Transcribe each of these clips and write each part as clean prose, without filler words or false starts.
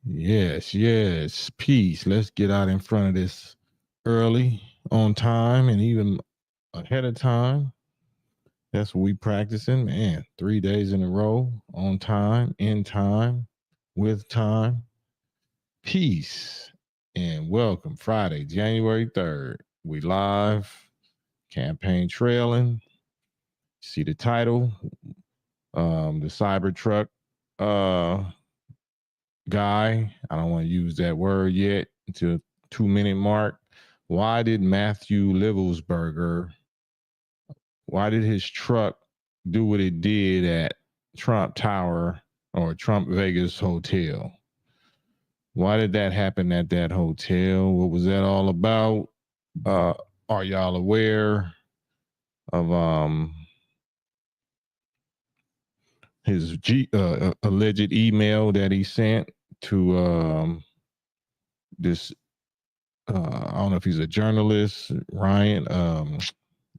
Yes. Peace. Let's get out in front of this early, on time, and even ahead of time. That's what we practicing, man. 3 days in a row, on time, in time, with time. Peace and welcome. Friday, January 3rd. We live, campaign trailing. See the title, the Cybertruck uh guy. I don't want to use that word yet until 2 minute mark. Why did Matthew Livelsberger, why did his truck do what it did at Trump Tower or Trump Vegas Hotel? Why did that happen at that hotel? What was that all about? Are y'all aware of his alleged email that he sent to this I don't know if he's a journalist, Ryan.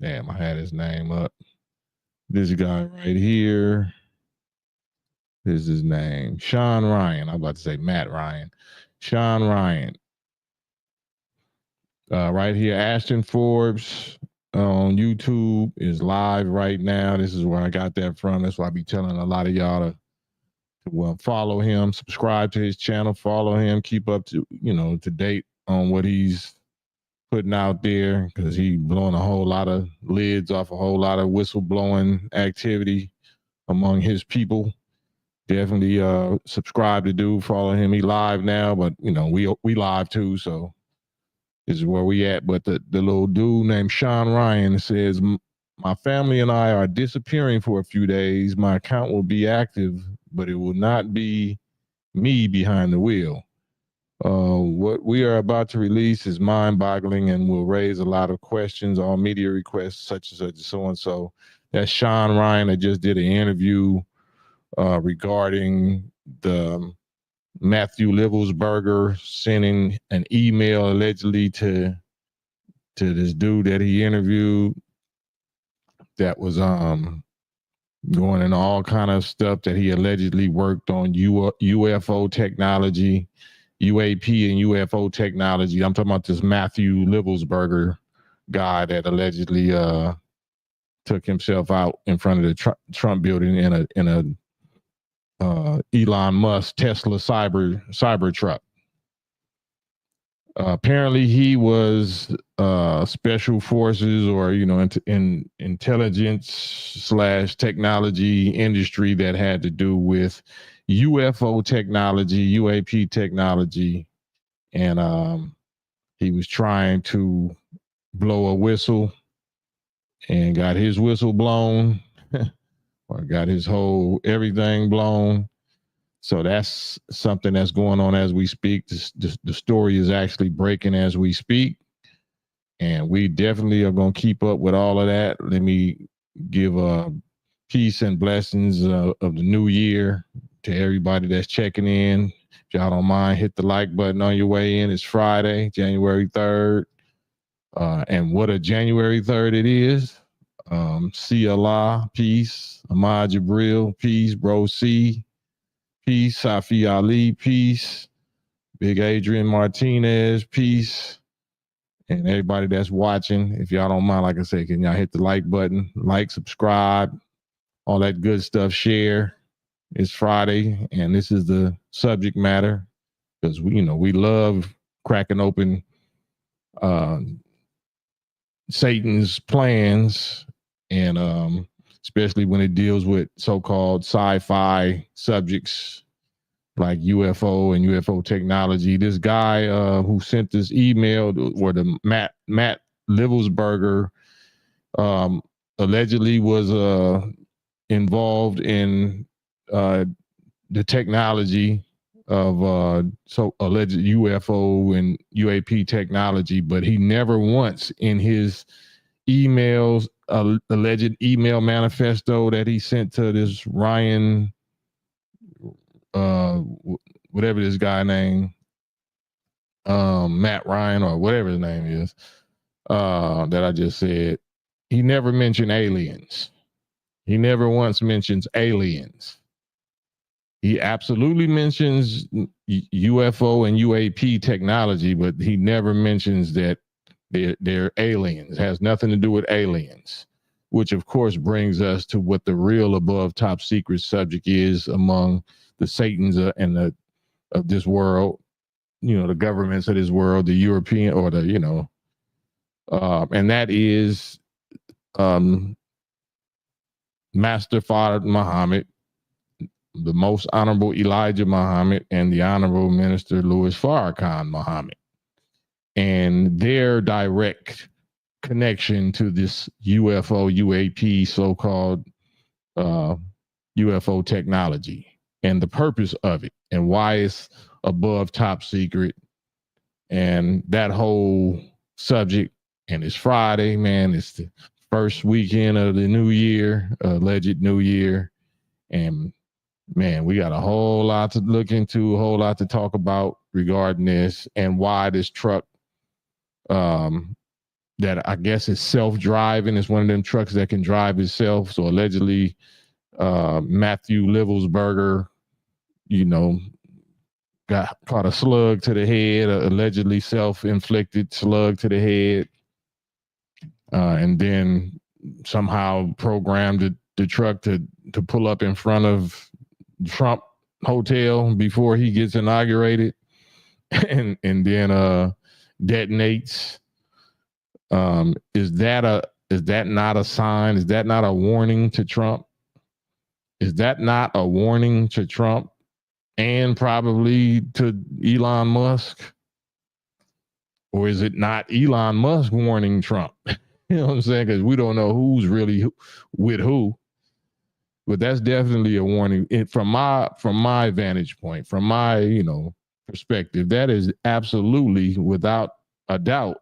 Damn, I had his name up. This guy right here. This is his name. Sean Ryan. I'm about to say Matt Ryan. Sean Ryan. Right here, Ashton Forbes on YouTube is live right now. This is where I got that from. That's why I be telling a lot of y'all to follow him, subscribe to his channel, follow him, keep up to to date on what he's putting out there, because he blowing a whole lot of lids off a whole lot of whistleblowing activity among his people. Definitely subscribe to dude, follow him. He live now, but we live too, so this is where we at. But the little dude named Sean Ryan says, my family and I are disappearing for a few days. My account will be active, but it will not be me behind the wheel. What we are about to release is mind-boggling and will raise a lot of questions. All media requests, such and such and so and so. That's Sean Ryan that just did an interview regarding the Matthew Livelsberger sending an email allegedly to this dude that he interviewed that was going into all kind of stuff that he allegedly worked on UFO technology, UAP and UFO technology. I'm talking about this Matthew Livelsberger guy that allegedly took himself out in front of the Trump building in a Elon Musk Tesla cyber truck. Apparently, he was special forces or in intelligence / technology industry that had to do with UFO technology, UAP technology, and he was trying to blow a whistle and got his whistle blown or got his whole everything blown. So that's something that's going on as we speak. The story is actually breaking as we speak. And we definitely are going to keep up with all of that. Let me give peace and blessings of the new year to everybody that's checking in. If y'all don't mind, hit the like button on your way in. It's Friday, January 3rd. And what a January 3rd it is. See Allah, peace. Ahmad Jabril, peace. Bro C, peace. Safi Ali, peace. Big Adrian Martinez, peace. And everybody that's watching, if y'all don't mind, like I said, can y'all hit the like button, like, subscribe, all that good stuff, share. It's Friday, and this is the subject matter because we love cracking open Satan's plans, and especially when it deals with so-called sci-fi subjects like UFO and UFO technology. This guy who sent this email, or the Matt Livelsberger, allegedly was involved in the technology of so alleged UFO and UAP technology, but he never once in his emails, alleged email manifesto that he sent to this Ryan, whatever this guy named, Matt Ryan or whatever his name is, that I just said, he never mentioned aliens. He never once mentions aliens. He absolutely mentions UFO and UAP technology, but he never mentions that they're aliens. It has nothing to do with aliens, which of course brings us to what the real above top secret subject is among the Satans and the of this world, the governments of this world, the European or the, and that is Master Father Muhammad, the Most Honorable Elijah Muhammad, and the Honorable Minister Louis Farrakhan Muhammad, and their direct connection to this UFO, UAP, so-called UFO technology, and the purpose of it, and why it's above top secret, and that whole subject. And it's Friday, man. It's the first weekend of the new year, alleged new year. And man, we got a whole lot to look into, a whole lot to talk about regarding this, and why this truck that I guess is self-driving. It's one of them trucks that can drive itself. So allegedly, Matthew Livelsberger, got caught a slug to the head, allegedly self-inflicted slug to the head, and then somehow programmed the truck to pull up in front of Trump Hotel before he gets inaugurated, and then detonates. Is that not a sign? Is that not a warning to Trump? Is that not a warning to Trump and probably to Elon Musk? Or is it not Elon Musk warning Trump? You know what I'm saying? Because we don't know who's really with who. But that's definitely a warning. From my vantage point, from my perspective, that is absolutely, without a doubt,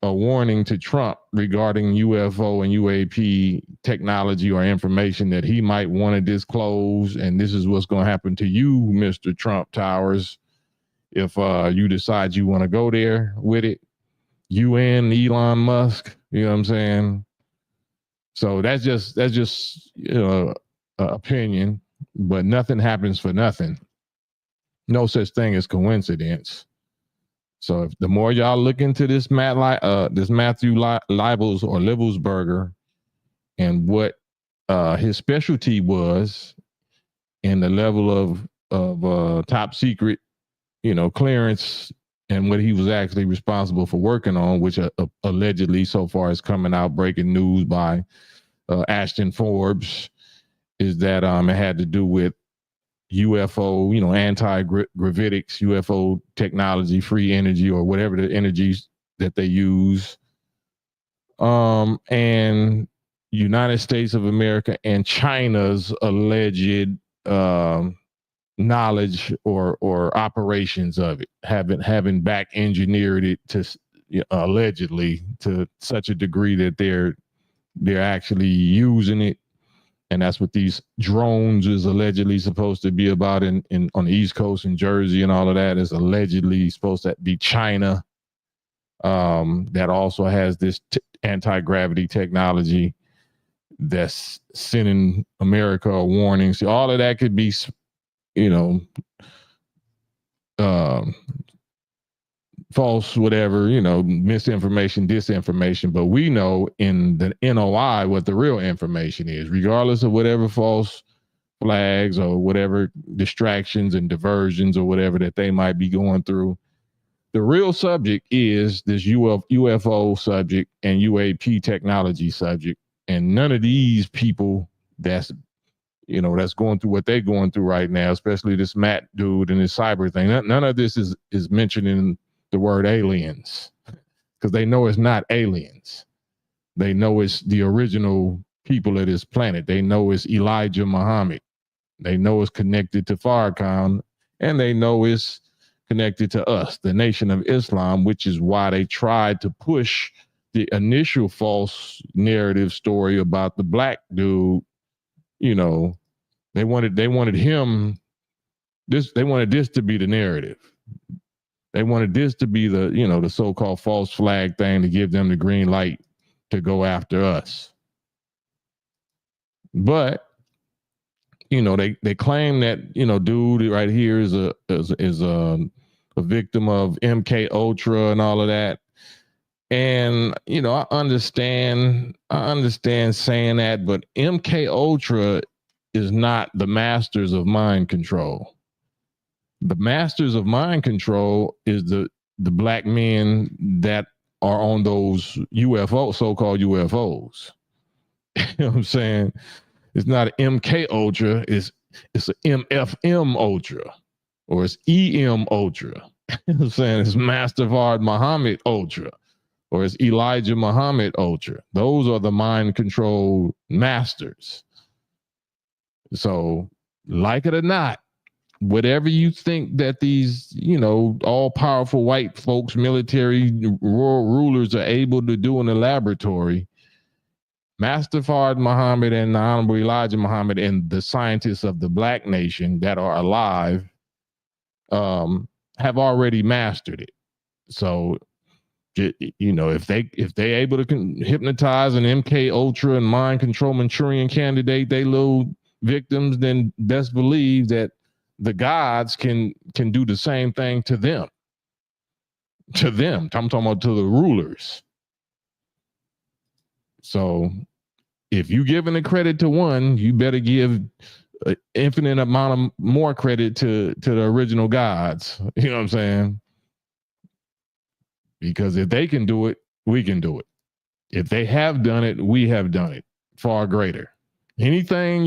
a warning to Trump regarding UFO and UAP technology or information that he might want to disclose. And this is what's going to happen to you, Mr. Trump Towers, if you decide you want to go there with it. You and Elon Musk, you know what I'm saying? So that's just opinion, but nothing happens for nothing. No such thing as coincidence. So if the more y'all look into this Matthew Libels or Livelsberger and what his specialty was, and the level of top secret, clearance, and what he was actually responsible for working on, which allegedly so far is coming out, breaking news by Ashton Forbes, is that it had to do with UFO, anti-gravitics, UFO technology, free energy, or whatever the energies that they use. And United States of America and China's alleged knowledge or operations of it, having back engineered it to allegedly to such a degree that they're actually using it. And that's what these drones is allegedly supposed to be about on the East Coast in Jersey, and all of that is allegedly supposed to be China. That also has this anti-gravity technology that's sending America a warning. So all of that could be, false, whatever, misinformation, disinformation. But we know in the NOI what the real information is, regardless of whatever false flags or whatever distractions and diversions or whatever that they might be going through. The real subject is this UFO subject and UAP technology subject. And none of these people that's going through what they're going through right now, especially this Matt dude and this cyber thing, none of this is mentioning the word aliens, because they know it's not aliens. They know it's the original people of this planet. They know it's Elijah Muhammad. They know it's connected to Farrakhan, and they know it's connected to us, the Nation of Islam, which is why they tried to push the initial false narrative story about the black dude. They wanted him. They wanted this to be the narrative. They wanted this to be the, the so-called false flag thing to give them the green light to go after us. But they claim that, dude right here is a victim of MK Ultra and all of that. And I understand saying that, but MK Ultra is not the masters of mind control. The masters of mind control is the black men that are on those UFO, so-called UFOs. You know what I'm saying? It's not an MK Ultra, it's an MFM Ultra, or it's EM Ultra. You know what I'm saying? It's Master Fard Muhammad Ultra, or it's Elijah Muhammad Ultra. Those are the mind control masters. So, like it or not, whatever you think that these, all powerful white folks, military royal rulers are able to do in the laboratory, Master Fard Muhammad and the Honorable Elijah Muhammad and the scientists of the black nation that are alive have already mastered it. So, if they able to hypnotize an MK Ultra and mind control Manchurian candidate, they little victims, then best believe that the gods can do the same thing to them. I'm talking about to the rulers. So if you giving the credit to one, you better give an infinite amount of more credit to the original gods. You know what I'm saying? Because if they can do it, we can do it. If they have done it, we have done it far greater. Anything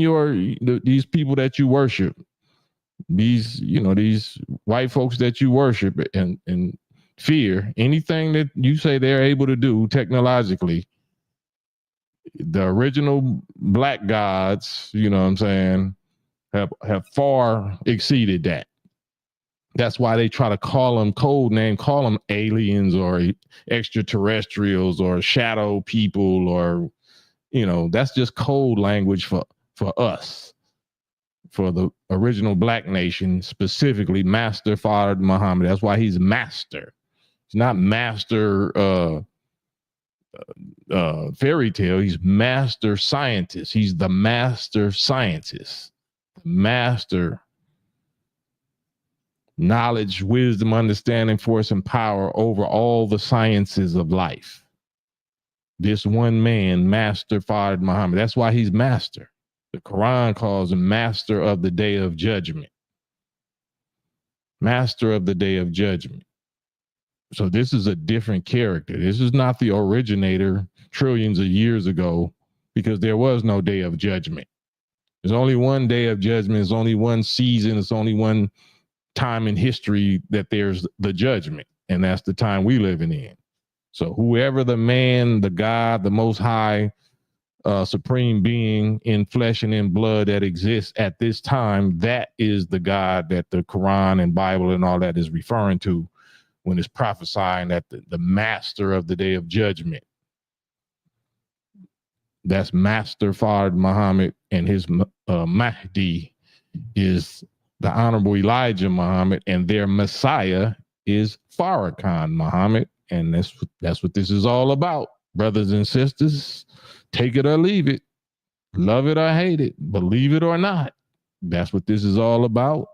these people that you worship, these white folks that you worship and fear, anything that you say they're able to do technologically, the original black gods, you know what I'm saying, have far exceeded that. That's why they try to call them aliens or extraterrestrials or shadow people, or that's just code language for us, for the original black nation, specifically Master Fard Muhammad. That's why he's master. He's not master fairy tale. He's master scientist. He's the master scientist, master knowledge, wisdom, understanding, force, and power over all the sciences of life. This one man, Master Fard Muhammad. That's why he's master. The Quran calls him master of the day of judgment. Master of the day of judgment. So this is a different character. This is not the originator trillions of years ago, because there was no day of judgment. There's only one day of judgment. There's only one season. It's only one time in history that there's the judgment, and that's the time we living in. So whoever the man, the God, the most high, supreme being in flesh and in blood that exists at this time, that is the God that the Quran and Bible and all that is referring to when it's prophesying that the master of the day of judgment. That's Master Fard Muhammad, and his Mahdi is the Honorable Elijah Muhammad, and their Messiah is Farrakhan Muhammad. And that's what this is all about, brothers and sisters. Take it or leave it, love it or hate it, believe it or not. That's what this is all about.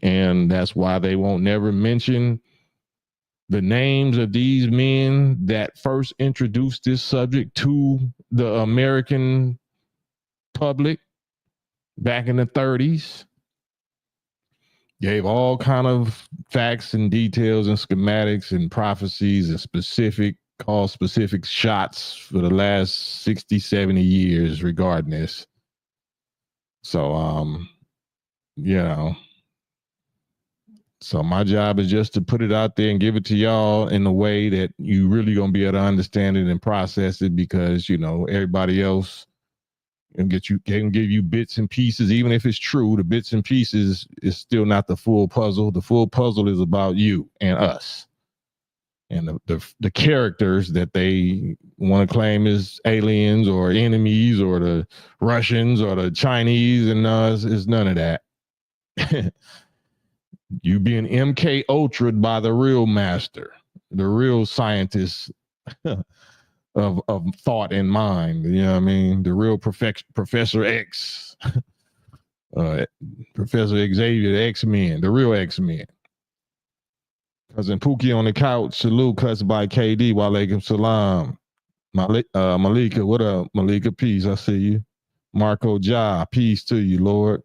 And that's why they won't never mention the names of these men that first introduced this subject to the American public back in the 30s. Gave all kind of facts and details and schematics and prophecies and specific shots for the last 60, 70 years regarding this. So, so my job is just to put it out there and give it to y'all in a way that you really gonna be able to understand it and process it, because everybody else can give you bits and pieces. Even if it's true, the bits and pieces is still not the full puzzle. The full puzzle is about you and us, and the characters that they want to claim as aliens or enemies, or the Russians or the Chinese, and us is none of that. You being MK Ultra'd by the real master, the real scientist of thought and mind. You know what I mean? The real Professor X. Professor Xavier, the X-Men, the real X-Men. Cousin Pookie on the couch, salute cuts by KD, walaikum salam. Malika, what up? Malika, peace, I see you. Marco Ja, peace to you, Lord.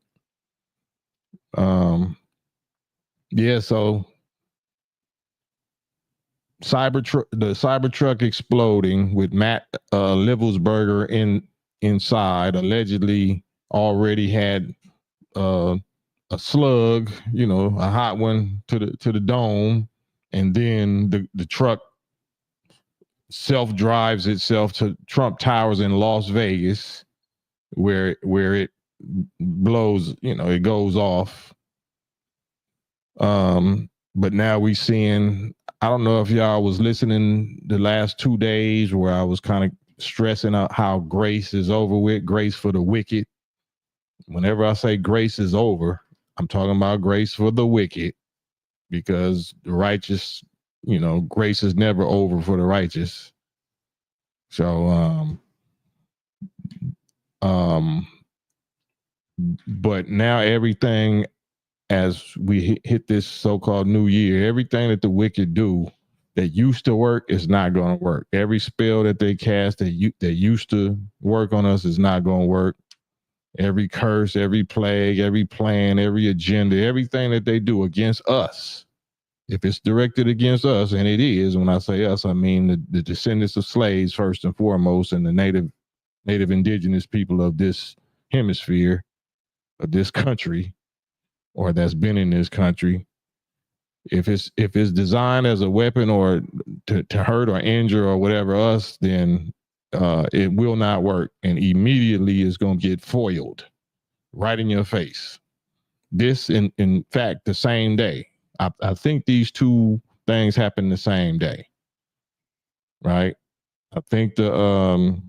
Yeah, so the Cybertruck exploding with Matt Livelsberger inside, allegedly already had a slug, a hot one to the dome, and then the truck self drives itself to Trump Towers in Las Vegas, where it blows, it goes off. But now we seeing, I don't know if y'all was listening the last 2 days where I was kind of stressing out how grace is over with, grace for the wicked. Whenever I say grace is over, I'm talking about grace for the wicked, because the righteous, grace is never over for the righteous. So, but now everything, as we hit this so-called new year, everything that the wicked do that used to work is not going to work. Every spell that they cast that used to work on us is not going to work. Every curse, every plague, every plan, every agenda, everything that they do against us, if it's directed against us, and it is, when I say us, I mean the descendants of slaves first and foremost, and the native indigenous people of this hemisphere, of this country, or that's been in this country. If it's designed as a weapon or to hurt or injure or whatever us, then it will not work, and immediately it's going to get foiled right in your face. This, in fact, the same day. I think these two things happen the same day, right? I think the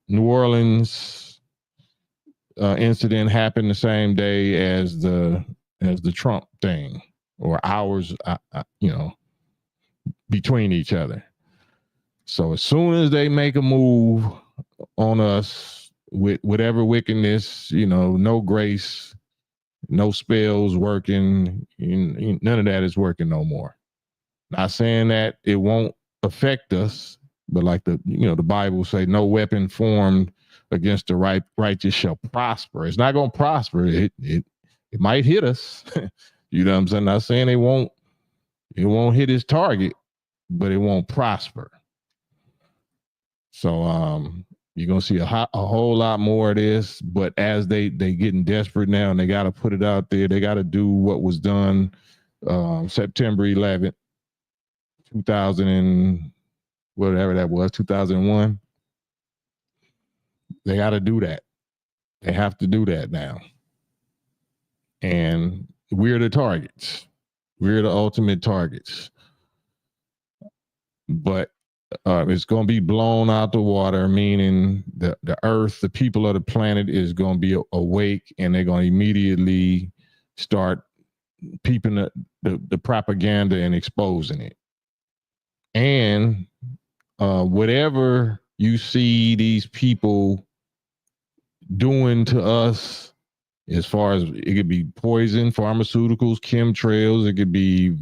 New Orleans incident happened the same day as the Trump thing, or hours, between each other. So as soon as they make a move on us with whatever wickedness, no grace, no spells working, none of that is working no more. Not saying that it won't affect us, but like the Bible say, no weapon formed against the righteous shall prosper. It's not going to prosper. It might hit us. You know what I'm saying? Not saying it won't hit its target, but it won't prosper. So you're gonna see a whole lot more of this. But as they getting desperate now, and they got to put it out there, they got to do what was done September 11th, 2000 and whatever that was, 2001. They got to do that. They have to do that now. And we're the targets. We're the ultimate targets. But it's going to be blown out the water, meaning the earth, the people of the planet is going to be awake, and they're going to immediately start peeping the propaganda and exposing it. And whatever you see these people doing to us, as far as it could be poison, pharmaceuticals, chemtrails, it could be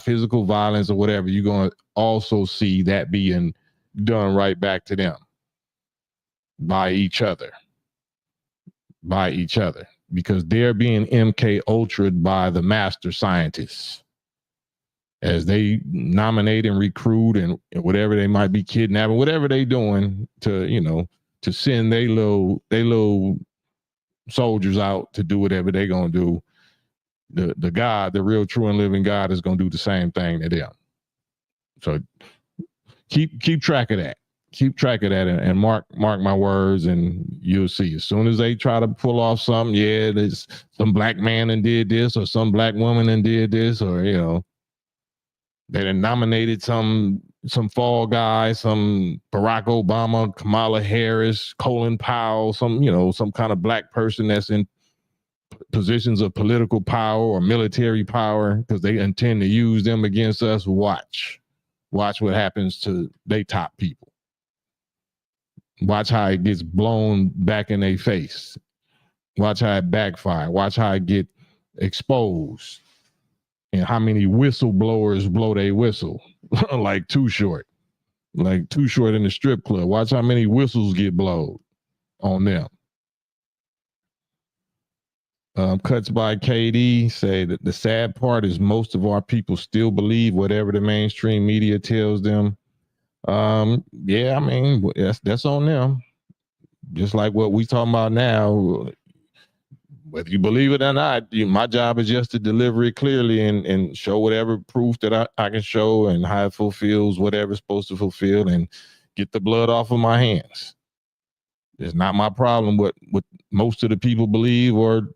physical violence or whatever, you're going to also see that being done right back to them by each other, because they're being MK Ultra'd by the master scientists as they nominate and recruit and whatever they might be kidnapping, whatever they doing to send they little soldiers out to do whatever they gonna do. The God, the real, true, and living God, is gonna do the same thing to them. So keep track of that. Keep track of that, and mark my words, and you'll see. As soon as they try to pull off something, there's some black man and did this, or some black woman and did this, or they done nominated some fall guy, some Barack Obama, Kamala Harris, Colin Powell, some kind of black person that's in positions of political power or military power, because they intend to use them against us. Watch what happens to they top people. Watch how it gets blown back in their face. Watch how it backfire. Watch how it get exposed. And how many whistleblowers blow their whistle. Like Too Short. Like Too Short in the strip club. Watch how many whistles get blown on them. Cuts by KD say that the sad part is most of our people still believe whatever the mainstream media tells them. Yeah, I mean, that's on them. Just like what we talking about now, whether you believe it or not, my job is just to deliver it clearly and show whatever proof that I can show and how it fulfills whatever it's supposed to fulfill and get the blood off of my hands. It's not my problem what most of the people believe or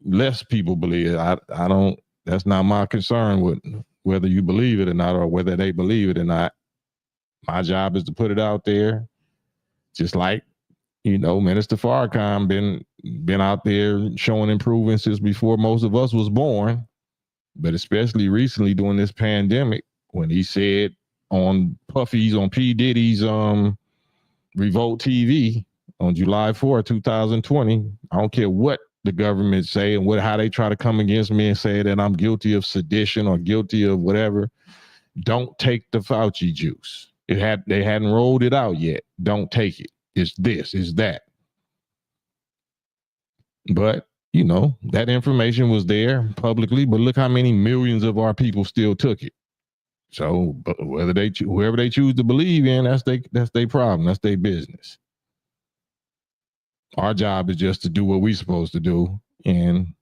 less people believe. I don't, that's not my concern with whether you believe it or not or whether they believe it or not. My job is to put it out there, just like, Minister Farrakhan been out there showing improvements since before most of us was born, but especially recently during this pandemic when he said on Puffy's, on P. Diddy's Revolt TV on July 4, 2020, I don't care what the government say and how they try to come against me and say that I'm guilty of sedition or guilty of whatever. Don't take the Fauci juice. They hadn't rolled it out yet. Don't take it. It's this, it's that. But, that information was there publicly, but look how many millions of our people still took it. So whoever they choose to believe in, that's their problem. That's their business. Our job is just to do what we're supposed to do. And,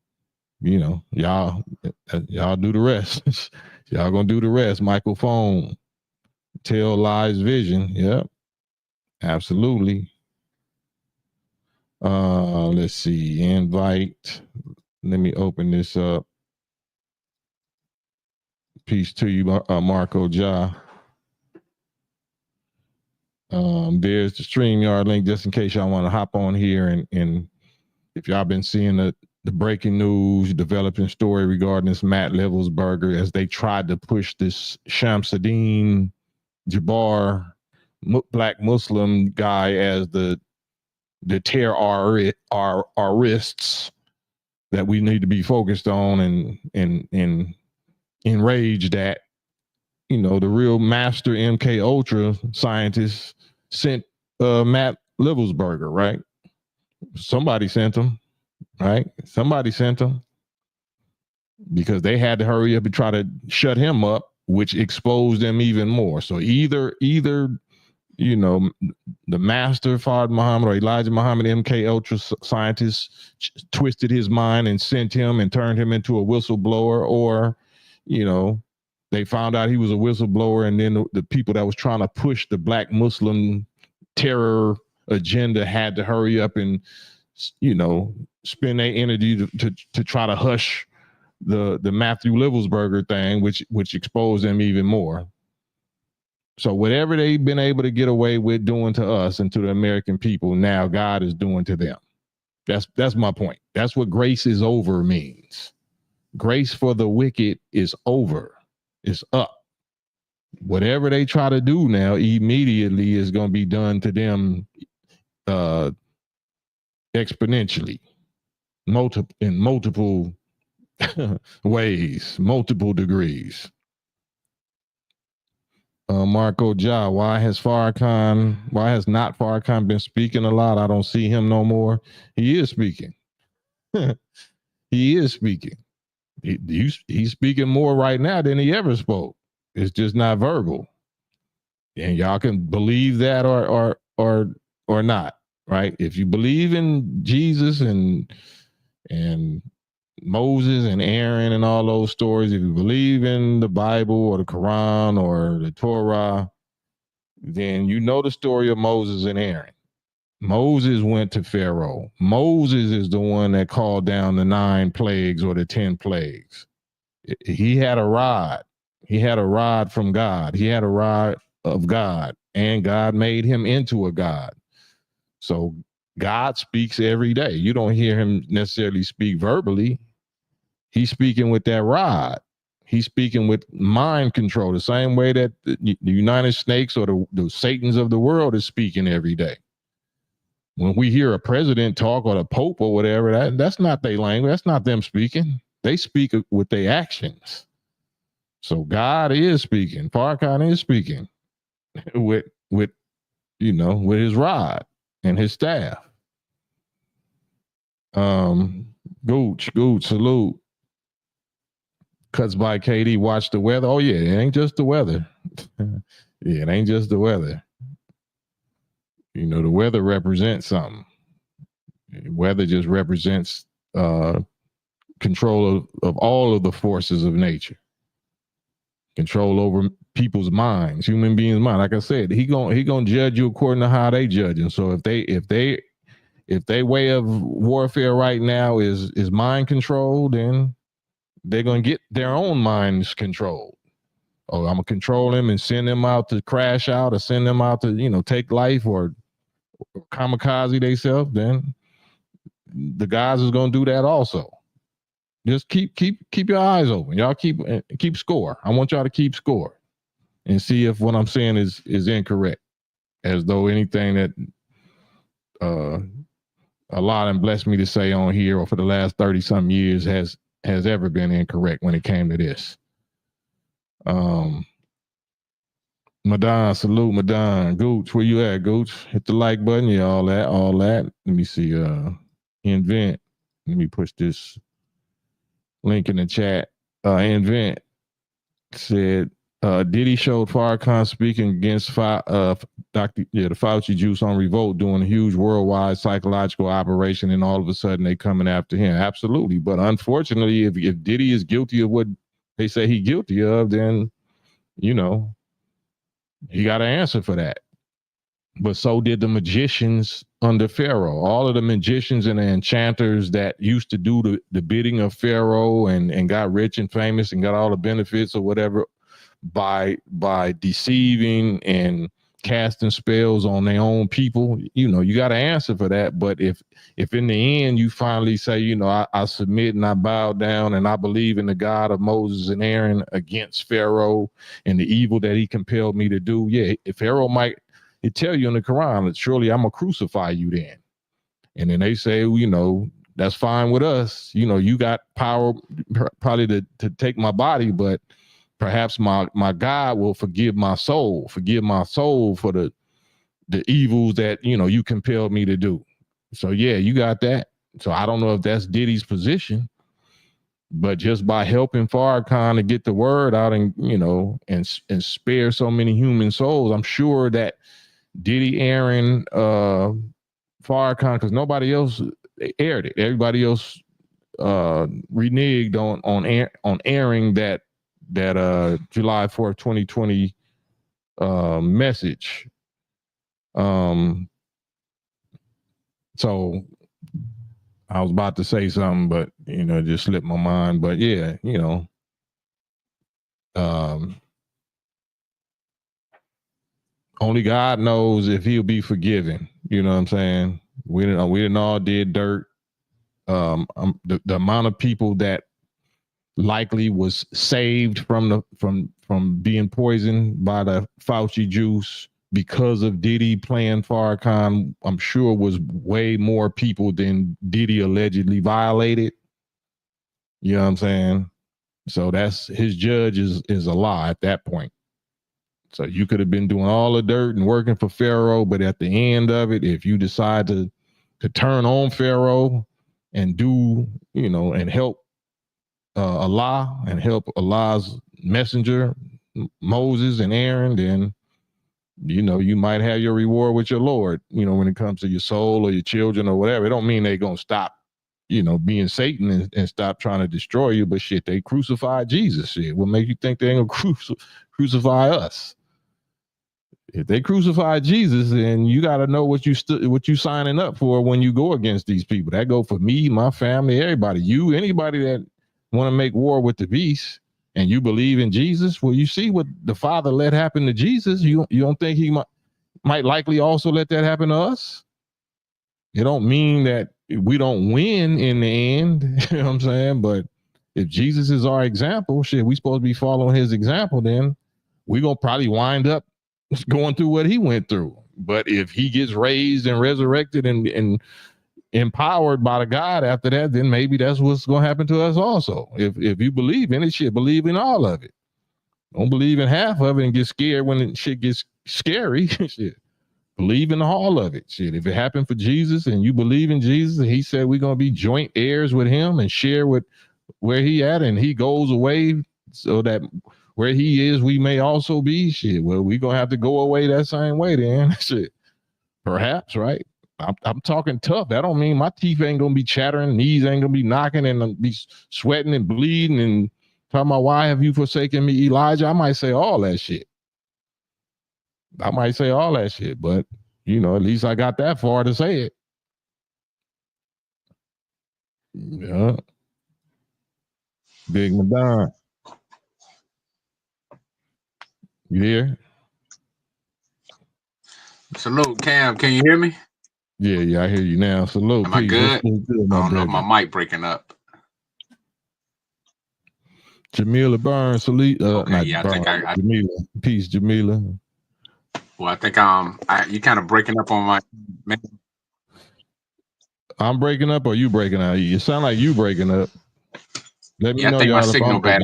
y'all do the rest. Y'all gonna do the rest. Microphone, tell lies, vision. Yep. Absolutely. Let's see. Invite. Let me open this up. Peace to you, Marco Ja. There's the StreamYard link just in case y'all want to hop on here and if y'all been seeing the breaking news, developing story regarding this Matt Levelsberger as they tried to push this Shamsuddin Jabbar black Muslim guy as the terrorists that we need to be focused on and enraged at. The real master MK Ultra scientist sent Matt Levelsberger, right? Somebody sent him, right? Somebody sent him because they had to hurry up and try to shut him up, which exposed them even more. So either the master Fard Muhammad or Elijah Muhammad, MK Ultra scientist, twisted his mind and sent him and turned him into a whistleblower, or they found out he was a whistleblower, and then the people that was trying to push the black Muslim terror agenda had to hurry up and spend their energy to try to hush the Matthew Levelsberger thing, which exposed them even more. So whatever they've been able to get away with doing to us and to the American people, now God is doing to them. That's my point. That's what grace is over means. Grace for the wicked is over. It's up. Whatever they try to do now immediately is going to be done to them exponentially, in multiple ways, multiple degrees. Marco Ja, why has not Farrakhan been speaking a lot? I don't see him no more. He is speaking. He is speaking. He's speaking more right now than he ever spoke. It's just not verbal. And y'all can believe that or not, right? If you believe in Jesus and Moses and Aaron and all those stories, if you believe in the Bible or the Quran or the Torah, then you know the story of Moses and Aaron. Moses went to Pharaoh. Moses is the one that called down the 9 plagues or the 10 plagues. He had a rod. He had a rod from God. He had a rod of God, and God made him into a God. So God speaks every day. You don't hear him necessarily speak verbally. He's speaking with that rod. He's speaking with mind control, the same way that the United Snakes or the Satans of the world is speaking every day. When we hear a president talk or the Pope or whatever, that's not their language. That's not them speaking. They speak with their actions. So God is speaking. Farrakhan is speaking with with his rod and his staff. Gooch, salute. Cuts by KD, watch the weather. Oh, yeah, it ain't just the weather. Yeah, it ain't just the weather. The weather represents something. Weather just represents control of all of the forces of nature. Control over people's minds, human beings' mind. Like I said, he gonna judge you according to how they judging. So if they way of warfare right now is mind control, then they're gonna get their own minds controlled. Oh, I'm gonna control them and send them out to crash out, or send them out to take life, or kamikaze themselves. Then the guys is gonna do that also. Just keep your eyes open. Y'all keep score. I want y'all to keep score and see if what I'm saying is incorrect. As though anything that Allah and blessed me to say on here or for the last 30-something years has ever been incorrect when it came to this. Madan, salute Madan. Gooch, where you at, Gooch? Hit the like button. Yeah, all that. Let me see. Invent. Let me push this link in the chat. Invent said Diddy showed Farrakhan speaking against the Fauci juice on Revolt, doing a huge worldwide psychological operation, and all of a sudden they coming after him. Absolutely. But unfortunately, if Diddy is guilty of what they say he's guilty of, then he got to answer for that. But so did the magicians under Pharaoh. All of the magicians and the enchanters that used to do the bidding of Pharaoh and got rich and famous and got all the benefits or whatever by deceiving and casting spells on their own people. You got to answer for that. But if in the end you finally say, I submit and I bow down and I believe in the God of Moses and Aaron against Pharaoh and the evil that he compelled me to do, if Pharaoh might tell you in the Quran that surely I'm gonna crucify you then. And then they say, that's fine with us. You got power probably to take my body, but perhaps my God will forgive my soul for the evils that, you compelled me to do. So yeah, you got that. So I don't know if that's Diddy's position, but just by helping Farrakhan to get the word out and, and spare so many human souls, I'm sure that Diddy, Aaron, Farrakhan, because nobody else aired it. Everybody else reneged on airing that July 4th, 2020 message. So I was about to say something, but it just slipped my mind. But yeah, only God knows if he'll be forgiven. You know what I'm saying? We didn't all did dirt. The amount of people that likely was saved from being poisoned by the Fauci juice because of Diddy playing Farrakhan, I'm sure was way more people than Diddy allegedly violated. You know what I'm saying? So that's his judge is a lie at that point. So you could have been doing all the dirt and working for Pharaoh, but at the end of it, if you decide to turn on Pharaoh and do, and help Allah and help Allah's messenger, Moses and Aaron, then, you might have your reward with your Lord, when it comes to your soul or your children or whatever. It don't mean they're going to stop, being Satan and stop trying to destroy you, but shit, they crucified Jesus. Shit, what make you think they ain't going to crucify us? If they crucify Jesus, then you got to know what you signing up for when you go against these people. That go for me, my family, everybody. Anybody that want to make war with the beast, and you believe in Jesus. Well, you see what the Father let happen to Jesus. You don't think he might likely also let that happen to us? It don't mean that we don't win in the end. You know what I'm saying? But if Jesus is our example, shit, we supposed to be following his example. Then we gonna probably wind up going through what he went through. But if he gets raised and resurrected and empowered by the God after that, then maybe that's what's going to happen to us also. If you believe in it, shit, believe in all of it. Don't believe in half of it and get scared when shit gets scary. Shit. Believe in all of it. Shit. If it happened for Jesus and you believe in Jesus, and he said we're going to be joint heirs with him and share with where he at, and he goes away so that where he is, we may also be. Shit. Well, we're going to have to go away that same way then. Shit. Perhaps, right? I'm talking tough. That don't mean my teeth ain't gonna be chattering, knees ain't gonna be knocking, and be sweating and bleeding and talking about why have you forsaken me, Elijah? I might say all that shit. But you know, at least I got that far to say it. Yeah. Big Madonna. You here? Salute, Cam. Can you hear me? Yeah, I hear you now. Salute. Am I good? Good, I don't know if my mic breaking up. Jamila Burns, salute. Okay, yeah, Burns, I think Jamila. Peace, Jamila. Well, I think you kind of breaking up on my. I'm breaking up, or you breaking out? You sound like you breaking up. Let me know, I think y'all, my signal bad.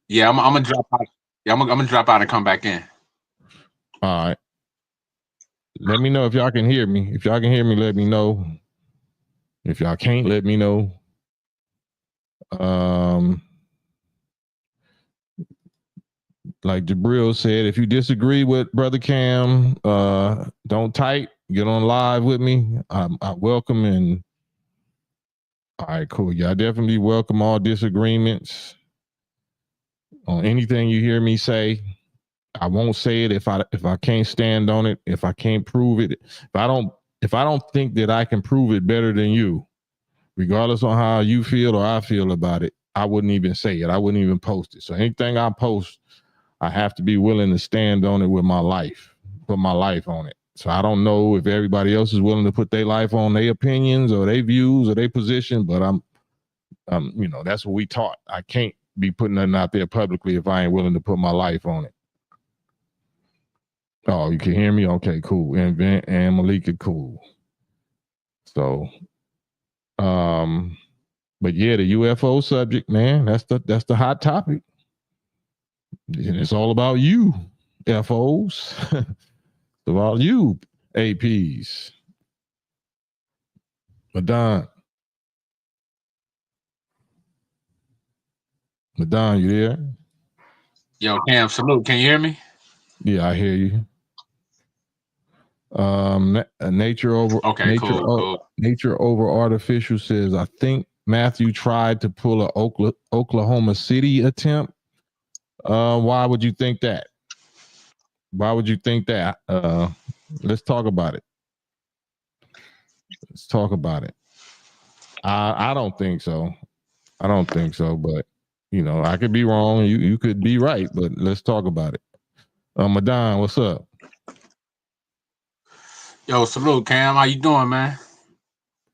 Yeah, I'm gonna drop out. Yeah, I'm gonna drop out and come back in. All right. Let me know if y'all can hear me. If y'all can hear me, let me know. If y'all can't, let me know. Like Jabril said, if you disagree with Brother Cam, don't type. Get on live with me. I welcome and all right, cool. Yeah, I definitely welcome all disagreements on anything you hear me say. I won't say it if I can't stand on it, if I can't prove it, if I don't think that I can prove it better than you, regardless on how you feel or I feel about it, I wouldn't even say it. I wouldn't even post it. So anything I post, I have to be willing to stand on it with my life, put my life on it. So I don't know if everybody else is willing to put their life on their opinions or their views or their position, but I'm you know, that's what we taught. I can't be putting nothing out there publicly if I ain't willing to put my life on it. Oh, you can hear me? Okay, cool. And Malika, cool. So, but yeah, the UFO subject, man, that's the hot topic. And it's all about you, FOs. It's about you, APs. Madon, you there? Yo, Cam, salute. Can you hear me? Yeah, I hear you. Nature over nature over artificial says, I think Matthew tried to pull a Oklahoma City attempt. Why would you think that? Why would you think that? Let's talk about it. I don't think so. But you know, I could be wrong. You could be right, but let's talk about it. Madon, what's up? Yo, salute, Cam. How you doing, man?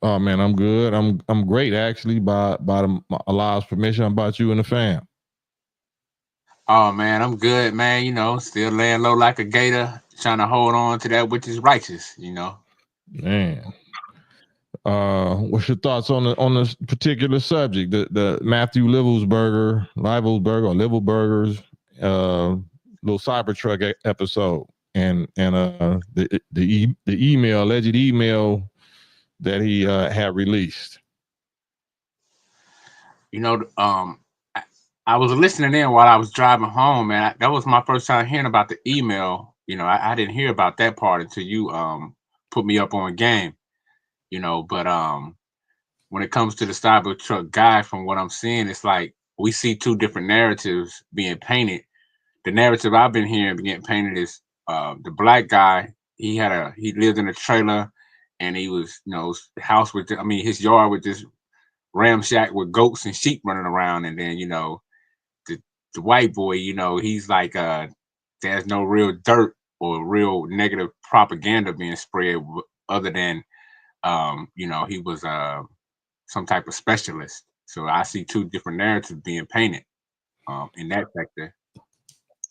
Oh man, I'm good. I'm great actually. By Allah's permission, I'm about you and the fam. Oh man, I'm good, man. You know, still laying low like a gator, trying to hold on to that which is righteous. You know, man. What's your thoughts on this particular subject? The Matthew Livelsburger little Cybertruck episode, and the alleged email that he had released. You know, I was listening in while I was driving home, man. That was my first time hearing about the email. You know, I didn't hear about that part until you put me up on game. You know, but when it comes to the Cybertruck guy, from what I'm seeing, it's like we see two different narratives being painted. The narrative I've been hearing being painted is the black guy. He lived in a trailer, and he was, you know, house with, his yard with this ramshack with goats and sheep running around, and then, you know, the white boy, you know, he's like there's no real dirt or real negative propaganda being spread other than you know, he was some type of specialist. So I see two different narratives being painted in that sector.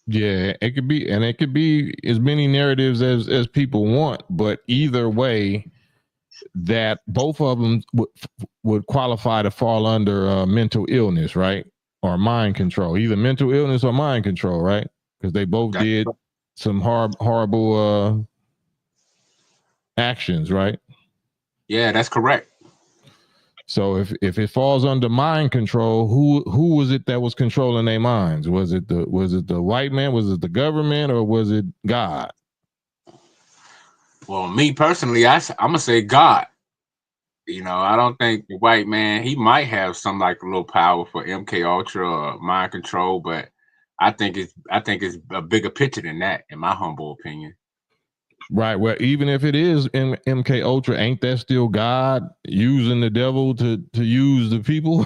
Yeah, it could be, and it could be as many narratives as people want, but either way, that both of them would qualify to fall under mental illness, right? Or mind control, either mental illness or mind control, right? Because they both did some horrible actions, right? Yeah, that's correct. So if it falls under mind control, who was it that was controlling their minds? Was it the white man? Was it the government, or was it God? Well, me personally, I'm gonna say God. You know, I don't think the white man, he might have some like a little power for MK Ultra or mind control, but I think it's a bigger picture than that, in my humble opinion. Right. Well, even if it is MK Ultra, ain't that still God using the devil to use the people?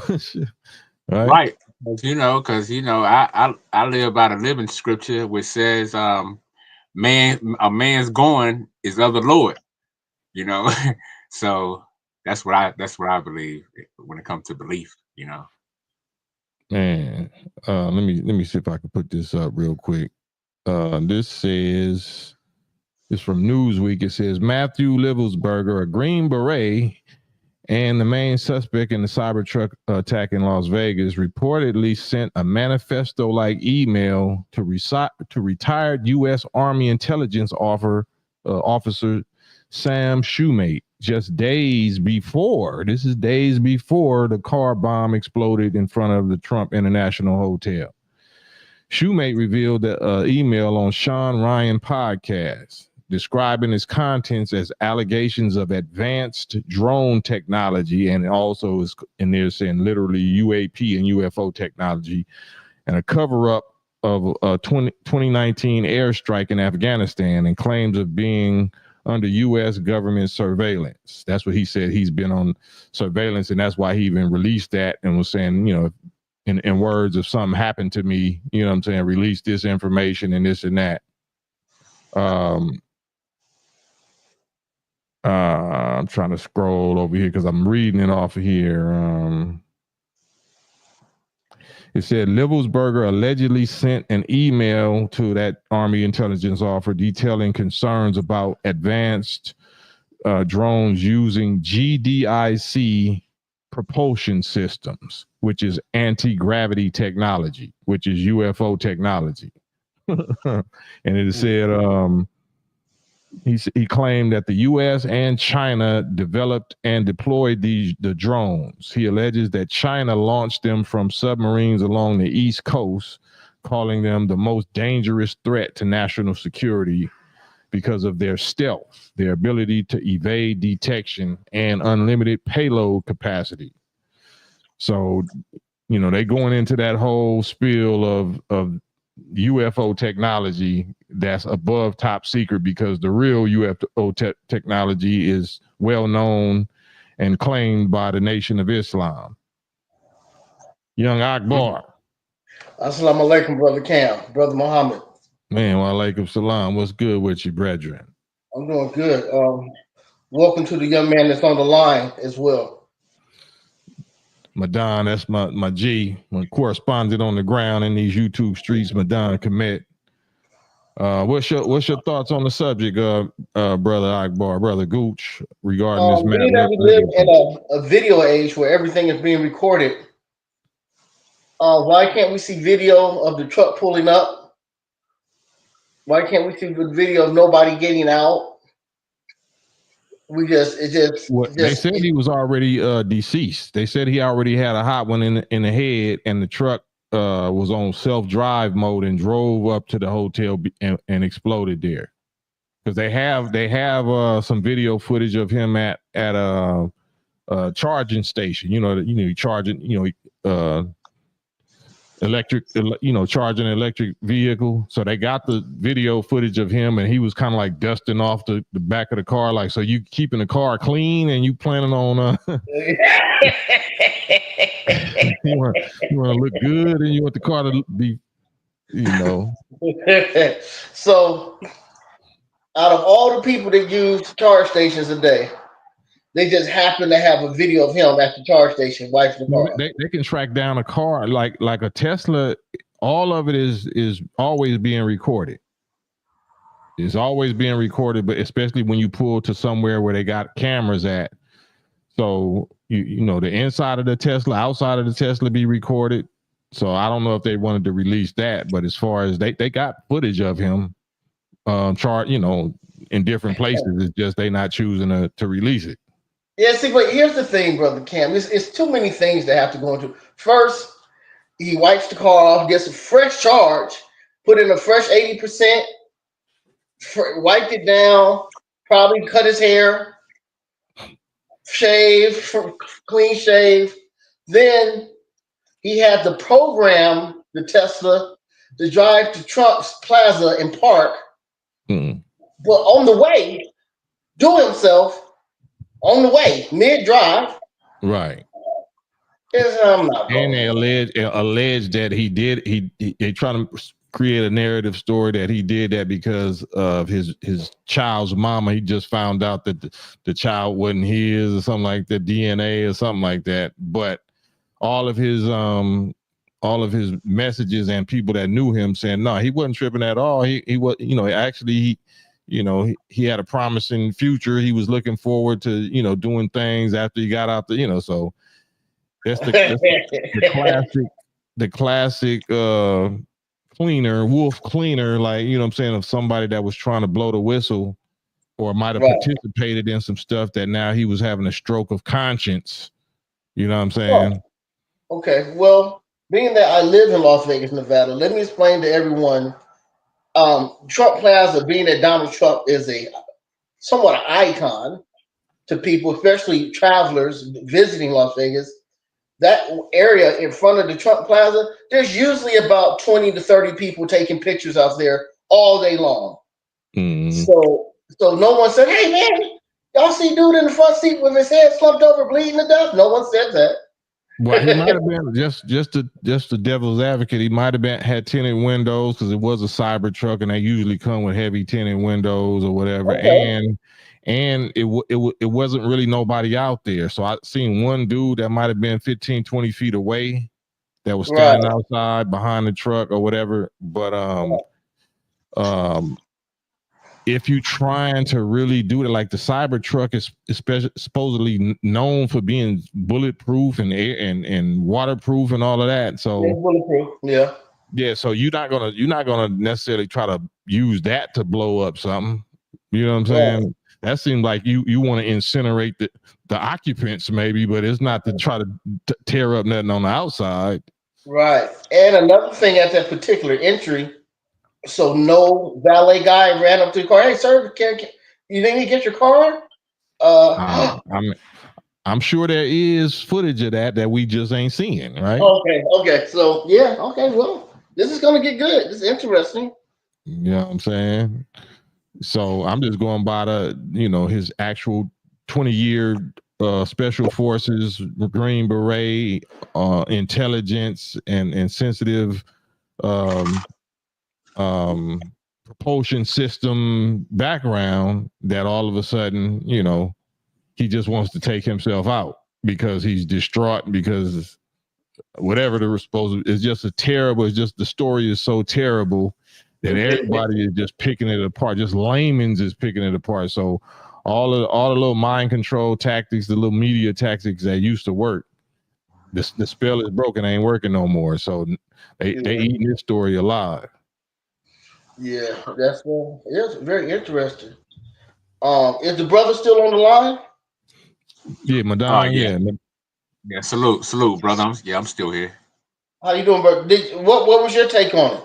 Right. Because I live by the living scripture which says a man's going is of the Lord, you know. So that's what I believe when it comes to belief, you know. Man, let me see if I can put this up real quick. This says, it's from Newsweek. It says Matthew Livelsberger, a Green Beret and the main suspect in the Cybertruck attack in Las Vegas, reportedly sent a manifesto-like email to retired U.S. Army intelligence officer Sam Shoemate just days before. This is days before the car bomb exploded in front of the Trump International Hotel. Shoemate revealed the email on Sean Ryan podcast, describing its contents as allegations of advanced drone technology, and also is in there saying literally UAP and UFO technology, and a cover-up of a 2019 airstrike in Afghanistan, and claims of being under U.S. government surveillance. That's what he said. He's been on surveillance, and that's why he even released that and was saying, in words, if something happened to me, you know what I'm saying, release this information and this and that. I'm trying to scroll over here because I'm reading it off of here. It said Livelsberger allegedly sent an email to that Army intelligence officer detailing concerns about advanced drones using GDIC propulsion systems, which is anti-gravity technology, which is UFO technology. And it said he claimed that the U.S. and China developed and deployed the drones. He alleges that China launched them from submarines along the East Coast, calling them the most dangerous threat to national security because of their stealth, their ability to evade detection, and unlimited payload capacity. So, they going into that whole spiel of UFO technology that's above top secret, because the real UFO technology is well known and claimed by the Nation of Islam. Young Akbar. Assalamu alaikum, Brother Cam, Brother Muhammad. Man, wa alaikum salam. What's good with you, brethren? I'm doing good. Welcome to the young man that's on the line as well. Madan, that's my G, my correspondent on the ground in these YouTube streets, Madan Komet. What's your thoughts on the subject, Brother Akbar, Brother Gooch, regarding this matter? Being that we live in a video age where everything is being recorded, why can't we see video of the truck pulling up? Why can't we see the video of nobody getting out? They said he was already deceased. They said he already had a hot one in the head, and the truck was on self-drive mode and drove up to the hotel and exploded there. Because they have some video footage of him at a charging station. Charging, electric, charging an electric vehicle. So they got the video footage of him, and he was kind of like dusting off the back of the car. Like, so you keeping the car clean and you planning on you want to look good and you want the car to be, So out of all the people that use charge stations a day, they just happen to have a video of him at the charge station wiping the car. They can track down a car like a Tesla all of it is always being recorded. It's always being recorded, but especially when you pull to somewhere where they got cameras at. So you know the inside of the Tesla, outside of the Tesla be recorded. So I don't know if they wanted to release that, but as far as they got footage of him, in different places. It's just they not choosing to release it. Yeah, see, but here's the thing, brother Cam. It's too many things that have to go into. First, he wipes the car off, gets a fresh charge, put in a fresh 80%, wiped it down, probably cut his hair, shave, clean shave. Then he had the program, the Tesla, to drive to Trump's Plaza and park. But on the way, do himself on the way, mid-drive. Right. And they allege that they try to create a narrative story that he did that because of his child's mama. He just found out that the child wasn't his or something like that, DNA or something like that. But all of his messages and people that knew him saying no, he wasn't tripping at all. He was, actually he had a promising future. He was looking forward to, doing things after he got out so that's the classic cleaner, wolf cleaner, like, I'm saying, of somebody that was trying to blow the whistle or might have participated in some stuff that now he was having a stroke of conscience. You know what I'm saying? Okay, well, being that I live in Las Vegas, Nevada, let me explain to everyone. Trump Plaza, being that Donald Trump is a somewhat an icon to people, especially travelers visiting Las Vegas, that area in front of the Trump Plaza, there's usually about 20 to 30 people taking pictures out there all day long. So no one said, hey man, y'all see dude in the front seat with his head slumped over bleeding to death? No one said that. Well, he might have been just the devil's advocate. He might have had tinted windows because it was a cyber truck, and they usually come with heavy tinted windows or whatever. Okay. And it wasn't really nobody out there. So I seen one dude that might have been 15, 20 feet away that was standing outside behind the truck or whatever. But if you trying to really do it, like the cyber truck is supposedly known for being bulletproof and air and waterproof and all of that. So bulletproof, yeah. So you're not gonna necessarily try to use that to blow up something. You know what I'm saying? Right. That seems like you want to incinerate the occupants maybe, but it's not to try to tear up nothing on the outside. Right. And another thing at that particular entry. So no valet guy ran up to the car. Hey, sir, you need to get your car? I'm sure there is footage of that we just ain't seeing, right? Okay. So yeah, okay. Well, this is gonna get good. This is interesting. You know what I'm saying? So I'm just going by his actual 20-year special forces, Green Beret, intelligence and sensitive propulsion system background that all of a sudden, he just wants to take himself out because he's distraught because whatever the response is just the story is so terrible that everybody is just picking it apart. Just layman's is picking it apart. So all the little mind control tactics, the little media tactics that used to work, the spell is broken, ain't working no more. So they eating this story alive. Yeah, that's very interesting. Is the brother still on the line? Yeah, Madonna. Yeah. Salute, brother. I'm still here. How you doing, bro? What was your take on it?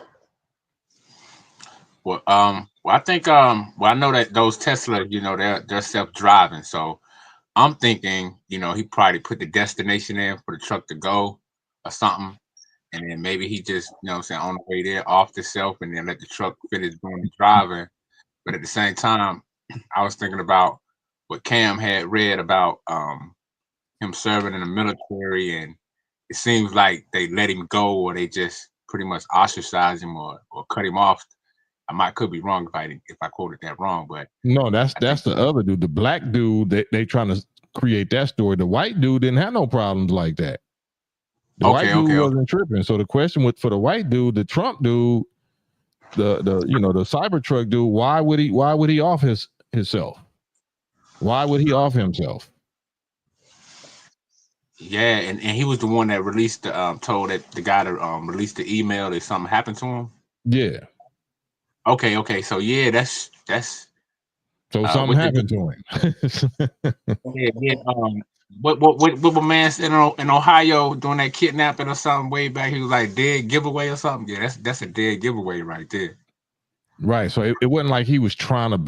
Well, I think I know that those Tesla, they're self-driving. So I'm thinking, he probably put the destination in for the truck to go or something. And then maybe he just, on the way there off the self and then let the truck finish doing the driving. But at the same time, I was thinking about what Cam had read about him serving in the military, and it seems like they let him go or they just pretty much ostracize him or cut him off. Could be wrong if I quoted that wrong, but no, that's the other dude. The black dude, they trying to create that story. The white dude didn't have no problems like that. The white dude wasn't tripping. So the question for the white dude, the Trump dude, the Cybertruck dude, why would he off himself? Why would he off himself? Yeah, and he was the one that released the told that the guy to release the email that something happened to him. Yeah. Okay. So yeah, that's so something happened to him. yeah. What my man said in Ohio doing that kidnapping or something way back, he was like dead giveaway or something. Yeah, that's a dead giveaway right there. Right. So it wasn't like he was trying to,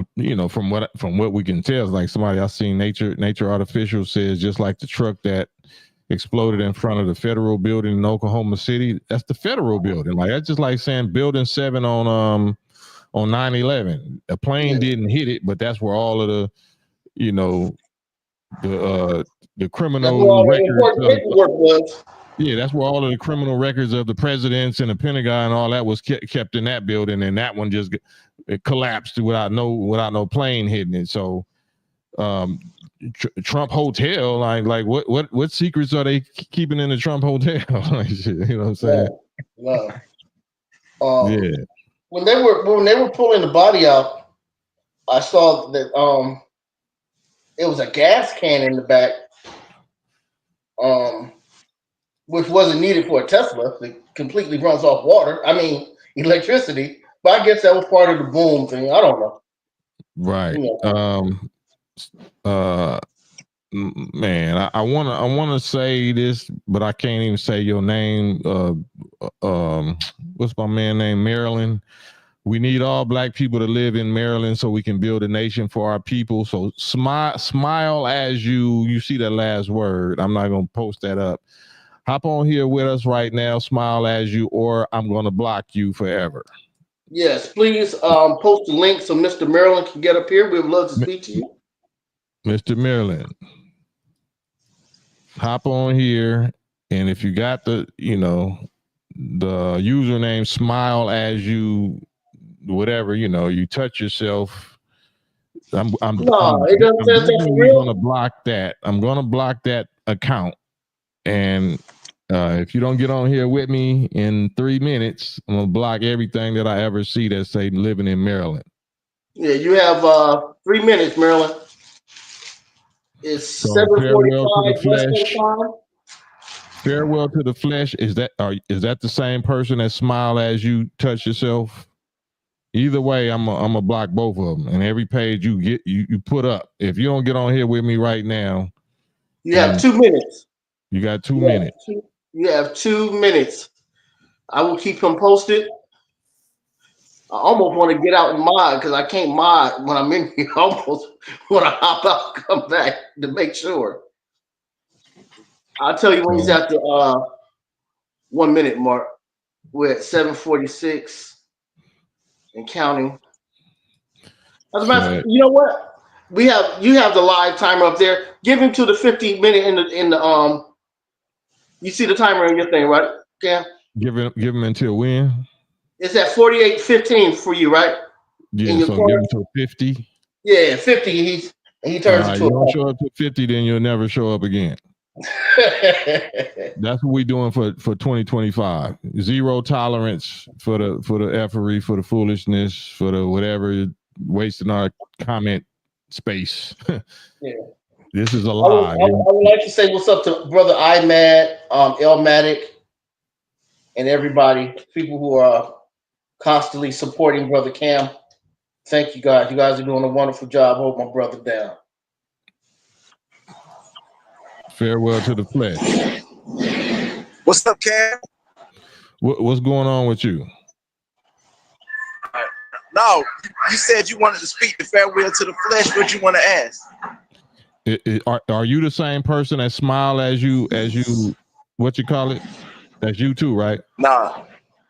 from what we can tell, it's like somebody I seen Nature Artificial says just like the truck that exploded in front of the federal building in Oklahoma City. That's the federal building. Like that's just like saying Building 7 on 9/11. A plane didn't hit it, but that's where all of the the criminal records. That's where all of the criminal records of the presidents and the Pentagon and all that was kept in that building, and that one just it collapsed without no plane hitting it. So, Trump Hotel, like what secrets are they keeping in the Trump Hotel? Like, shit, you know what I'm saying? Yeah. When they were pulling the body out, I saw that it was a gas can in the back, which wasn't needed for a Tesla. It completely runs off electricity. But I guess that was part of the boom thing. I don't know. Right. Man, I wanna say this, but I can't even say your name. What's my man name? Maryland. We need all black people to live in Maryland so we can build a nation for our people. So smile as you see that last word. I'm not gonna post that up. Hop on here with us right now. Smile as you, or I'm gonna block you forever. Yes, please post the link so Mr. Maryland can get up here. We would love to speak to you. Mr. Maryland, hop on here, and if you got the username smile as you, whatever, you touch yourself. I'm gonna block that. I'm gonna block that account. And if you don't get on here with me in 3 minutes, I'm gonna block everything that I ever see that say living in Maryland. Yeah, you have 3 minutes, Maryland. It's 7:45 Western time. Farewell to the flesh. Is that the same person that smile as you touch yourself? Either way, I'm a block both of them. And every page you put up. If you don't get on here with me right now, you have 2 minutes. You got 2 minutes. You have 2 minutes. I will keep him posted. I almost want to get out and mod because I can't mod when I'm in here. I almost want to hop out and come back to make sure. I'll tell you when he's at the 1 minute mark. We're at 7:46 and counting. As a matter, you know what? You have the live timer up there. Give him to the 50-minute in the You see the timer on your thing, right? Yeah. Give him until when? It's at 48:15 for you, right? Yeah, so give him to 50. Yeah, 50. He turns into you don't show up to 50, then you'll never show up again. That's what we're doing for 2025. Zero tolerance for the effery, for the foolishness, for the whatever, wasting our comment space. Yeah. This is a lie. I would like to say what's up to brother iMad, Elmatic, and everybody, people who are constantly supporting brother Cam. Thank you guys. You guys are doing a wonderful job. Hold my brother down. Farewell to the flesh. What's up, Cam? What's going on with you? No, you said you wanted to speak to farewell to the flesh. What you want to ask? Are you the same person that smile as you what you call it? That's you too, right? Nah.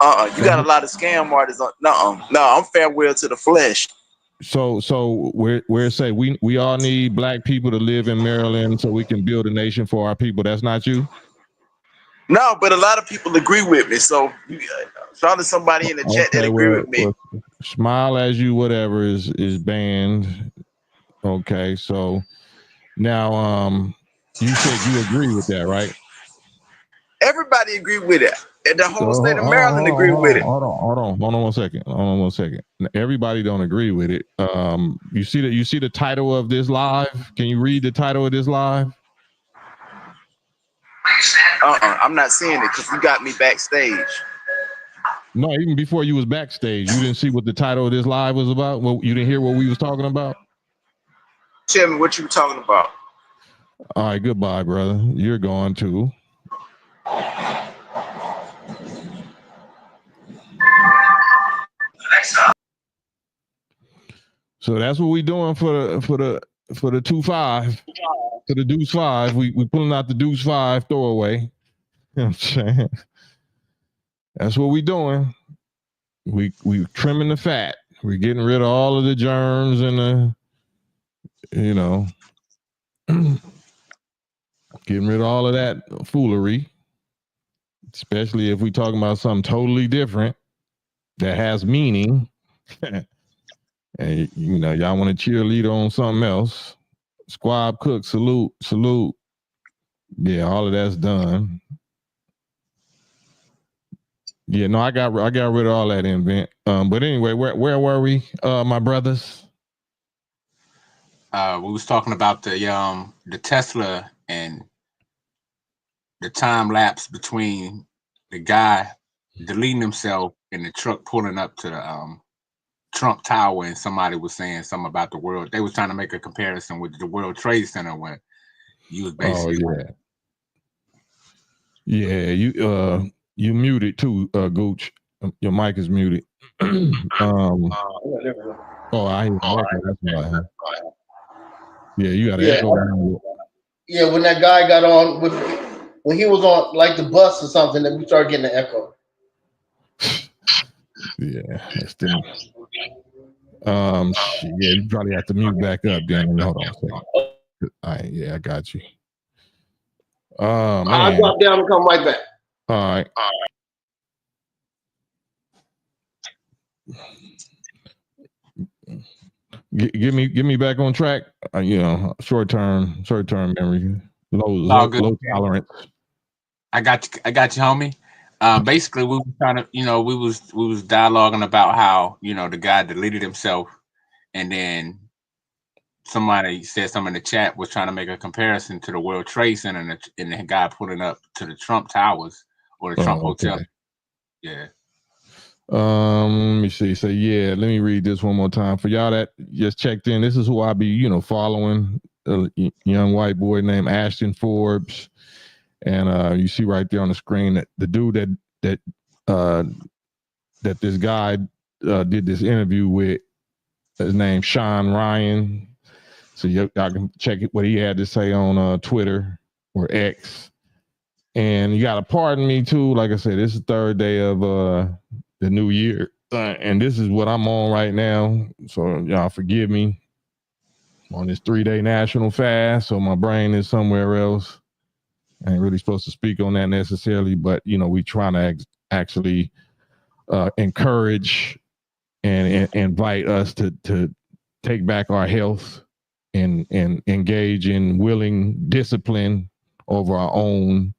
You got a lot of scam artists on. No, I'm farewell to the flesh. So we're say we all need black people to live in Maryland so we can build a nation for our people. That's not you? No, but a lot of people agree with me. So probably somebody in the chat that agree with me. Smile as you whatever is banned. Okay, so now you said you agree with that, right? Everybody agree with it. And the whole state of Maryland agree with it. Hold on 1 second. Hold on 1 second. Everybody don't agree with it. You see the title of this live? Can you read the title of this live? I'm not seeing it because you got me backstage. No, even before you was backstage, you didn't see what the title of this live was about? Well, you didn't hear what we was talking about? Tell me what you were talking about. All right, goodbye, brother. You're going too. So that's what we doing for the 2-5, for the deuce 5. We pulling out the deuce 5 throwaway. You know what I'm saying? That's what we doing. We trimming the fat. We're getting rid of all of the germs and getting rid of all of that foolery. Especially if we talking about something totally different that has meaning. And y'all want to cheerleader on something else. Squab cook, salute. Yeah, all of that's done. Yeah, no, I got rid of all that invent. But anyway, where were we, my brothers? We was talking about the Tesla and the time lapse between the guy deleting himself and the truck pulling up to the Trump Tower, and somebody was saying something about the world. They was trying to make a comparison with the World Trade Center when you was basically. You muted too, Gooch. Your mic is muted. I hear that's why. Yeah, you got to echo. Yeah, when that guy got on when he was on like the bus or something, then we started getting an echo. Yeah, that's them. Yeah, you probably have to mute back up then. Hold on a second. All right, yeah, I got you. Man. I'll drop down and come right back. All right. Give me back on track. Short term memory, low tolerance. I got you, homie. Basically, we were trying to, we was dialoguing about how the guy deleted himself, and then somebody said something in the chat was trying to make a comparison to the World Trade Center and the guy pulling up to the Trump Towers or the Trump Hotel. Yeah. Let me see. So yeah, let me read this one more time for y'all that just checked in. This is who I be, following. A young white boy named Ashton Forbes, and you see right there on the screen that the dude that this guy did this interview with, his name Sean Ryan. So y'all can check what he had to say on Twitter or X. And you gotta pardon me too. Like I said, this is the third day of the new year, and this is what I'm on right now. So y'all forgive me. I'm on this 3-day national fast, so my brain is somewhere else. I ain't really supposed to speak on that necessarily, but we trying to actually encourage and invite us to take back our health and engage in willing discipline over our own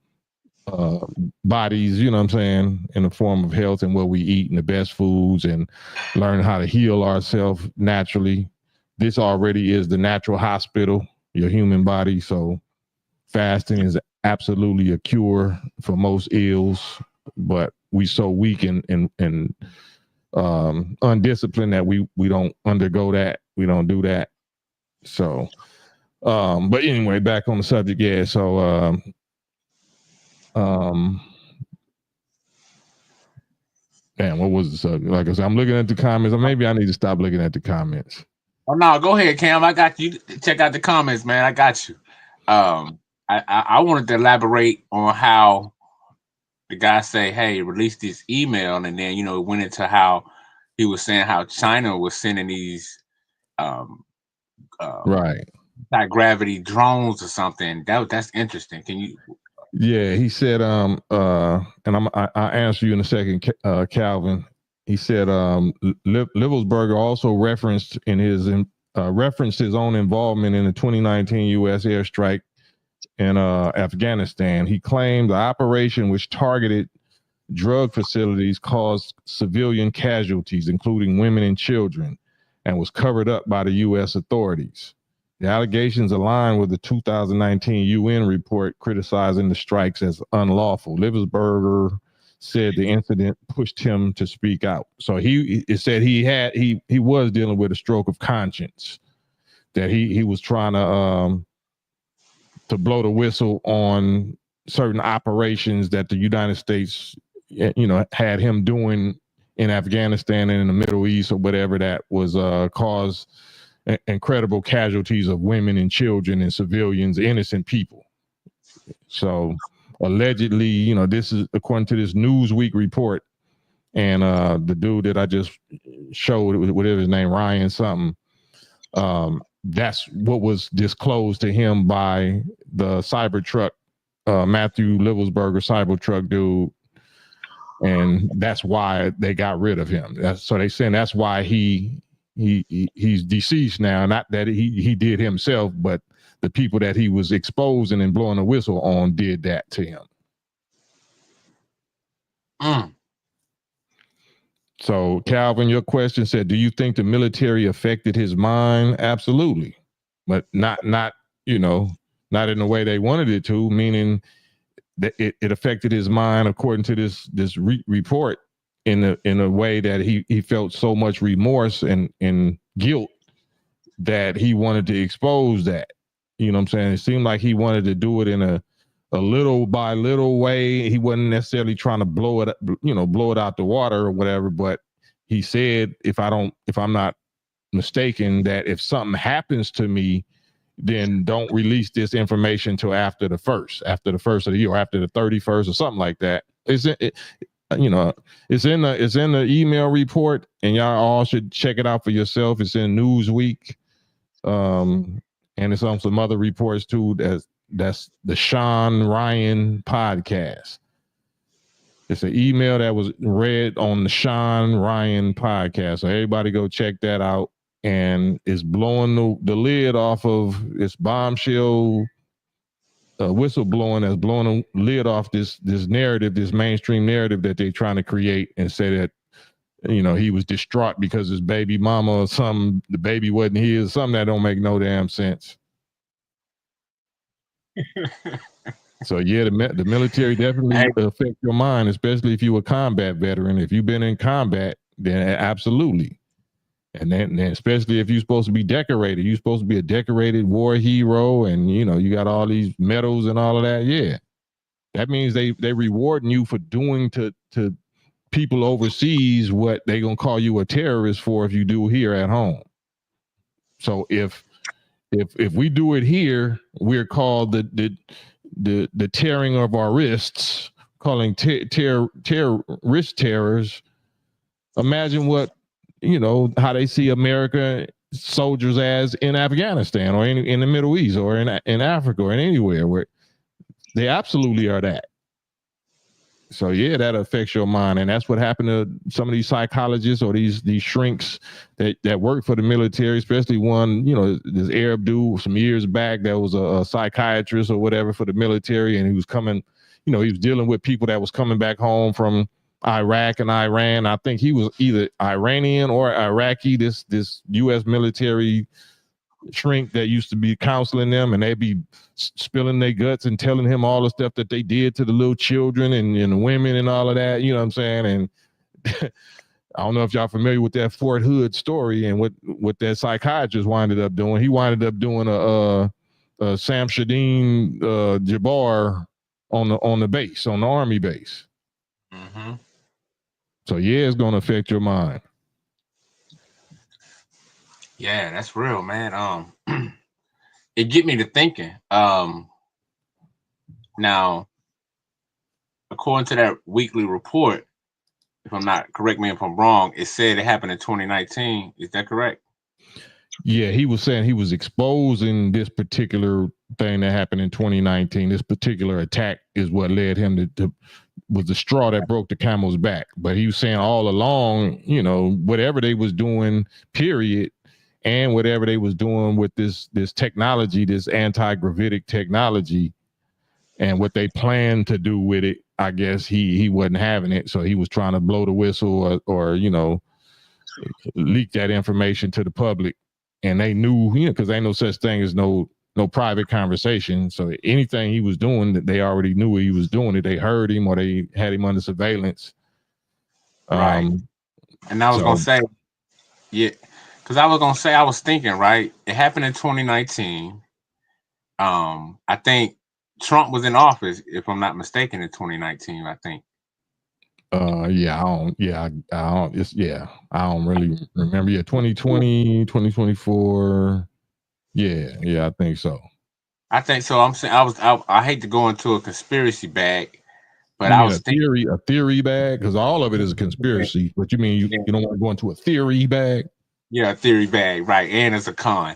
bodies, you know what I'm saying, in the form of health and what we eat and the best foods, and learn how to heal ourselves naturally. This already is the natural hospital, your human body. So fasting is absolutely a cure for most ills, but we so weak and undisciplined that we don't undergo that. We don't do that. So but anyway, back on the subject. Yeah, so damn, what was the subject? Like I said, I'm looking at the comments, or maybe I need to stop looking at the comments. Oh no, go ahead, Cam. I got you. Check out the comments, man. I got you. I wanted to elaborate on how the guy say, "Hey, release this email," and then it went into how he was saying how China was sending these right gravity drones or something. That's interesting. Can you? Yeah, he said, and I answer you in a second, Calvin. He said, Livelsberger also referenced his own involvement in the 2019 U.S. airstrike in Afghanistan. He claimed the operation, which targeted drug facilities, caused civilian casualties, including women and children, and was covered up by the U.S. authorities. The allegations align with the 2019 UN report criticizing the strikes as unlawful. Liversberger said the incident pushed him to speak out. So it said he was dealing with a stroke of conscience, that he was trying to blow the whistle on certain operations that the United States, had him doing in Afghanistan and in the Middle East or whatever, that was caused incredible casualties of women and children and civilians, innocent people. So allegedly, this is according to this Newsweek report, and the dude that I just showed, whatever his name, Ryan something, that's what was disclosed to him by the Cybertruck, Matthew Livelsberger Cybertruck dude, and that's why they got rid of him. So they saying that's why he's deceased now. Not that he did himself, but the people that he was exposing and blowing a whistle on did that to him. So Calvin, your question said, do you think the military affected his mind? Absolutely, but not in the way they wanted it to, meaning that it affected his mind according to this report in a way that he felt so much remorse and guilt that he wanted to expose that. You know what I'm saying? It seemed like he wanted to do it in a little by little way. He wasn't necessarily trying to blow it out the water or whatever, but he said, if I'm not mistaken, that if something happens to me, then don't release this information till after the first of the year, or after the 31st or something like that. It's in the email report, and y'all all should check it out for yourself. It's in Newsweek, and it's on some other reports too. That's the Sean Ryan podcast. It's an email that was read on the Sean Ryan podcast. So everybody go check that out. And it's blowing the lid off of this bombshell whistleblowing, that's blowing the lid off this narrative, this mainstream narrative that they're trying to create, and say that, he was distraught because his baby mama or something, the baby wasn't his, something that don't make no damn sense. So yeah, the military definitely affect your mind, especially if you're a combat veteran. If you've been in combat, then absolutely. And then especially if you're supposed to be decorated, you're supposed to be a decorated war hero, and you got all these medals and all of that. Yeah, that means they rewarding you for doing to people overseas what they gonna call you a terrorist for if you do here at home. So if we do it here, we're called the tearing of our wrists, calling wrist terrors. Imagine what, how they see America soldiers as in Afghanistan, or in the Middle East, or in Africa, or in anywhere where they absolutely are that. So yeah, that affects your mind. And that's what happened to some of these psychologists or these shrinks that work for the military, especially one, this Arab dude some years back that was a psychiatrist or whatever for the military. And he was coming, he was dealing with people that was coming back home from Iraq and Iran. I think he was either Iranian or Iraqi, this U.S. military shrink that used to be counseling them, and they'd be spilling their guts and telling him all the stuff that they did to the little children and the women and all of that, you know what I'm saying? And I don't know if y'all familiar with that Fort Hood story and what that psychiatrist winded up doing. He winded up doing a Sam Shadeen Jabbar on the base, on the Army base. Mm-hmm. So yeah, it's going to affect your mind. Yeah, that's real, man. It get me to thinking. Now, according to that weekly report, if I'm not, correct me if I'm wrong, it said it happened in 2019. Is that correct? Yeah, he was saying he was exposing this particular thing that happened in 2019. This particular attack is what led him to was the straw that broke the camel's back. But he was saying all along, whatever they was doing, period, and whatever they was doing with this technology, this anti-gravitic technology, And what they planned to do with it, I guess he wasn't having it. So he was trying to blow the whistle or leak that information to the public. And they knew, because ain't no such thing as no private conversation. So anything he was doing, that they already knew he was doing it. They heard him or they had him under surveillance. Right. And I was gonna say, yeah, because I was thinking, right? It happened in 2019. I think Trump was in office, if I'm not mistaken, in 2019. I think. I don't really remember. Yeah, 2020, 2024. Yeah, I think so. I think so. I'm saying I hate to go into a conspiracy bag, but I was thinking a theory bag, because all of it is a conspiracy. But you mean you don't want to go into a theory bag? Yeah, a theory bag, right? And it's a con,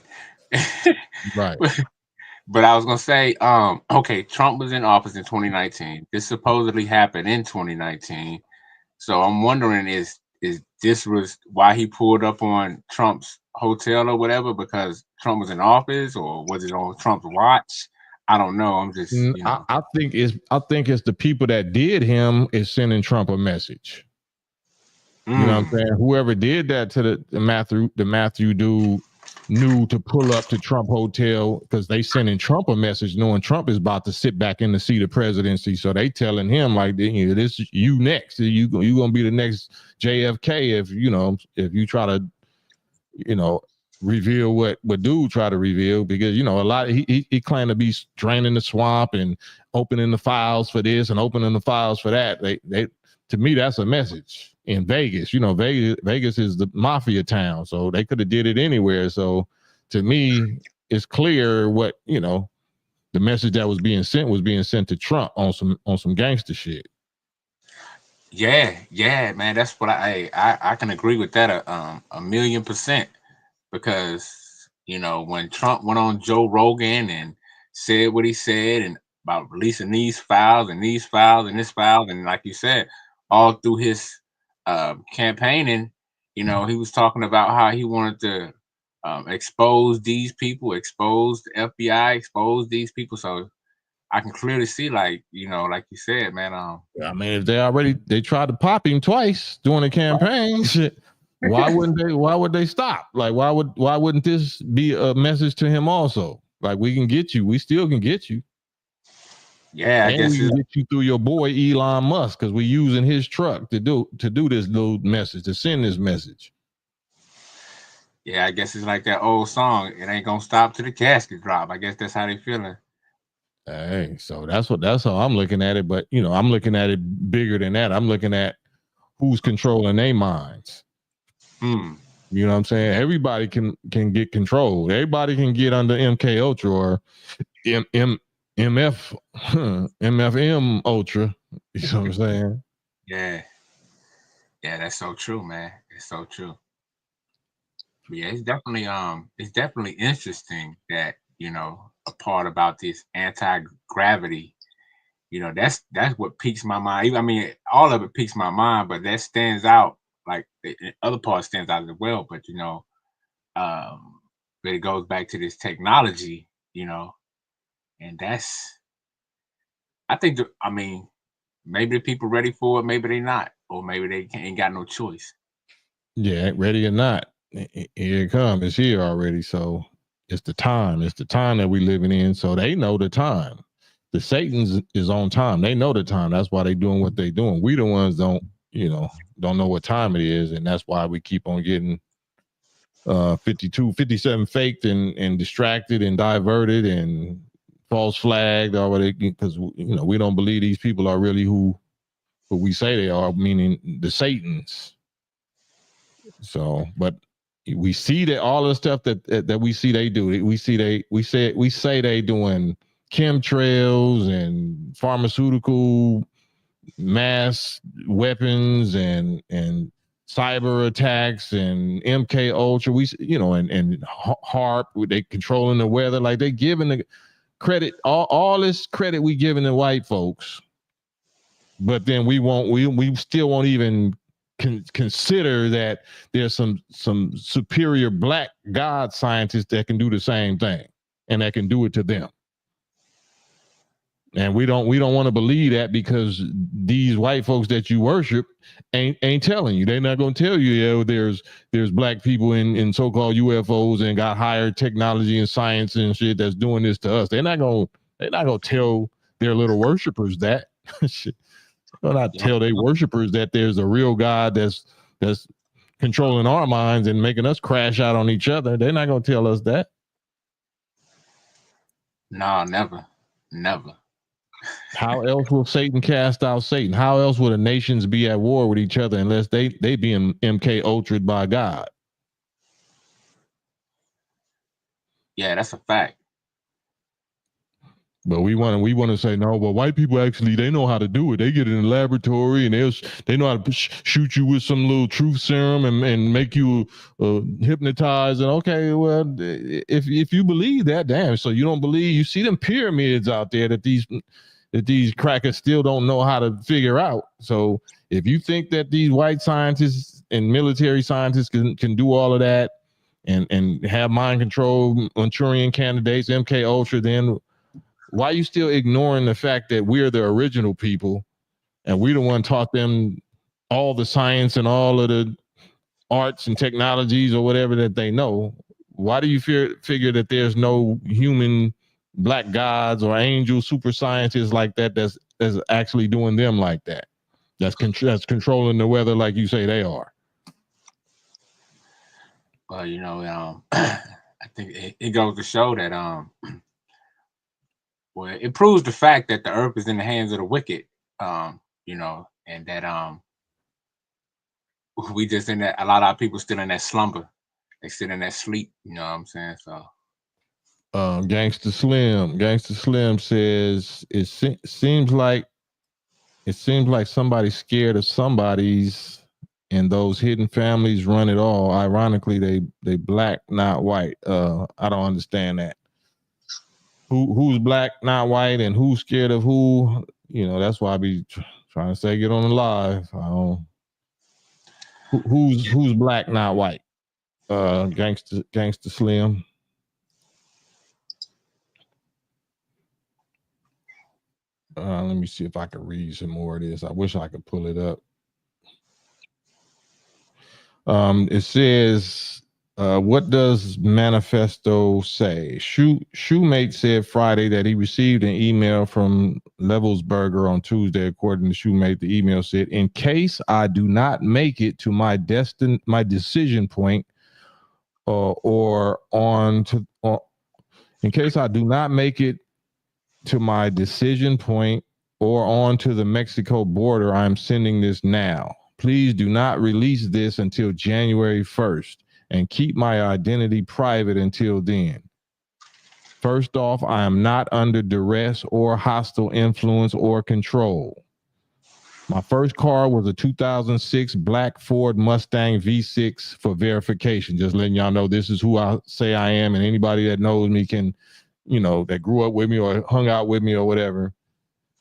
right? But I was gonna say, okay, Trump was in office in 2019. This supposedly happened in 2019. So I'm wondering, is this was why he pulled up on Trump's hotel or whatever, because Trump was in office, or was it on Trump's watch? I don't know. I'm just, I think it's the people that did him is sending Trump a message. You know what I'm saying? Whoever did that to the Matthew dude knew to pull up to Trump Hotel, because they sending Trump a message knowing Trump is about to sit back in the seat of presidency. So they telling him like, this you next. You gonna be the next JFK if you try to reveal what dude try to reveal, because a lot of, he claimed to be draining the swamp and opening the files for this and opening the files for that. They to me, that's a message. In Vegas, Vegas is the mafia town, so they could have did it anywhere. So to me, it's clear what the message that was being sent to Trump on some gangster shit. Yeah, man, that's what I can agree with that a 1,000,000%, because when Trump went on Joe Rogan and said what he said and about releasing these files and these files and this file, and like you said, all through his campaigning, he was talking about how he wanted to expose these people, expose the FBI, expose these people. So I can clearly see, like you said, man. I mean, if they tried to pop him twice during the campaign, shit, why would they stop? Like, why wouldn't this be a message to him also? Like, we can get you, we still can get you. Yeah, I guess we can get you through your boy Elon Musk, because we're using his truck to do this little message, to send this message. Yeah, I guess it's like that old song. It ain't gonna stop till the casket drop. I guess that's how they feeling. Hey, so that's how I'm looking at it. But I'm looking at it bigger than that. I'm looking at who's controlling their minds. You know what I'm saying? Everybody can get controlled. Everybody can get under MK Ultra or MFM Ultra. You know what I'm saying? Yeah, that's so true, man. It's so true. Yeah, it's definitely interesting that a part about this anti-gravity. That's what piques my mind. I mean, all of it piques my mind, but that stands out. Like the other part stands out as well. But but it goes back to this technology, and that's. I think. Maybe the people ready for it, maybe they not, or maybe they ain't got no choice. Yeah, ready or not, here it comes. It's here already. So it's the time. It's the time that we living in. So they know the time. The Satan's is on time. They know the time. That's why they doing what they doing. We the ones don't know what time it is, and that's why we keep on getting 52, 57 faked and distracted and diverted and false flagged, or because we don't believe these people are really who we say they are, meaning the Satans. So, but we see that all the stuff that we see they do. We say they doing chemtrails and pharmaceutical mass weapons and cyber attacks and MK Ultra. We and HARP. They controlling the weather. Like they giving the credit, all this credit we giving the white folks, but then we still won't even consider that there's some superior black God scientists that can do the same thing and that can do it to them. And we don't want to believe that because these white folks that you worship ain't telling you. They're not going to tell you, yeah, there's black people in so-called UFOs and got higher technology and science and shit that's doing this to us. They're not going to tell their little worshipers that. They'll not tell their worshipers that there's a real God that's controlling our minds and making us crash out on each other. They're not going to tell us that. No, never. How else will Satan cast out Satan? How else would the nations be at war with each other unless they being MK ultra'd by God? Yeah, that's a fact. But we want to say no. But white people actually they know how to do it. They get in the laboratory and they know how to shoot you with some little truth serum and make you hypnotized. And okay, well, if you believe that, damn. So you don't believe you see them pyramids out there that these crackers still don't know how to figure out. So if you think that these white scientists and military scientists can do all of that and have mind control Manchurian candidates, MK Ultra, then why are you still ignoring the fact that we're the original people and we're the one taught them all the science and all of the arts and technologies or whatever that they know? Why do you figure that there's no human black gods or angel super scientists like that's actually doing them like that? That's controlling the weather like you say they are. Well, I think it goes to show that well, it proves the fact that the earth is in the hands of the wicked, and that we just in that, a lot of our people still in that slumber. They still in that sleep, you know what I'm saying? So Gangsta Slim says it seems like somebody's scared of somebody's, and those hidden families run it all. Ironically, they black, not white. I don't understand that. Who's black, not white, and who's scared of who? That's why I be trying to say get on the live. Who's black, not white? Gangsta Slim. Let me see if I can read some more of this. I wish I could pull it up. It says, what does manifesto say? Shoemate said Friday that he received an email from Levelsberger on Tuesday. According to Shoemate, the email said, in case I do not make it to my decision point, in case I do not make it to my decision point or on to the Mexico border, I'm sending this now. Please do not release this until January 1st and keep my identity private until then. First off, I am not under duress or hostile influence or control. My first car was a 2006 black Ford Mustang V6 for verification. Just letting y'all know this is who I say I am, and anybody that knows me can, that grew up with me or hung out with me or whatever.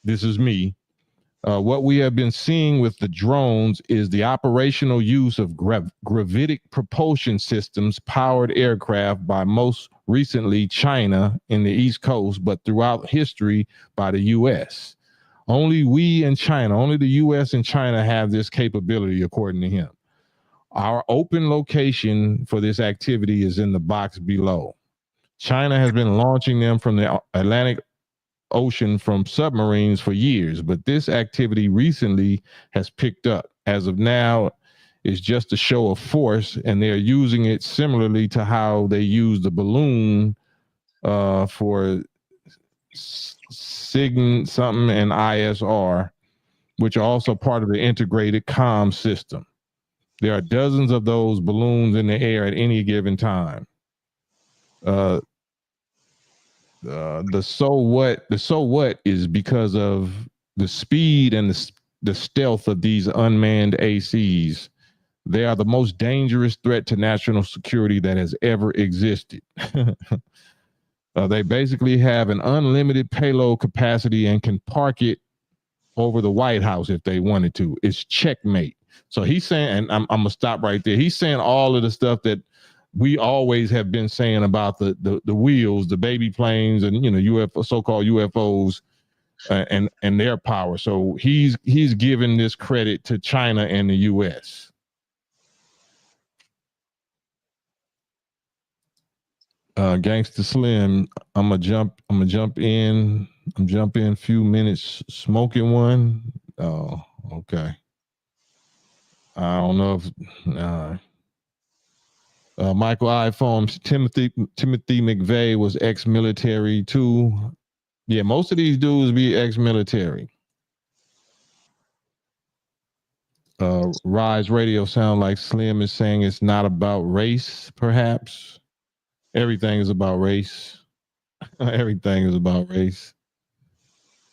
This is me. What we have been seeing with the drones is the operational use of gravitic propulsion systems powered aircraft by most recently China in the East Coast, but throughout history by the U.S. Only the U.S. and China have this capability, according to him. Our open location for this activity is in the box below. China has been launching them from the Atlantic Ocean from submarines for years, but this activity recently has picked up. As of now, it's just a show of force, and they're using it similarly to how they use the balloon for SIGINT something and ISR, which are also part of the integrated comm system. There are dozens of those balloons in the air at any given time. The so what is because of the speed and the stealth of these unmanned ACs. They are the most dangerous threat to national security that has ever existed. They basically have an unlimited payload capacity and can park it over the White House if they wanted to. It's checkmate. So he's saying, and I'm gonna stop right there. He's saying all of the stuff that we always have been saying about the wheels, the baby planes, and UFO, so-called UFOs. and their power. So he's giving this credit to China and the U.S. Gangsta Slim, I'm gonna jump in a few minutes smoking one. Oh, okay. I don't know if Michael iPhone, Timothy McVeigh was ex-military too. Yeah, most of these dudes be ex-military. Rise Radio sound like Slim is saying it's not about race, perhaps. Everything is about race. Everything is about race.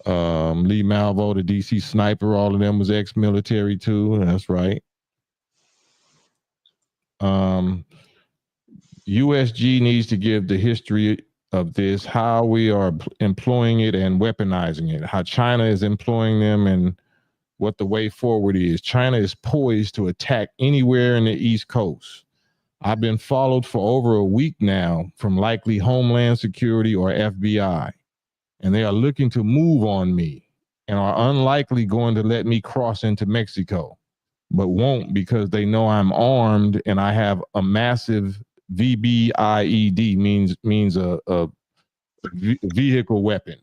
Lee Malvo, the DC sniper, all of them was ex-military too. That's right. USG needs to give the history of this, how we are employing it and weaponizing it, how China is employing them, and what the way forward is. China is poised to attack anywhere in the East Coast. I've been followed for over a week now from likely Homeland Security or FBI, and they are looking to move on me and are unlikely going to let me cross into Mexico, but won't because they know I'm armed and I have a massive VBIED, means a vehicle weapon,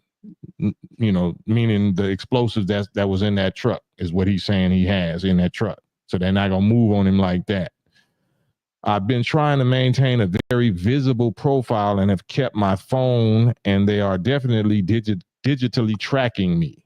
meaning the explosives that was in that truck is what he's saying he has in that truck. So they're not gonna move on him like that. I've been trying to maintain a very visible profile and have kept my phone, and they are definitely digitally tracking me.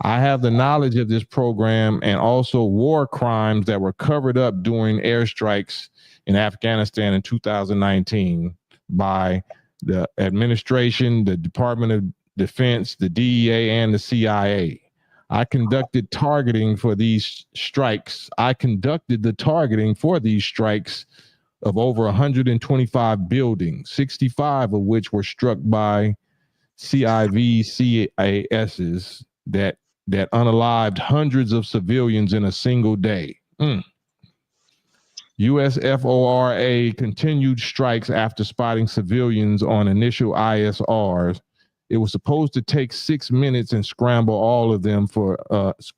I have the knowledge of this program and also war crimes that were covered up during airstrikes in Afghanistan in 2019 by the administration, the Department of Defense, the DEA, and the CIA. I conducted targeting for these strikes. I conducted the targeting for these strikes of over 125 buildings, 65 of which were struck by CIVCASs that unalived hundreds of civilians in a single day. USFORA continued strikes after spotting civilians on initial ISRs. It was supposed to take 6 minutes and scramble all of them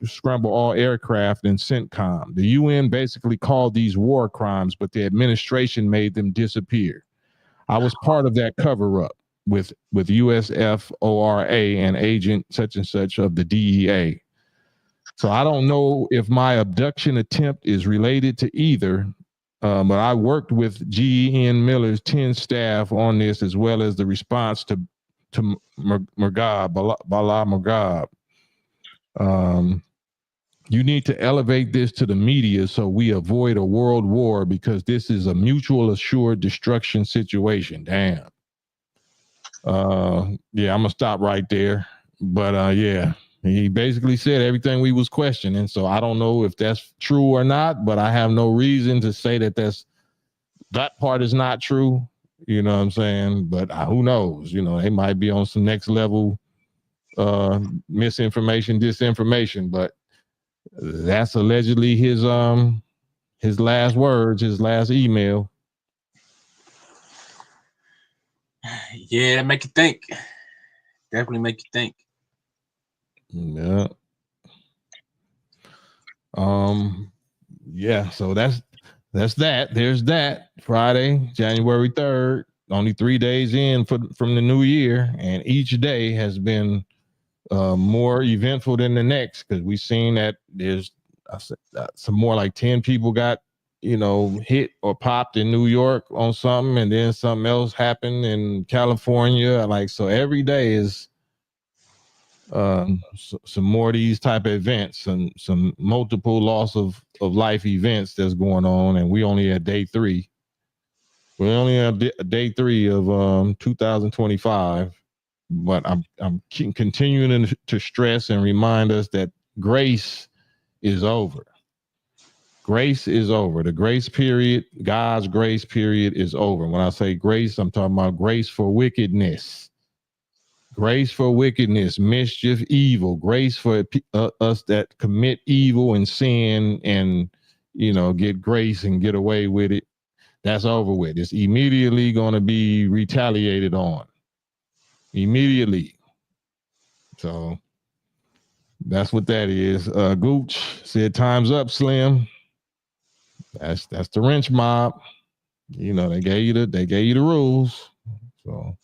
scramble all aircraft and CENTCOM. The UN basically called these war crimes, but the administration made them disappear. I was part of that cover up with USFORA and agent such and such of the DEA. So I don't know if my abduction attempt is related to either, but I worked with GEN Miller's 10 staff on this, as well as the response to Murgab, Bala Murgab. You need to elevate this to the media so we avoid a world war, because this is a mutual assured destruction situation. Damn. Yeah, I'm gonna stop right there. But yeah, he basically said everything we was questioning. So I don't know if that's true or not, but I have no reason to say that part is not true. You know what I'm saying? But who knows? They might be on some next level misinformation, disinformation, but that's allegedly his last words, his last email. Yeah, that make you think. Definitely make you think. Yeah. Yeah, so that's that. There's that. Friday, January 3rd, only 3 days in from the new year, and each day has been more eventful than the next, because we've seen that there's some more like 10 people got hit or popped in New York on something, and then something else happened in California. So every day is some more of these type of events, and some multiple loss of life events that's going on, and we only at day 3. We're only at day 3 of 2025. But I'm continuing to stress and remind us that grace is over. Grace is over. The grace period, God's grace period, is over. When I say grace, I'm talking about grace for wickedness. Grace for wickedness, mischief, evil. Grace for us that commit evil and sin and, get grace and get away with it. That's over with. It's immediately going to be retaliated on. Immediately. So That's what that is. Gooch said, "Time's up, Slim." That's the wrench mob. You know, they gave you the rules. So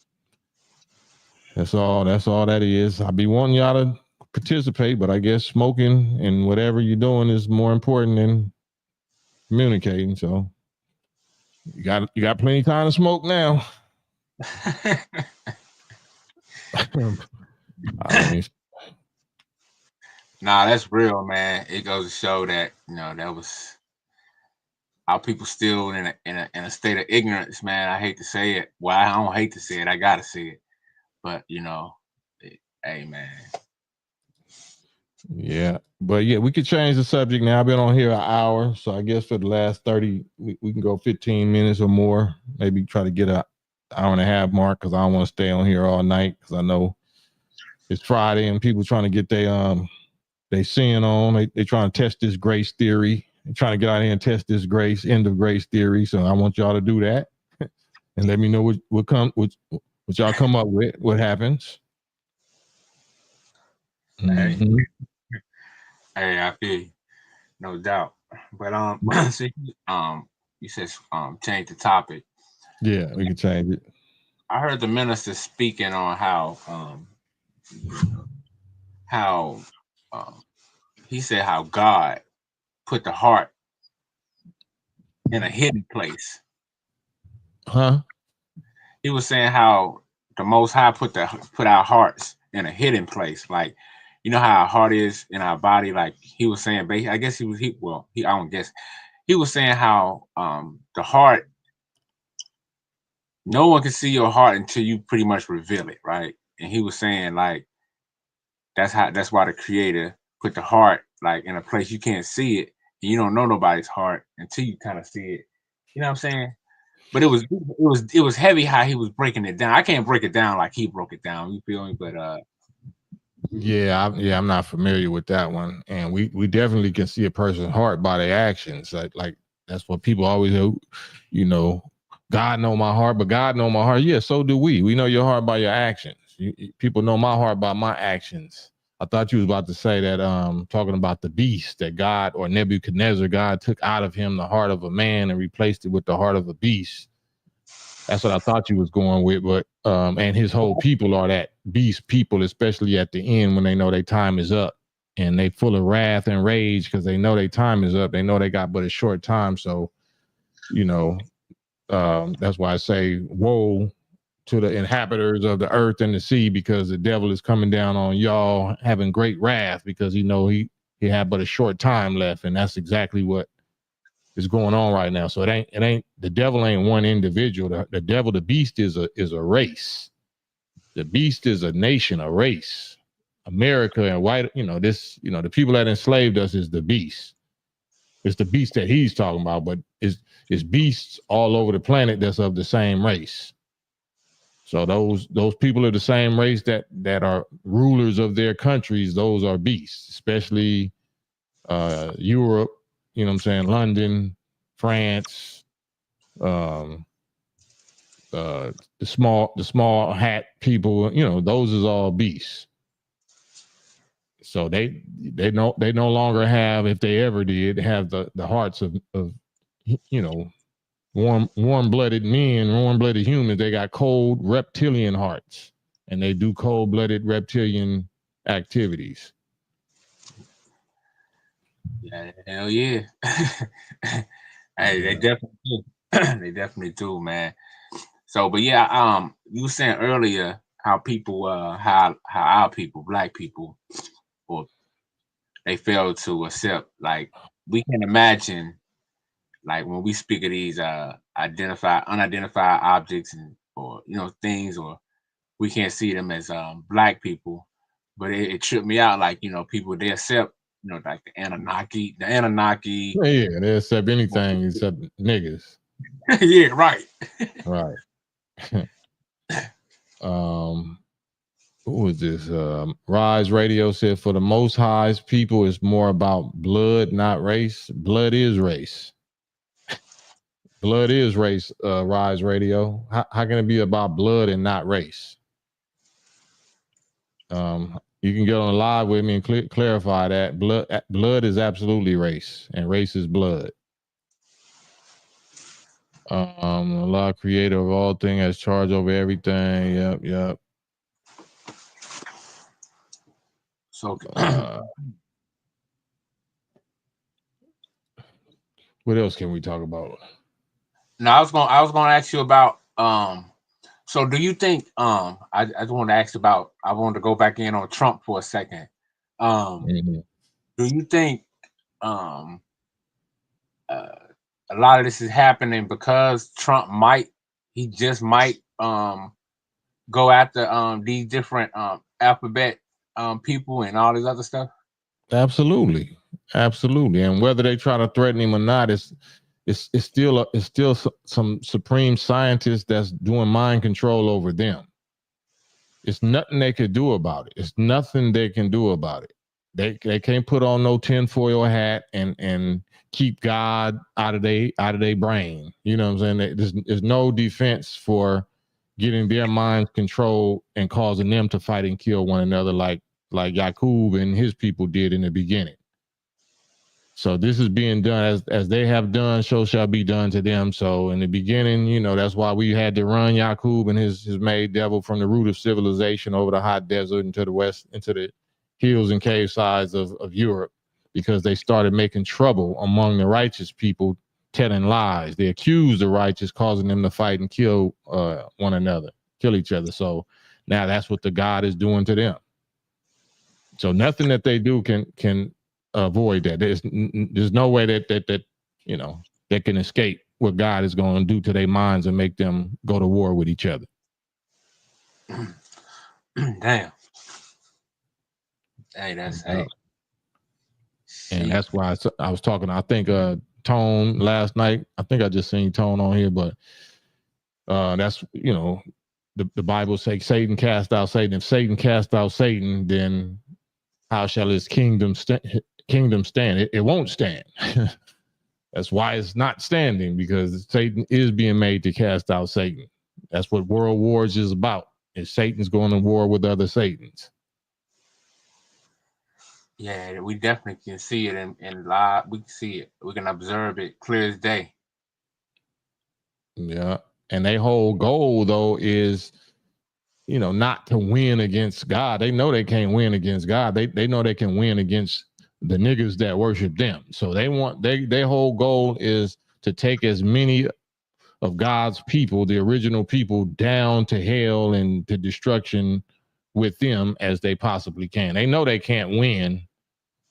that's all that is. I be wanting y'all to participate, but I guess smoking and whatever you're doing is more important than communicating. So you got plenty of time to smoke now. I mean, nah, that's real, man. It goes to show that, you know, that was our people still in a state of ignorance, man. I hate to say it. Well, I don't hate to say it. I gotta say it. But you know, hey, man. Yeah, but yeah, we could change the subject now. I've been on here an hour, so I guess for the last 30, we can go 15 minutes or more. Maybe try to get a hour and a half mark because I don't want to stay on here all night because I know it's Friday and people trying to get they sin on. They trying to test this grace theory. They're trying to get out here and test this end of grace theory. So I want y'all to do that and let me know what y'all come up with. What happens? Mm-hmm. Hey, I feel you. No doubt. But see, you said change the topic. Yeah, we can change it. I heard the minister speaking on how he said how God put the heart in a hidden place. Huh? He was saying how the Most High put our hearts in a hidden place, like you know how our heart is in our body. Like he was saying, I guess I don't guess he was saying how the heart, no one can see your heart until you pretty much reveal it, right? And he was saying like that's why the Creator put the heart like in a place you can't see it, and you don't know nobody's heart until you kind of see it. You know what I'm saying? But it was heavy how he was breaking it down. I can't break it down like he broke it down. You feel me? But I'm not familiar with that one. And we definitely can see a person's heart by their actions. Like that's what people always know. You know, God know my heart, but God know my heart. Yeah, so do we. We know your heart by your actions. People know my heart by my actions. I thought you was about to say that talking about the beast that God or Nebuchadnezzar, God took out of him the heart of a man and replaced it with the heart of a beast. That's what I thought you was going with, but and his whole people are that beast people, especially at the end when they know their time is up and they full of wrath and rage because they know their time is up. They know they got but a short time, so you know that's why I say woe to the inhabitants of the earth and the sea because the devil is coming down on y'all having great wrath because he had but a short time left, and that's exactly what is going on right now. So it ain't the devil ain't one individual. The devil, the beast is a race. The beast is a nation, a race. America and white, the people that enslaved us is the beast. It's the beast that he's talking about, but it's beasts all over the planet that's of the same race. So those people of the same race that are rulers of their countries, those are beasts, especially Europe, you know what I'm saying, London, France, the small hat people, those is all beasts. So they no longer have, if they ever did, have the hearts of warm-blooded men, warm-blooded humans. They got cold reptilian hearts, and they do cold-blooded reptilian activities. Yeah, hell yeah. Hey, they definitely do. They definitely do, man. So, but yeah, you were saying earlier how people, how our people, black people, or they fail to accept. Like we can imagine, like when we speak of these unidentified objects or things, or we can't see them as black people, but it tripped me out. Like people they accept. Like the Anunnaki. Yeah, they accept anything except niggas. Yeah, right. Right. Who was this? Rise Radio said, for the most highs people, it's more about blood, not race. Blood is race. Blood is race, Rise Radio. How can it be about blood and not race? You can get on live with me and clarify that. Blood is absolutely race, and race is blood. Allah, creator of all things, has charge over everything. Yep. So, what else can we talk about? Now, I was gonna ask you about so do you think I just wanted to ask about, I wanted to go back in on Trump for a second. Do you think a lot of this is happening because Trump might go after these different alphabet people and all this other stuff? Absolutely. And whether they try to threaten him or not, it's still some supreme scientist that's doing mind control over them. It's nothing they could do about it. It's nothing they can do about it. They can't put on no tinfoil hat and keep God out of their brain. You know what I'm saying? There's no defense for getting their minds controlled and causing them to fight and kill one another like Yaqub and his people did in the beginning. So this is being done as they have done, so shall be done to them. So in the beginning, you know, that's why we had to run Yaqub and his made devil from the root of civilization over the hot desert into the west, into the hills and cave sides of Europe, because they started making trouble among the righteous people, telling lies. They accused the righteous, causing them to fight and kill one another, kill each other. So now that's what the God is doing to them. So nothing that they do can avoid that. There's no way that you know they can escape what God is going to do to their minds and make them go to war with each other. Damn. Hey, that's hey. And that's why I was talking. I think Tone last night. I think I just seen Tone on here, but that's, you know, the Bible says Satan cast out Satan. If Satan cast out Satan, then how shall his kingdom stand? It won't stand. That's why it's not standing, because Satan is being made to cast out Satan. That's what World Wars is about. Is Satan's going to war with other Satans. Yeah, we definitely can see it in live. We can see it. We can observe it clear as day. Yeah. And their whole goal, though, is, you know, not to win against God. They know they can't win against God. They know they can win against the niggas that worship them. So their whole goal is to take as many of God's people, the original people, down to hell and to destruction with them as they possibly can. They know they can't win.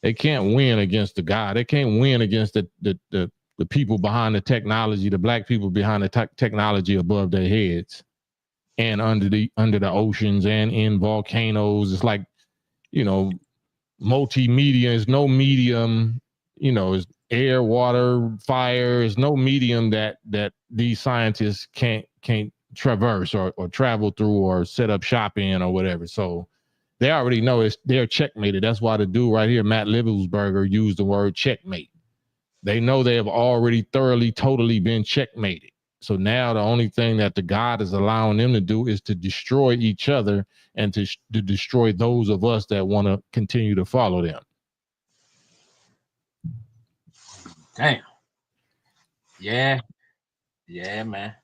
They can't win against the God. They can't win against the people behind the technology, the black people behind the technology above their heads and under the oceans and in volcanoes. It's like, you know, multimedia is no medium, you know, is air, water, fire is no medium that these scientists can't traverse or travel through or set up shop in or whatever. So they already know they're checkmated. That's why the dude right here, Matt Livelsberger, used the word checkmate. They know they have already thoroughly, totally been checkmated. So now the only thing that the God is allowing them to do is to destroy each other and to destroy those of us that want to continue to follow them. Damn. Yeah. Yeah, man.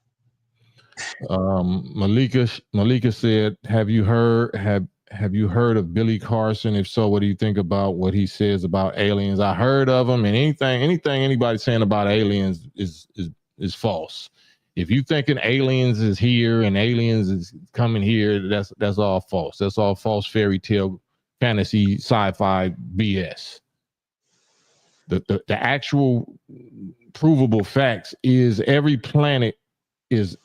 Malika said, have you heard of Billy Carson? If so, what do you think about what he says about aliens? I heard of him, and anything anybody's saying about aliens is false. If you thinking aliens is here and aliens is coming here, that's all false. That's all false fairy tale, fantasy, sci-fi BS. The actual provable facts is every planet is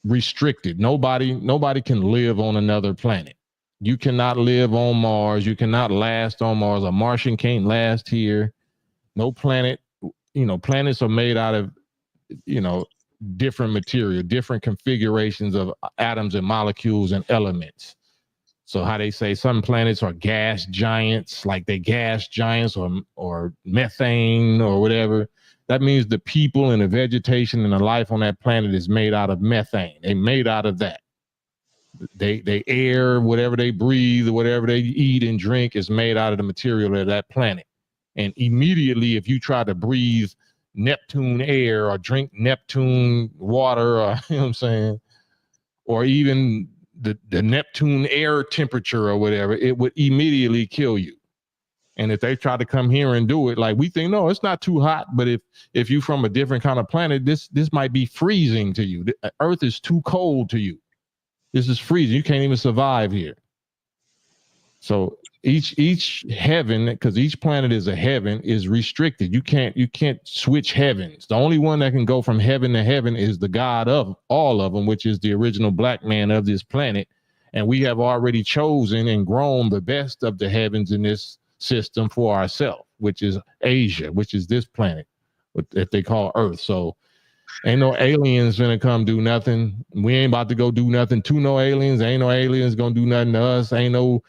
restricted. Nobody can live on another planet. You cannot live on Mars. You cannot last on Mars. A Martian can't last here. No planet. You know, planets are made out of, you know, different material, different configurations of atoms and molecules and elements. So how they say some planets are gas giants, like they gas giants or methane or whatever. That means the people and the vegetation and the life on that planet is made out of methane. They made out of that. They air, whatever they breathe, whatever they eat and drink is made out of the material of that planet. And immediately, if you try to breathe Neptune air or drink Neptune water, or you know what I'm saying, or even the Neptune air temperature or whatever, it would immediately kill you. And if they try to come here and do it, like we think, no, it's not too hot. But if you from a different kind of planet, this might be freezing to you. The Earth is too cold to you. This is freezing. You can't even survive here. So each heaven, because each planet is a heaven, is restricted. You can't switch heavens. The only one that can go from heaven to heaven is the God of all of them, which is the original black man of this planet. And we have already chosen and grown the best of the heavens in this system for ourselves, which is Asia, which is this planet that they call Earth. So ain't no aliens gonna come do nothing. We ain't about to go do nothing to no aliens. Ain't no aliens gonna do nothing to us. Ain't no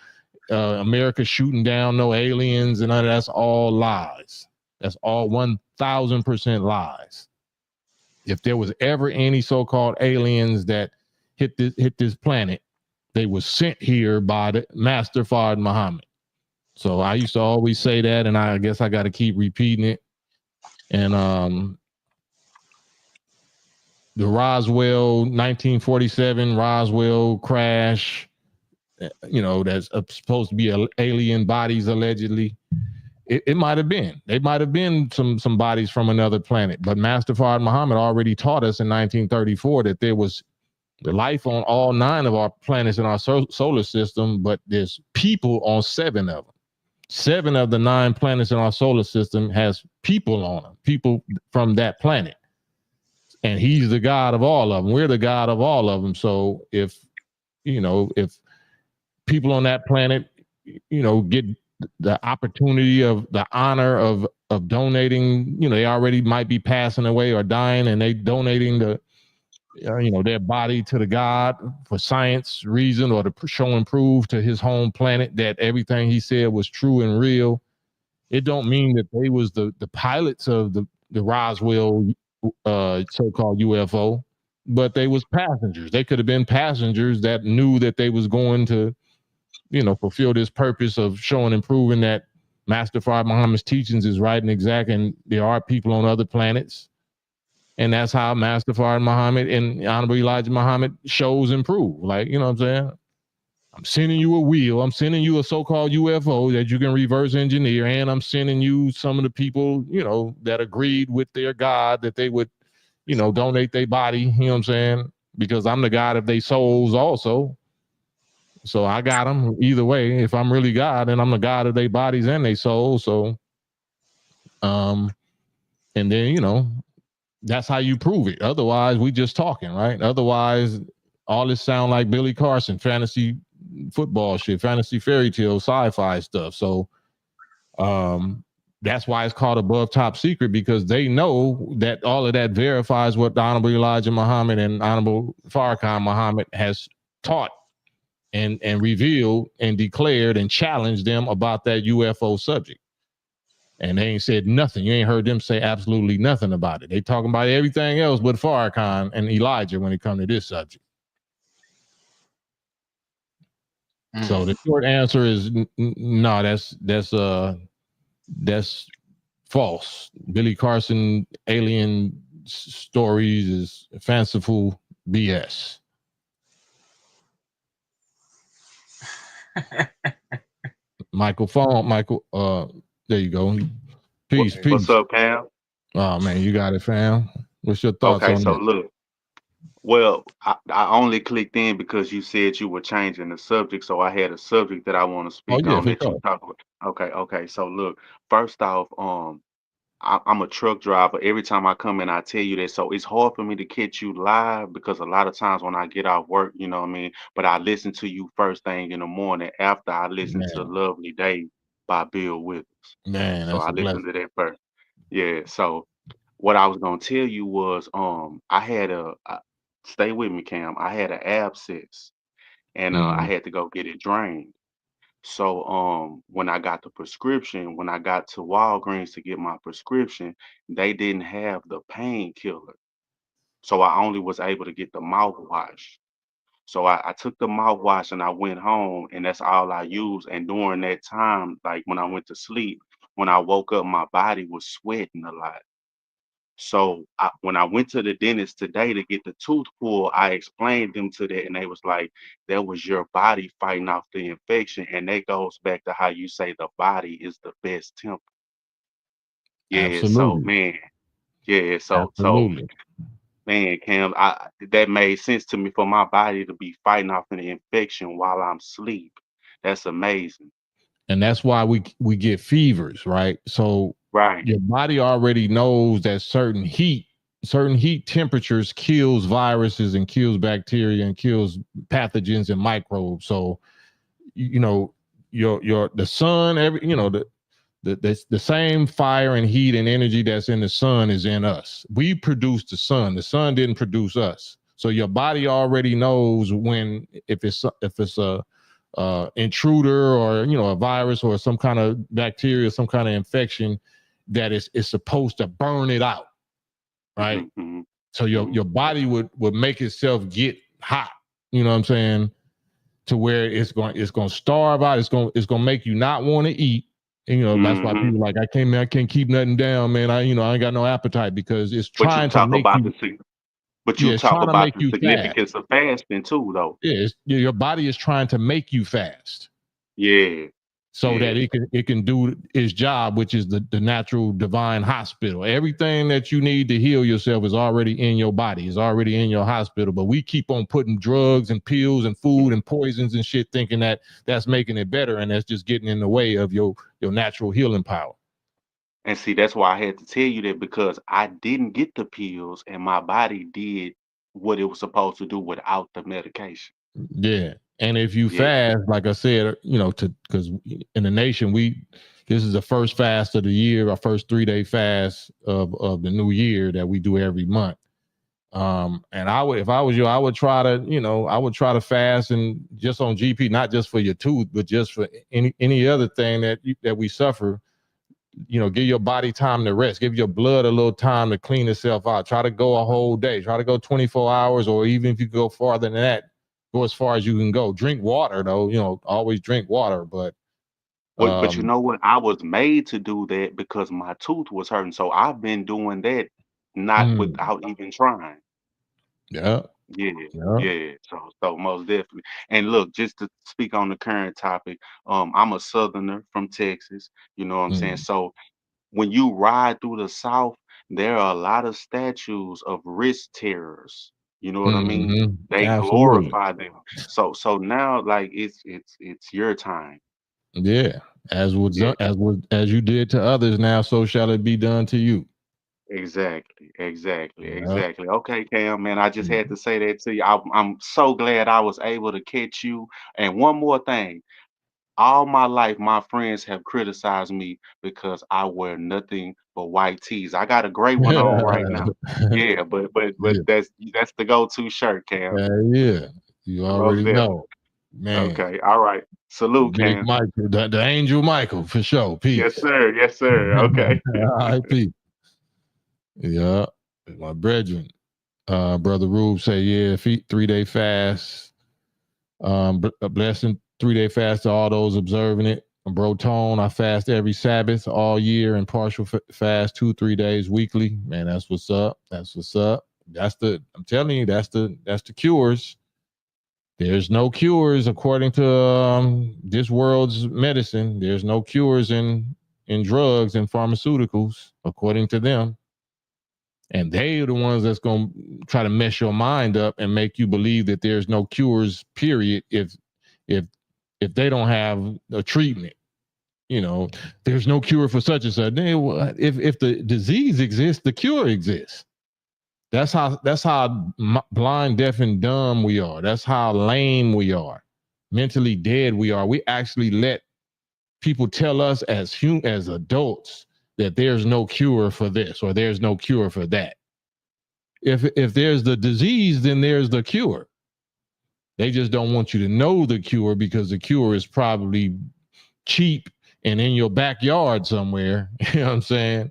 America shooting down no aliens, and that's all lies. That's all 1,000% lies. If there was ever any so-called aliens that hit this planet, they were sent here by the Master Fard Muhammad. So I used to always say that, and I guess I got to keep repeating it. And the Roswell 1947 Roswell crash, you know, that's supposed to be alien bodies allegedly. It might have been. They might have been some bodies from another planet. But Master Fard Muhammad already taught us in 1934 that there was the life on all 9 of our planets in our solar system, but there's people on 7 of them. 7 of the 9 planets in our solar system has people on them, people from that planet. And he's the God of all of them. We're the God of all of them. So if people on that planet, get the opportunity of the honor of donating, they already might be passing away or dying, and they donating their body to the God for science reason, or to show and prove to his home planet that everything he said was true and real. It don't mean that they was the pilots of the Roswell so-called UFO, but they was passengers. They could have been passengers that knew that they was going to fulfill this purpose of showing and proving that Master Fard Muhammad's teachings is right and exact, and there are people on other planets. And that's how Master Fard Muhammad and Honorable Elijah Muhammad shows and prove. Like, you know what I'm saying? I'm sending you a wheel. I'm sending you a so-called UFO that you can reverse engineer. And I'm sending you some of the people, that agreed with their God that they would, donate their body. You know what I'm saying? Because I'm the God of their souls also. So I got them either way. If I'm really God, then I'm the God of their bodies and their souls. So, and then, that's how you prove it. Otherwise, we just talking, right? Otherwise, all this sound like Billy Carson, fantasy football shit, fantasy fairy tale, sci-fi stuff. So, that's why it's called above top secret, because they know that all of that verifies what the Honorable Elijah Muhammad and Honorable Farrakhan Muhammad has taught and revealed and declared and challenged them about that UFO subject. And they ain't said nothing. You ain't heard them say absolutely nothing about it. They talking about everything else but Farrakhan and Elijah when it comes to this subject. So the short answer is no. That's false. Billy Carson alien stories is fanciful BS. Michael, there you go. Peace. What's up, Cam? Oh man, you got it, fam. What's your thoughts on that? Okay, so look. Well, I only clicked in because you said you were changing the subject, so I had a subject that I want to speak on that you talk about. Okay. So look, first off, I'm a truck driver. Every time I come in, I tell you that. So it's hard for me to catch you live because a lot of times when I get off work, you know what I mean? But I listen to you first thing in the morning after I listen to Lovely Day by Bill Withers. Man, so I listen to that first. Yeah. So what I was gonna tell you was I had stay with me, Cam. I had an abscess and I had to go get it drained. So when I got the prescription, when I got to Walgreens to get my prescription, they didn't have the painkiller. So I only was able to get the mouthwash. So I took the mouthwash and I went home, and that's all I used. And during that time, like when I went to sleep, when I woke up, my body was sweating a lot. So when I went to the dentist today to get the tooth pulled, I explained them to that, and they was like, "That was your body fighting off the infection," and that goes back to how you say the body is the best temper. Yeah. So Absolutely. man, yeah. So Absolutely. man, Cam, that made sense to me for my body to be fighting off an infection while I'm asleep. That's amazing. And that's why we get fevers, right? So Right. your body already knows that certain heat temperatures kills viruses and kills bacteria and kills pathogens and microbes. So you know the sun, the same fire and heat and energy that's in the sun is in us. We produce the sun. The sun didn't produce us. So your body already knows when if it's a intruder or a virus or some kind of bacteria, some kind of infection that is supposed to burn it out, right? Mm-hmm. So your body would make itself get hot. You know what I'm saying? To where it's going to starve out. It's going to make you not want to eat. And, that's why people like I can't keep nothing down, man. I ain't got no appetite because it's trying to make you. But you talk about the significance fast. of fasting too, though. Yeah, your body is trying to make you fast. Yeah. So that it can do its job, which is the natural divine hospital. Everything that you need to heal yourself is already in your body, is already in your hospital. But we keep on putting drugs and pills and food and poisons and shit, thinking that that's making it better, and that's just getting in the way of your natural healing power. And see, that's why I had to tell you that, because I didn't get the pills and my body did what it was supposed to do without the medication. Yeah. And if you fast, like I said, because in the nation, this is the first fast of the year, our first 3-day fast of the new year that we do every month. And if I was you, I would try to fast, and just on GP, not just for your tooth, but just for any other thing that we suffer. Give your body time to rest, give your blood a little time to clean itself out. Try to go a whole day, try to go 24 hours, or even if you go farther than that, go as far as you can go. Drink water though, always drink water. But you know what? I was made to do that because my tooth was hurting. So I've been doing that without even trying. Yeah. So most definitely. And look, just to speak on the current topic, I'm a Southerner from Texas. You know what I'm saying? So when you ride through the South, there are a lot of statues of wrist terrors. You know what I mean? They glorify them. So now, like, it's your time. Yeah. As you did to others, now so shall it be done to you. Exactly. Okay, Cam, man, I just had to say that to you. I'm so glad I was able to catch you. And one more thing, all my life, my friends have criticized me because I wear nothing but white tees. I got a gray one on right now. Yeah, but that's the go-to shirt, Cam. Yeah, you already know, man. Okay, all right. Salute, Big Cam. Michael, the Angel Michael, for sure. Peace. Yes, sir. Okay. All right, peace. Yeah, my brethren. Brother Rube say, 3-day fast. A blessing 3-day fast to all those observing it. Bro Tone, I fast every Sabbath all year and partial fast 2-3 days weekly. Man, that's what's up. I'm telling you, that's the cures. There's no cures according to this world's medicine. There's no cures in drugs and pharmaceuticals according to them. And they are the ones that's going to try to mess your mind up and make you believe that there's no cures, period, if they don't have a treatment. There's no cure for such and such. If the disease exists, the cure exists. That's how blind, deaf, and dumb we are. That's how lame we are. Mentally dead we are. We actually let people tell us as adults that there's no cure for this or there's no cure for that. If there's the disease, then there's the cure. They just don't want you to know the cure because the cure is probably cheap and in your backyard somewhere. You know what I'm saying?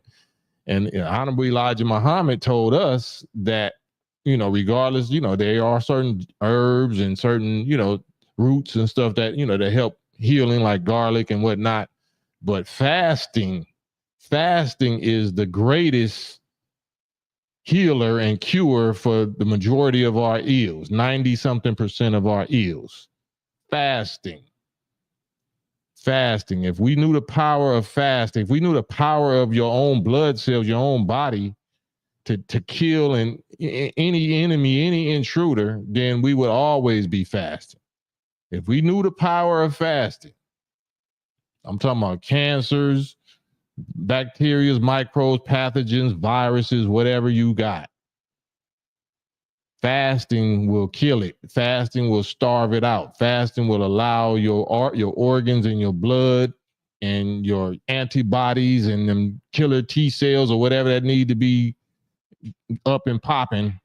And Honorable Elijah Muhammad told us that regardless, there are certain herbs and certain, roots and stuff that, that help healing, like garlic and whatnot. But fasting is the greatest healer and cure for the majority of our ills, 90-something% of our ills. Fasting. If we knew the power of fasting, if we knew the power of your own blood cells, your own body to kill any enemy, any intruder, then we would always be fasting. If we knew the power of fasting, I'm talking about cancers, bacteria, microbes, pathogens, viruses, whatever you got. Fasting will kill it. Fasting will starve it out. Fasting will allow your organs and your blood and your antibodies and them killer T cells or whatever that need to be up and popping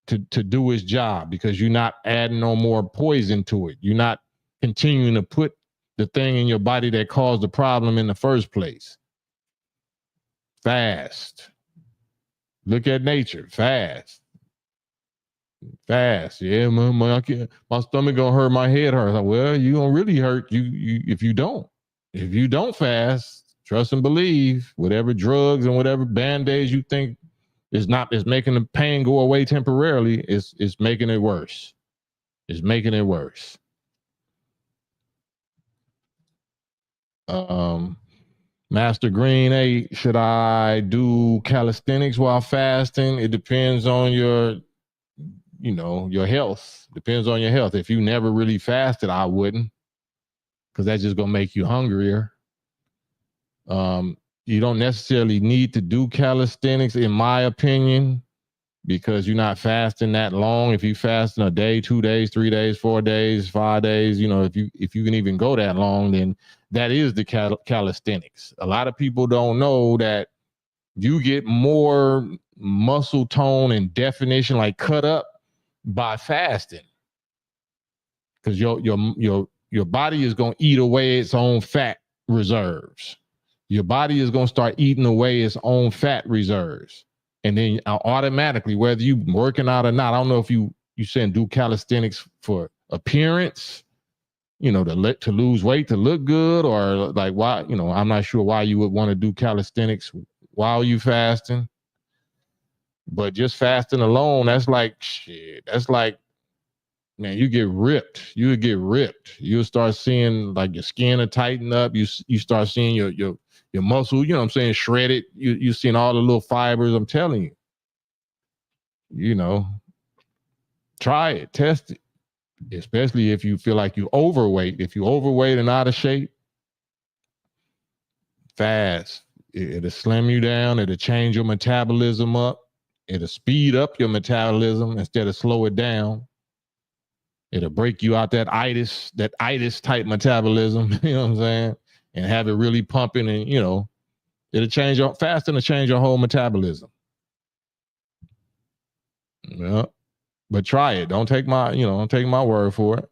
to do its job, because you're not adding no more poison to it. You're not continuing to put the thing in your body that caused the problem in the first place. Fast. Look at nature. Fast. Yeah, my stomach gonna hurt, my head hurts. Like, well, you gonna really hurt you if you don't fast. Trust and believe. Whatever drugs and whatever band-aids you think is making the pain go away temporarily, it's making it worse. It's making it worse. Master Green 8, should I do calisthenics while fasting? It depends on your health. Depends on your health. If you never really fasted, I wouldn't, because that's just gonna make you hungrier. You don't necessarily need to do calisthenics, in my opinion, because you're not fasting that long. If you fast in a day, 2 days, 3 days, 4 days, 5 days, if you can even go that long, then that is the calisthenics. A lot of people don't know that you get more muscle tone and definition, like cut up, by fasting, because your body is going to eat away its own fat reserves. Your body is going to start eating away its own fat reserves, and then automatically, whether you working out or not, I don't know if you saying do calisthenics for appearance, to lose weight, to look good, or like why, I'm not sure why you would want to do calisthenics while you fasting. But just fasting alone, that's like shit. That's like, man, you get ripped. You would get ripped. You'll start seeing like your skin will tighten up. You start seeing your muscle, shredded. You seeing all the little fibers. I'm telling you, try it, test it. Especially if you feel like you're overweight. If you're overweight and out of shape, fast. It'll slim you down. It'll change your metabolism up. It'll speed up your metabolism instead of slow it down. It'll break you out that itis type metabolism, you know what I'm saying? And have it really pumping, and it'll change your fasting to change your whole metabolism. Yeah. But try it. Don't take my word for it.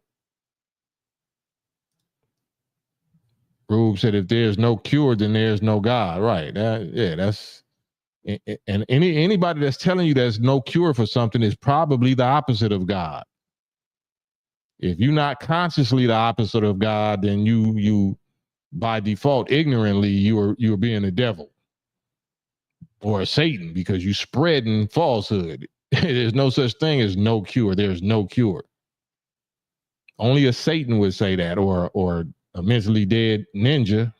Rube said, if there's no cure, then there's no God. Right. That's, and anybody that's telling you there's no cure for something is probably the opposite of God. If you're not consciously the opposite of God, then you by default, ignorantly, you're being a devil or a Satan, because you spreading falsehood. There's no such thing as no cure. There's no cure. Only a Satan would say that, or a mentally dead ninja.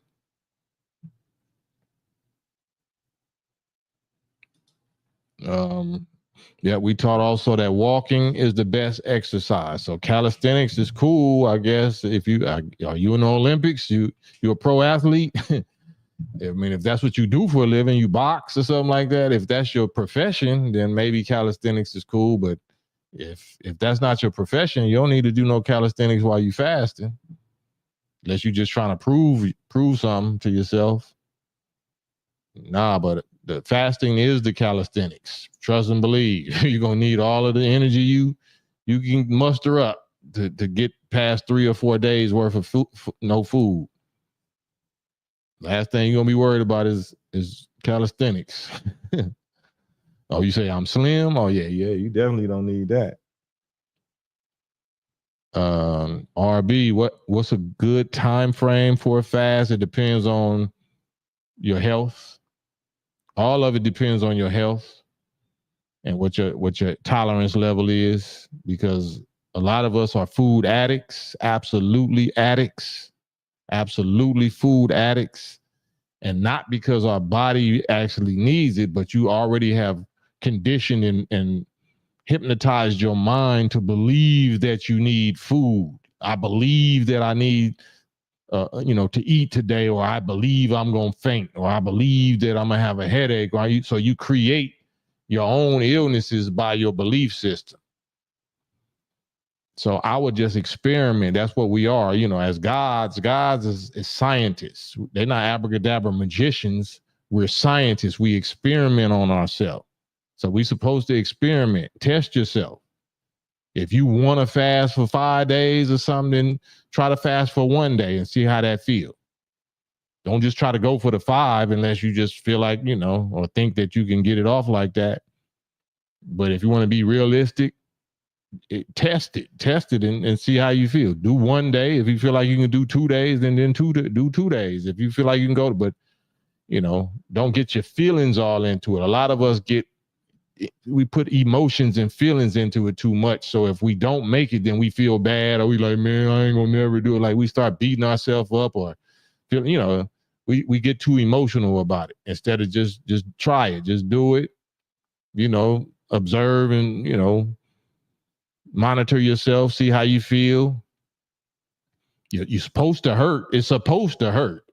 Yeah, we taught also that walking is the best exercise. So calisthenics is cool, I guess. If you are you in the Olympics, you're a pro athlete. I mean, if that's what you do for a living, you box or something like that. If that's your profession, then maybe calisthenics is cool. But if that's not your profession, you don't need to do no calisthenics while you fasting, unless you're just trying to prove something to yourself. Nah, but the fasting is the calisthenics. Trust and believe. You're gonna need all of the energy you can muster up to get past 3 or 4 days worth of no food. Last thing you're gonna be worried about is calisthenics. Oh, you say I'm slim? Oh, yeah, you definitely don't need that. RB, what's a good time frame for a fast? It depends on your health. All of it depends on your health and what your tolerance level is, because a lot of us are food addicts, absolutely food addicts, and not because our body actually needs it, but you already have conditioned and hypnotized your mind to believe that you need food. I believe that I need to eat today, or I believe I'm going to faint, or I believe that I'm going to have a headache. Right? So you create your own illnesses by your belief system. So I would just experiment. That's what we are, as gods. Gods is scientists. They're not abracadabra magicians. We're scientists. We experiment on ourselves. So we're supposed to experiment, test yourself. If you want to fast for 5 days or something, try to fast for 1 day and see how that feels. Don't just try to go for the 5 unless you just feel like, or think that you can get it off like that. But if you want to be realistic, test it and see how you feel. Do 1 day. If you feel like you can do 2 days, then do 2 days. If you feel like you can go, but don't get your feelings all into it. A lot of us we put emotions and feelings into it too much. So if we don't make it, then we feel bad, or we like, man, I ain't gonna never do it. Like we start beating ourselves up, or feel, we get too emotional about it instead of just try it, just do it, observe and, monitor yourself, see how you feel. You're supposed to hurt. It's supposed to hurt.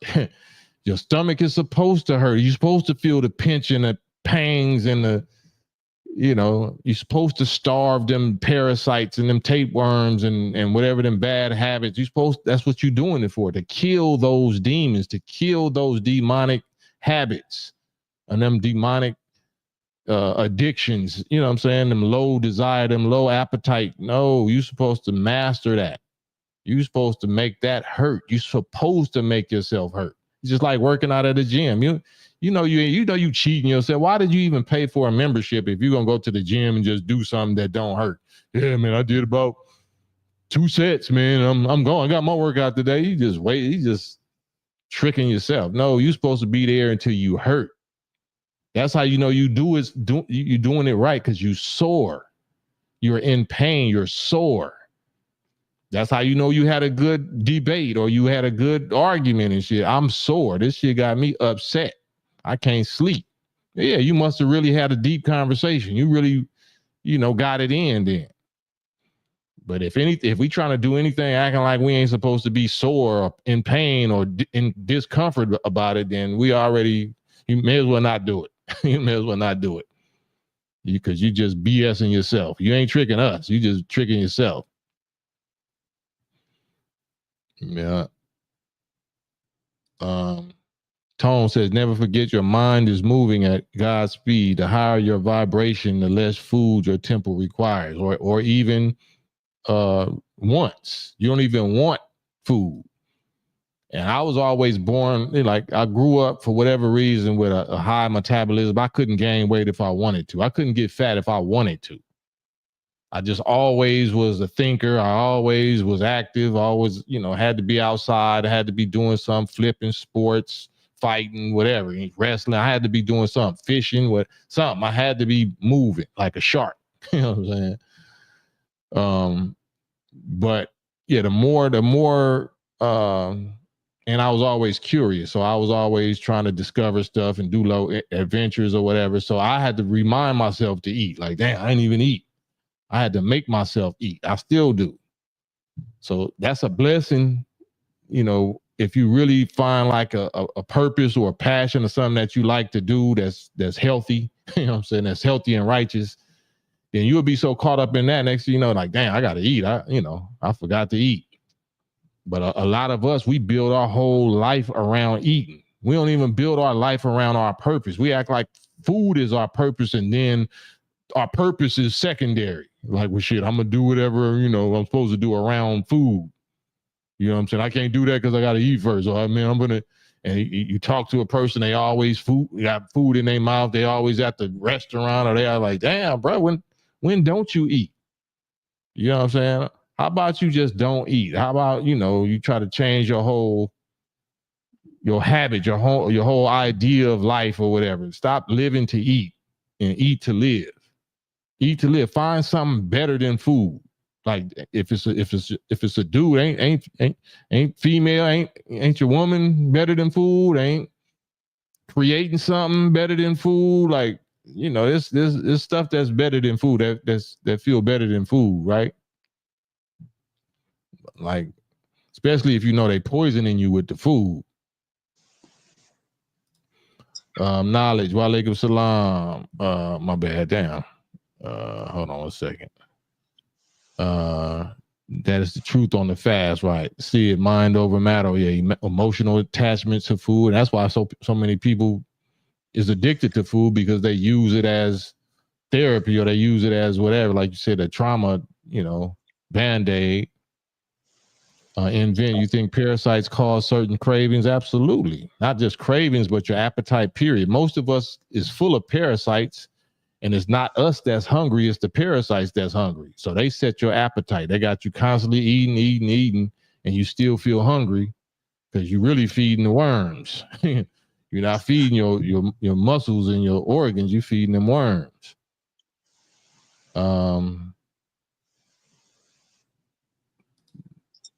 Your stomach is supposed to hurt. You're supposed to feel the pinch and the pangs and the, you're supposed to starve them parasites and them tapeworms and whatever them bad habits. That's what you're doing it for, to kill those demons, to kill those demonic habits and them demonic addictions, what I'm saying? Them low desire, them low appetite. No, you're supposed to master that. You're supposed to make that hurt. You're supposed to make yourself hurt. It's just like working out at a gym. You cheating yourself. Why did you even pay for a membership if you're gonna go to the gym and just do something that don't hurt? Yeah, man, I did about 2 sets, man. I'm going. I got my workout today. You just wait. You just tricking yourself. No, you're supposed to be there until you hurt. That's how you're doing it right, because you sore. You're in pain. You're sore. That's how you had a good debate or you had a good argument and shit. I'm sore. This shit got me upset. I can't sleep. Yeah, you must have really had a deep conversation. You really, got it in then. But if we trying to do anything acting like we ain't supposed to be sore or in pain or in discomfort about it, then you may as well not do it. You may as well not do it. Because you just BSing yourself. You ain't tricking us. You just tricking yourself. Yeah. Tone says, never forget your mind is moving at God's speed. The higher your vibration, the less food your temple requires, or even wants. You don't even want food. And I was always born, like I grew up for whatever reason with a high metabolism. I couldn't gain weight if I wanted to. I couldn't get fat if I wanted to. I just always was a thinker. I always was active. I always, had to be outside. I had to be doing some flipping, sports, fighting, whatever, wrestling. I had to be doing something, fishing, something. I had to be moving like a shark. You know what I'm saying? But yeah, the more, and I was always curious. So I was always trying to discover stuff and do low adventures or whatever. So I had to remind myself to eat. Like, damn, I didn't even eat. I had to make myself eat. I still do. So that's a blessing, if you really find like a purpose or a passion or something that you like to do that's healthy, that's healthy and righteous, then you'll be so caught up in that. Next thing you know, like, damn, I got to eat. I forgot to eat. But a lot of us, we build our whole life around eating. We don't even build our life around our purpose. We act like food is our purpose, and then our purpose is secondary. Like, well, shit, I'm going to do whatever, I'm supposed to do around food. You know what I'm saying? I can't do that because I got to eat first. So, I mean, I'm going to, and you talk to a person, they always got food in their mouth. They always at the restaurant, or they are like, damn, bro, when don't you eat? You know what I'm saying? How about you just don't eat? How about, you try to change your habit, your whole idea of life or whatever. Stop living to eat and eat to live. Eat to live. Find something better than food. Like if it's a dude, ain't female, ain't your woman better than food? Ain't creating something better than food? Like, there's stuff that's better than food, that feel better than food, right? Like, especially if they poisoning you with the food. Knowledge. Wa alaikum salam. My bad. Damn. Hold on a second. That is the truth on the fast, right? See it, mind over matter. Yeah, emotional attachment to food. That's why so many people is addicted to food, because they use it as therapy, or they use it as whatever, like you said, a trauma, band-aid. You think parasites cause certain cravings? Absolutely. Not just cravings, but your appetite, period. Most of us is full of parasites, and it's not us that's hungry, it's the parasites that's hungry. So they set your appetite. They got you constantly eating, and you still feel hungry because you're really feeding the worms. You're not feeding your muscles and your organs, you're feeding them worms.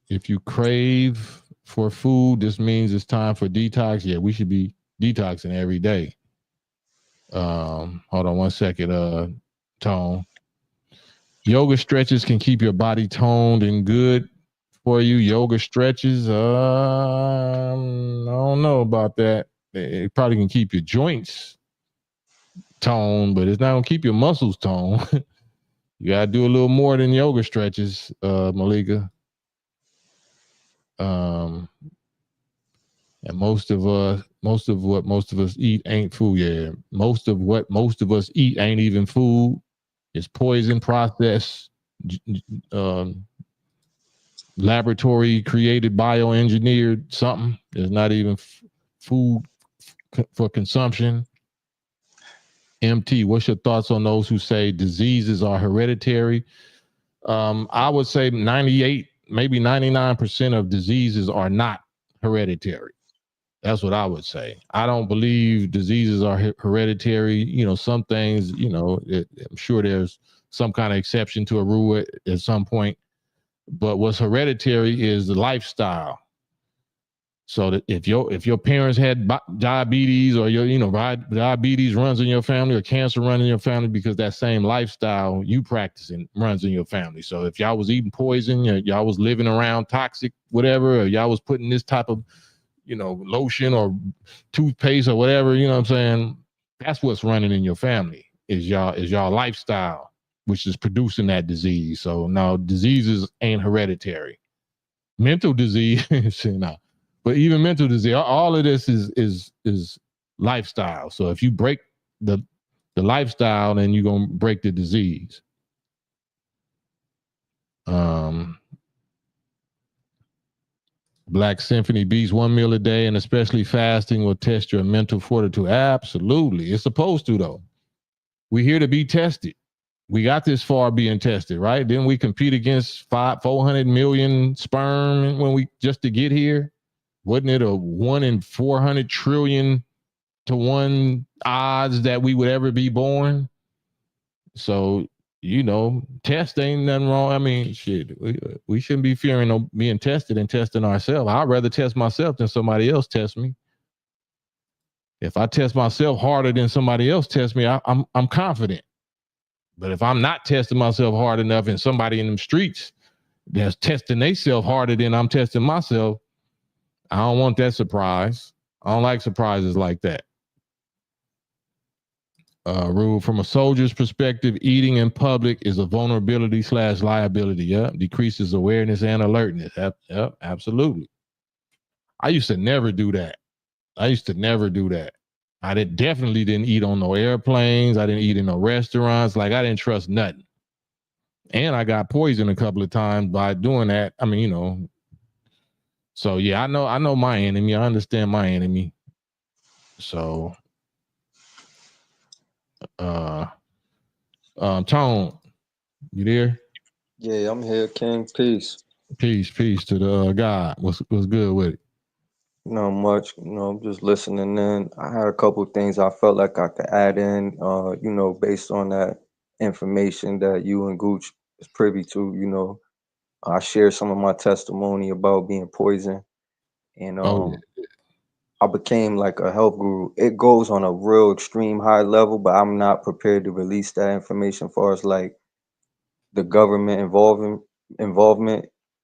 If you crave for food, this means it's time for detox. Yeah, we should be detoxing every day. Hold on one second, Tone. Yoga stretches can keep your body toned and good for you. Yoga stretches, I don't know about that. It probably can keep your joints toned, but it's not gonna keep your muscles toned. You gotta do a little more than yoga stretches, Malika. And most of what most of us eat ain't food. Yeah, most of what most of us eat ain't even food. It's poison, processed, laboratory created, bioengineered something. It's not even food for consumption. MT, what's your thoughts on those who say diseases are hereditary? I would say 98, maybe 99% of diseases are not hereditary. That's what I would say. I don't believe diseases are hereditary. Some things, I'm sure there's some kind of exception to a rule at some point. But what's hereditary is the lifestyle. So that if your parents had diabetes, or diabetes runs in your family, or cancer runs in your family, because that same lifestyle you practicing runs in your family. So if y'all was eating poison, y'all was living around toxic whatever, or y'all was putting this type of lotion or toothpaste or whatever, you know what I'm saying? That's what's running in your family, is y'all lifestyle, which is producing that disease. So no, diseases ain't hereditary. Mental disease, no. But even mental disease, all of this is lifestyle. So if you break the lifestyle, then you're gonna break the disease. Black Symphony Beats, 1 meal a day, and especially fasting will test your mental fortitude. Absolutely. It's supposed to, though. We're here to be tested. We got this far being tested, right? Didn't we compete against 400 million sperm just to get here? Wasn't it a 1 in 400 trillion to 1 odds that we would ever be born? So, test ain't nothing wrong. I mean, shit, we shouldn't be fearing being tested and testing ourselves. I'd rather test myself than somebody else test me. If I test myself harder than somebody else tests me, I'm confident. But if I'm not testing myself hard enough, and somebody in them streets that's testing themselves harder than I'm testing myself, I don't want that surprise. I don't like surprises like that. Rule, from a soldier's perspective, eating in public is a vulnerability / liability. Yep. Decreases awareness and alertness. Yep. Absolutely. I used to never do that. I definitely didn't eat on no airplanes. I didn't eat in no restaurants. Like, I didn't trust nothing. And I got poisoned a couple of times by doing that. I mean, So yeah, I know my enemy. I understand my enemy. So Tone, you there? Yeah, I'm here, King. Peace. Peace to the God. What's good with it? Not much, I'm just listening in. I had a couple of things I felt like I could add in, based on that information that you and Gooch is privy to. I shared some of my testimony about being poisoned, and Oh yeah. I became like a health guru. It goes on a real extreme high level, but I'm not prepared to release that information for us, like the government involvement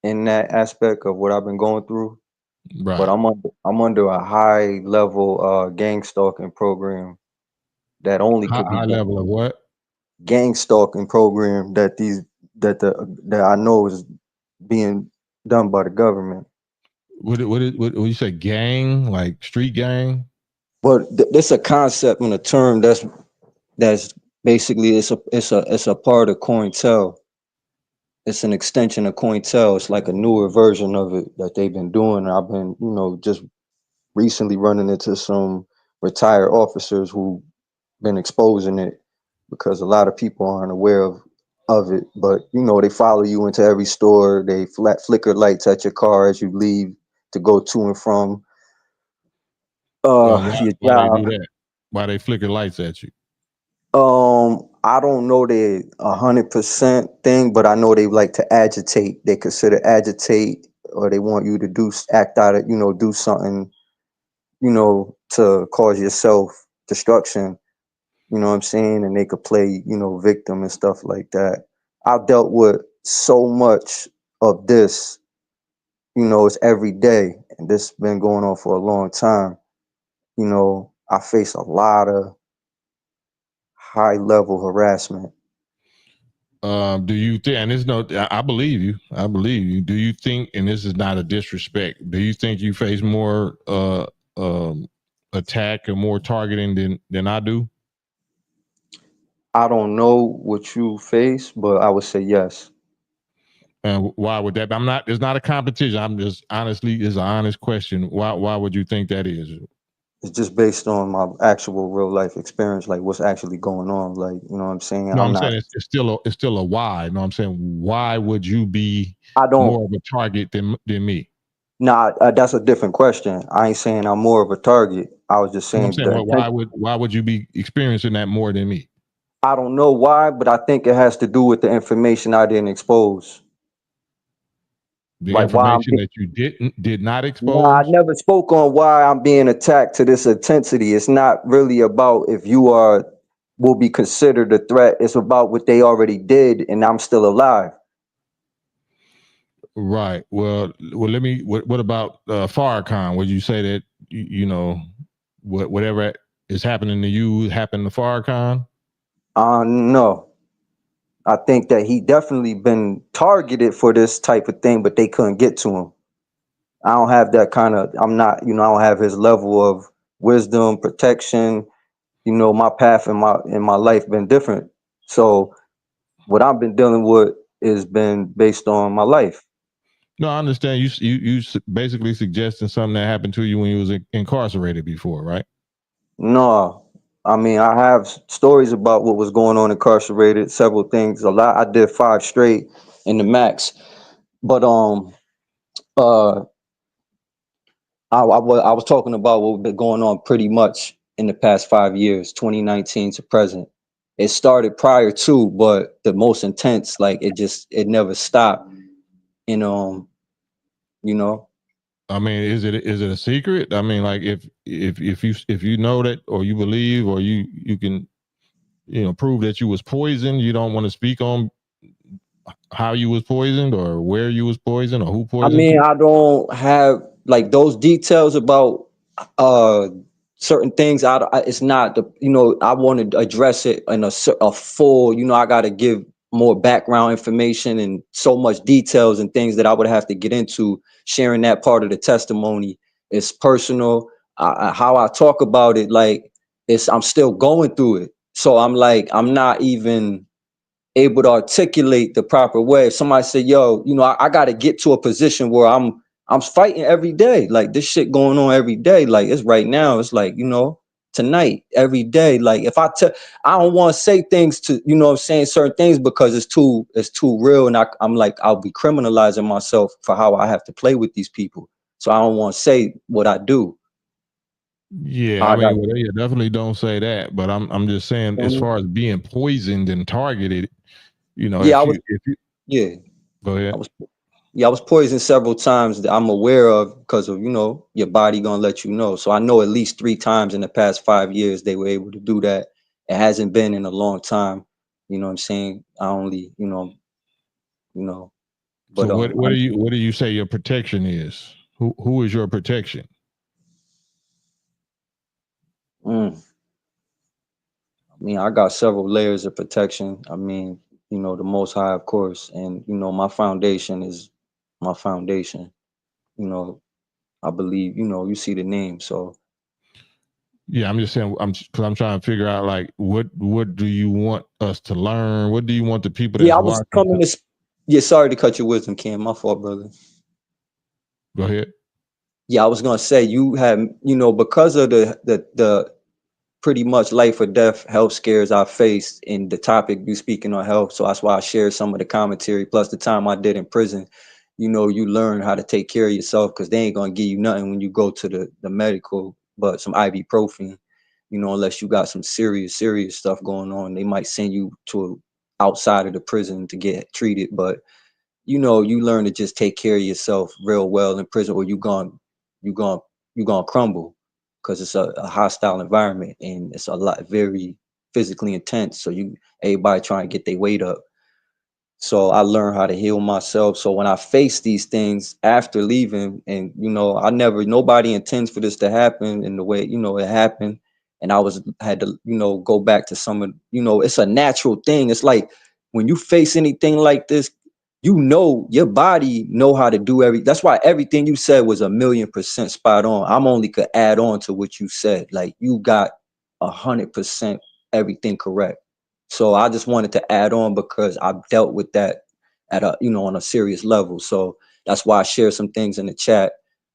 in that aspect of what I've been going through. Right. But I'm under a high level gang stalking program that only could be High done. level of what? Gang stalking program that I know is being done by the government. What you say? Gang, like street gang? But this a concept and a term that's basically it's a part of COINTEL. It's an extension of COINTEL. It's like a newer version of it that they've been doing. I've been, just recently running into some retired officers who been exposing it because a lot of people aren't aware of it. But they follow you into every store. They flicker lights at your car as you leave to go to and from Why your they job. do that? Why they flicker lights at you? I don't know the 100% thing, but I know they like to agitate. They consider agitate, or they want you to act out of, do something, to cause yourself destruction. You know what I'm saying? And they could play, victim and stuff like that. I've dealt with so much of this, it's every day. And this has been going on for a long time. I face a lot of high level harassment. Do you think, and it's no, I believe you. I believe you. Do you think, and this is not a disrespect, do you think you face more attack or more targeting than I do? I don't know what you face, but I would say yes. And why would that be? It's not a competition. I'm just honestly, it's an honest question. Why would you think that is? It's just based on my actual real life experience, like what's actually going on. Like, you know what I'm saying? No, I'm I'm not, saying it's still a why. You know what I'm saying? Why would you be I don't, more of a target than me? nah, that's a different question. I ain't saying I'm more of a target. I was just You know what I'm saying saying? Well, why would you be experiencing that more than me? I don't know why, but I think it has to do with the information I didn't expose. The Like why information that you did not Nah, I expose. never spoke on why I'm being attacked to this intensity. It's not really about if you will be considered a threat. It's about what they already did, and I'm still alive. Right. Well. Let me. What about Farrakhan? Would you say that whatever is happening to you happened to Farrakhan? No. I think that he definitely been targeted for this type of thing, but they couldn't get to him. I don't have that kind of. I'm not. I don't have his level of wisdom, protection. My path in my life been different. So what I've been dealing with is been based on my life. No, I understand. You basically suggesting something that happened to you when you was incarcerated before, right? No, I mean I have stories about what was going on incarcerated. Several things. A lot. I did 5 straight in the max, but uh, I was talking about what been going on pretty much in the past 5 years, 2019 to present. It started prior to, but the most intense, like it never stopped. And you know. I mean, is it a secret? I mean, like if you know that, or you believe, or you can prove that you was poisoned, you don't want to speak on how you was poisoned or where you was poisoned or who I poisoned mean, you? I don't have like those details about uh certain things. It's not the I want to address it in a full. I got to give more background information and so much details and things that I would have to get into. Sharing that part of the testimony is personal. How I talk about it, like I'm still going through it. So I'm not even able to articulate the proper way. If somebody say, yo, I got to get to a position where I'm I'm fighting every day. Like this shit going on every day. Like it's right now. It's like, you know, tonight, every day. Like if I don't want to say things to, you know what I'm saying, certain things because it's too real. And I'm like, I'll be criminalizing myself for how I have to play with these people. So I don't want to say what I do. Yeah, I mean, well, yeah, definitely don't say that. But I'm just saying, as far as being poisoned and targeted, you know, yeah, yeah, go ahead. I was poisoned several times that I'm aware of because of, you know, your body gonna let you know. So I know at least 3 times in the past 5 years they were able to do that. It hasn't been in a long time. You know what I'm saying? I only, you know. But so what do you say your protection is? Who is your protection? I mean, I got several layers of protection. I mean, you know, the Most High, of course, and you know, my foundation is my foundation. You know, I believe, you know, you see the name, so. Yeah, I'm just saying, because I'm trying to figure out, like, what do you want us to learn? What do you want the people that's watching? Yeah, sorry to cut your wisdom, Cam. My fault, brother. Go ahead. Yeah, I was gonna say you have, you know, because of the pretty much life or death health scares I faced in the topic you speaking on health. So that's why I shared some of the commentary plus the time I did in prison. You know, you learn how to take care of yourself because they ain't gonna give you nothing when you go to the medical, but some ibuprofen, you know, unless you got some serious stuff going on. They might send you to outside of the prison to get treated, but you know, you learn to just take care of yourself real well in prison, or you gonna crumble because it's a hostile environment and it's a lot very physically intense. So everybody trying to get their weight up. So I learned how to heal myself. So when I face these things after leaving, and you know, nobody intends for this to happen in the way, you know, it happened. And had to, you know, go back to some of, you know, it's a natural thing. It's like when you face anything like this, you know, your body know how to do that's why everything you said was 1,000,000% spot on. I'm only could add on to what you said. Like you got 100% everything correct. So I just wanted to add on because I've dealt with that at a, you know, on a serious level. So that's why I shared some things in the chat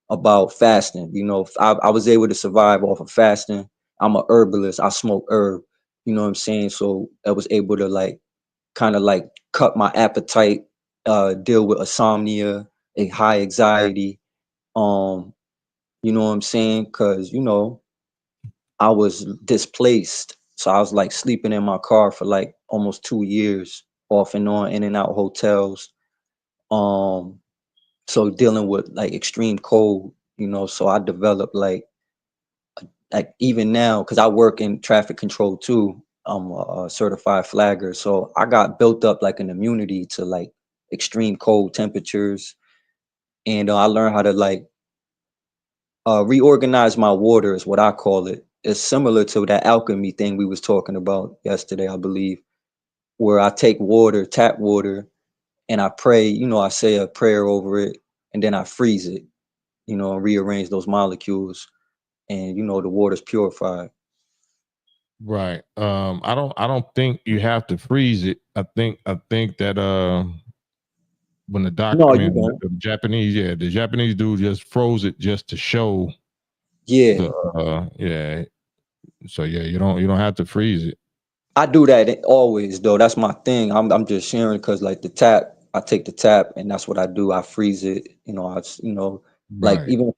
about fasting. You know, I was able to survive off of fasting. I'm a herbalist. I smoke herb. You know what I'm saying? So I was able to like kind of like cut my appetite, deal with insomnia, a high anxiety. You know what I'm saying? Cause you know, I was displaced. So I was like sleeping in my car for like almost 2 years, off and on, in and out hotels. So dealing with like extreme cold, you know, so I developed like even now, because I work in traffic control too. I'm a certified flagger. So I got built up like an immunity to like extreme cold temperatures. And I learned how to like reorganize my water is what I call it. It's similar to that alchemy thing we was talking about yesterday, I believe, where I take water, tap water, and I pray, you know, I say a prayer over it, and then I freeze it, you know, and rearrange those molecules, and you know, the water's purified. Right. I don't think you have to freeze it. I think that when the the Japanese, the Japanese dude just froze it just to show. Yeah. Yeah. So yeah, you don't have to freeze it. I do that always though. That's my thing. I'm just sharing because like the tap, I take the tap and that's what I do. I freeze it. You know, like even,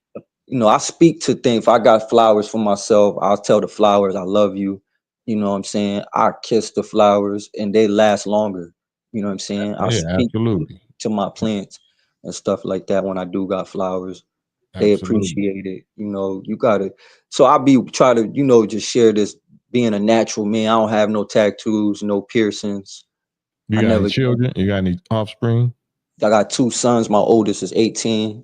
you know, I speak to things. If I got flowers for myself, I'll tell the flowers I love you. You know what I'm saying? I kiss the flowers and they last longer. You know what I'm saying? I speak absolutely to my plants and stuff like that when I do got flowers. They appreciate it. You know, you gotta. So I try to, you know, just share this. Being a natural man, I don't have no tattoos, no piercings. You got any children? You got any offspring? I got 2 sons. My oldest is 18.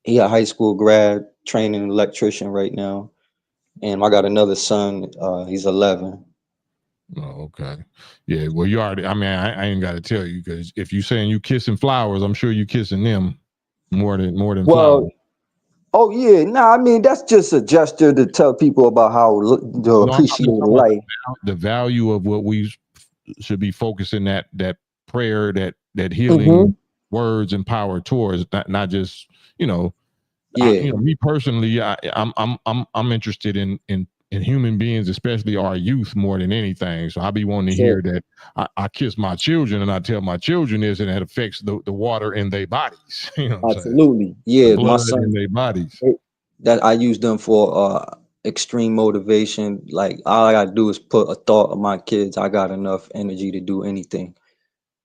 He a high school grad, training electrician right now. And I got another son. He's 11. Oh, okay. Yeah. Well, you already. I mean, I ain't got to tell you because if you saying you kissing flowers, I'm sure you kissing them more than flowers. Oh yeah, I mean that's just a gesture to tell people about how to appreciate life. The value of what we should be focusing that prayer, that healing words and power towards, not just, you know, Me personally, I'm interested in human beings, especially our youth, more than anything. So I be wanting to hear that. I kiss my children and I tell my children this, and it affects the water in their bodies. You know what I'm Absolutely. Yeah, the blood my son, in their bodies. that I use them for extreme motivation. Like all I gotta do is put a thought of my kids. I got enough energy to do anything.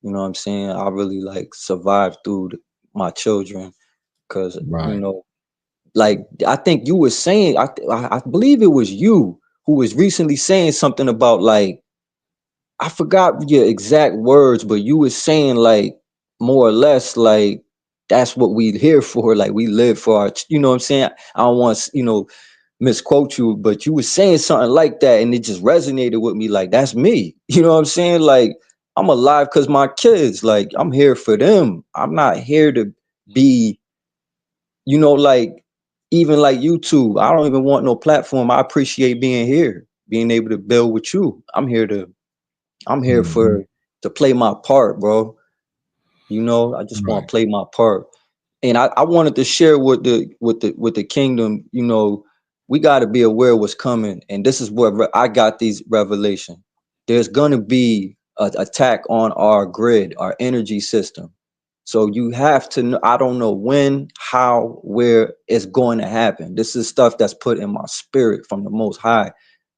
You know what I'm saying? I really like survive through my children because like I think you were saying, I believe it was you who was recently saying something about like, I forgot your exact words, but you were saying like more or less like that's what we here for. Like we live for our, you know what I'm saying? I don't want to, misquote you, but you were saying something like that and it just resonated with me. Like that's me. You know what I'm saying? Like I'm alive because my kids, like I'm here for them. I'm not here to be, like even like YouTube. I don't even want no platform. I appreciate being here, being able to build with you. I'm here to play my part, bro. I just want to play my part. And I wanted to share with the kingdom, we got to be aware of what's coming. And this is where I got these revelation. There's going to be an attack on our grid, our energy system. So you have to know, I don't know when, how, where it's going to happen. This is stuff that's put in my spirit from the Most High.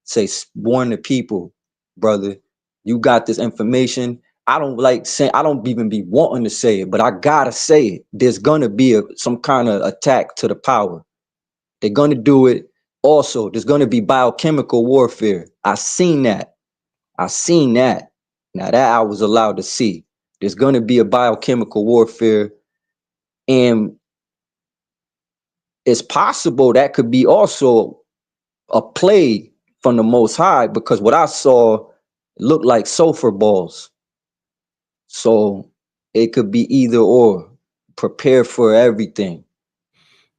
Say, warn the people, brother, you got this information. I don't like saying, I don't even be wanting to say it, but I gotta say it. There's gonna be some kind of attack to the power. They're gonna do it. Also, there's gonna be biochemical warfare. I seen that. Now that I was allowed to see. There's gonna be a biochemical warfare, and it's possible that could be also a play from the Most High, because what I saw looked like sulfur balls. So it could be either or. Prepare for everything.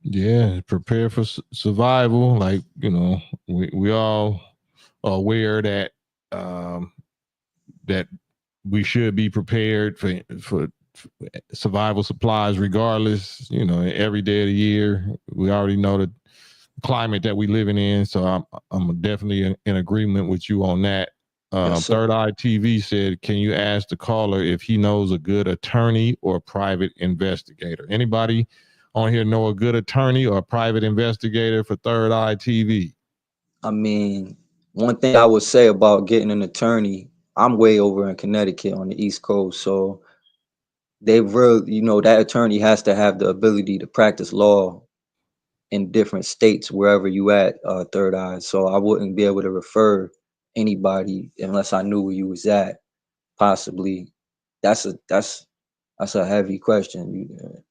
Yeah, prepare for survival. Like, we all are aware that that we should be prepared for survival supplies regardless, every day of the year. We already know the climate that we living in, so I'm definitely in agreement with you on that. Yes, Third Eye TV said, can you ask the caller if he knows a good attorney or private investigator? Anybody on here know a good attorney or a private investigator for Third Eye TV? I mean, one thing I would say about getting an attorney, I'm way over in Connecticut on the East Coast, so they really, that attorney has to have the ability to practice law in different states wherever you at, Third Eye. So I wouldn't be able to refer anybody unless I knew where you was at. Possibly, that's a heavy question.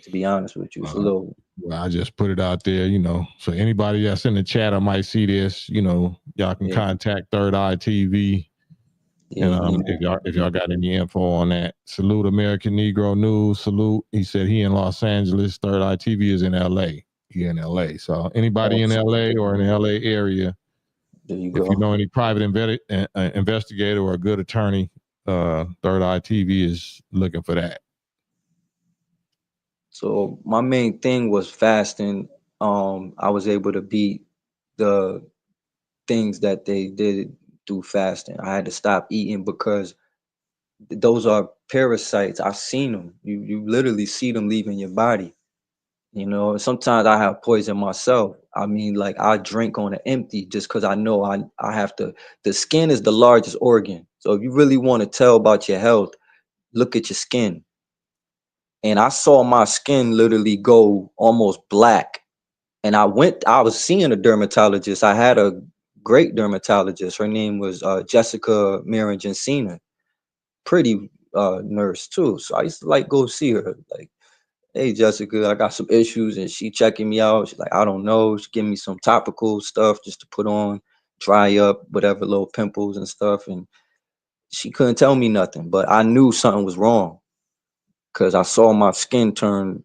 To be honest with you, it's a little. Well, I just put it out there, so anybody that's in the chat, I might see this, y'all can contact Third Eye TV. And if y'all got any info on that. Salute American Negro News. Salute. He said he in Los Angeles. Third Eye TV is in LA. He in LA. So anybody in LA or in the LA area, if you know any private investigator or a good attorney, Third Eye TV is looking for that. So my main thing was fasting. I was able to beat the things that they did through fasting. I had to stop eating because those are parasites. I've seen them. You literally see them leaving your body. Sometimes I have poison myself. I mean, like I drink on an empty just because I know I have to. The skin is the largest organ. So if you really want to tell about your health, look at your skin. And I saw my skin literally go almost black. And I was seeing a dermatologist. I had a great dermatologist. Her name was Jessica Marin-Jensina. Pretty nurse too. So I used to like go see her. Like, hey Jessica, I got some issues, and she checking me out. She's like, I don't know. She give me some topical stuff just to put on, dry up whatever little pimples and stuff. And she couldn't tell me nothing, but I knew something was wrong because I saw my skin turn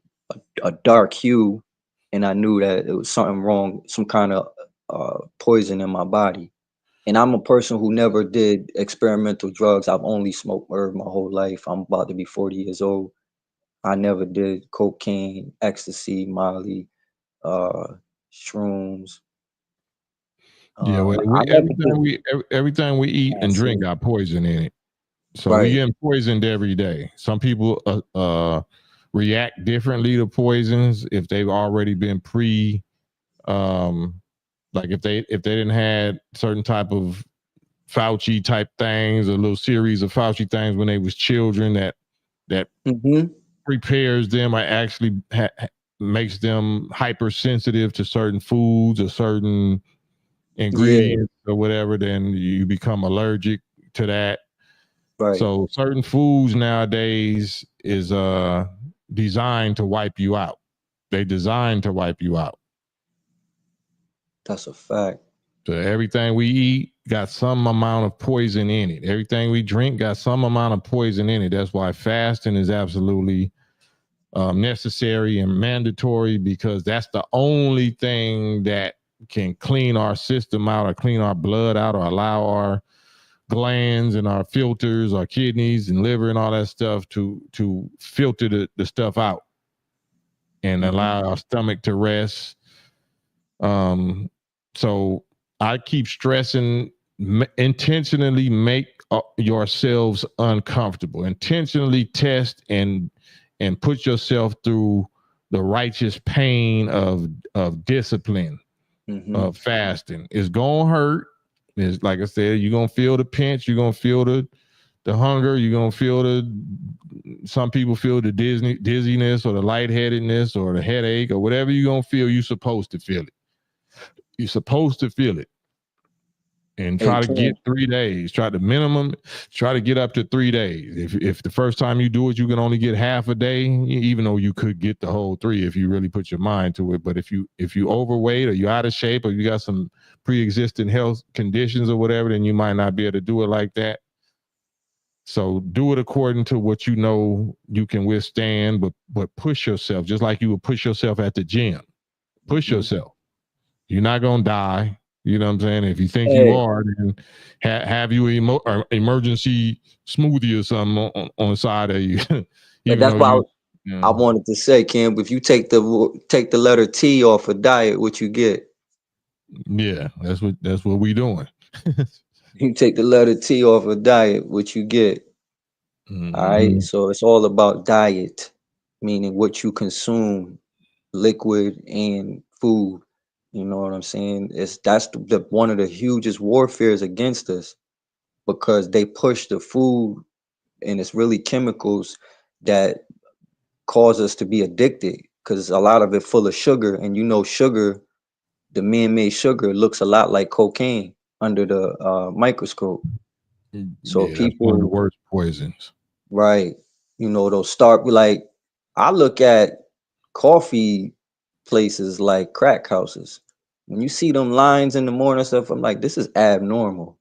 a dark hue, and I knew that it was something wrong, some kind of poison in my body. And I'm a person who never did experimental drugs. I've only smoked herb my whole life. I'm about to be 40 years old. I never did cocaine, ecstasy, Molly, shrooms. Yeah, well, I never every time we eat and drink got poison in it. So we getting poisoned every day. Some people react differently to poisons if they've already been like if they didn't had certain type of Fauci type things, a little series of Fauci things when they was children that prepares them or actually makes them hypersensitive to certain foods or certain ingredients or whatever, then you become allergic to that. Right. So certain foods nowadays is designed to wipe you out. They designed to wipe you out. That's a fact. So everything we eat got some amount of poison in it. Everything we drink got some amount of poison in it. That's why fasting is absolutely necessary and mandatory, because that's the only thing that can clean our system out or clean our blood out or allow our glands and our filters, our kidneys and liver and all that stuff to filter the stuff out and allow our stomach to rest. So I keep stressing, intentionally make yourselves uncomfortable, intentionally test and put yourself through the righteous pain of discipline, of fasting. It's gonna hurt. It's like I said, you're gonna feel the pinch, you're gonna feel the hunger, you're gonna feel some people feel the dizziness or the lightheadedness or the headache or whatever you're gonna feel. You're supposed to feel it. You're supposed to feel it. And try to get 3 days. Try to get up to 3 days. If the first time you do it, you can only get half a day, even though you could get the whole 3 if you really put your mind to it. But if you overweight or you're out of shape or you got some pre-existing health conditions or whatever, then you might not be able to do it like that. So do it according to what you know you can withstand, but push yourself, just like you would push yourself at the gym. Push yourself. You're not gonna die. You know what I'm saying? If you think you are, then have you emergency smoothie or something on the side of you. But that's why I wanted to say, Kim, if you take the letter T off a diet, what you get? Yeah, that's what we doing. You take the letter T off a diet, what you get? All right. So it's all about diet, meaning what you consume, liquid and food. You know what I'm saying? That's the one of the hugest warfares against us, because they push the food and it's really chemicals that cause us to be addicted, because a lot of it full of sugar, and sugar, the man-made sugar, looks a lot like cocaine under the microscope. So yeah, people, that's one of the worst poisons. Right. They'll start like, I look at coffee places like crack houses. When you see them lines in the morning and stuff, I'm like, this is abnormal.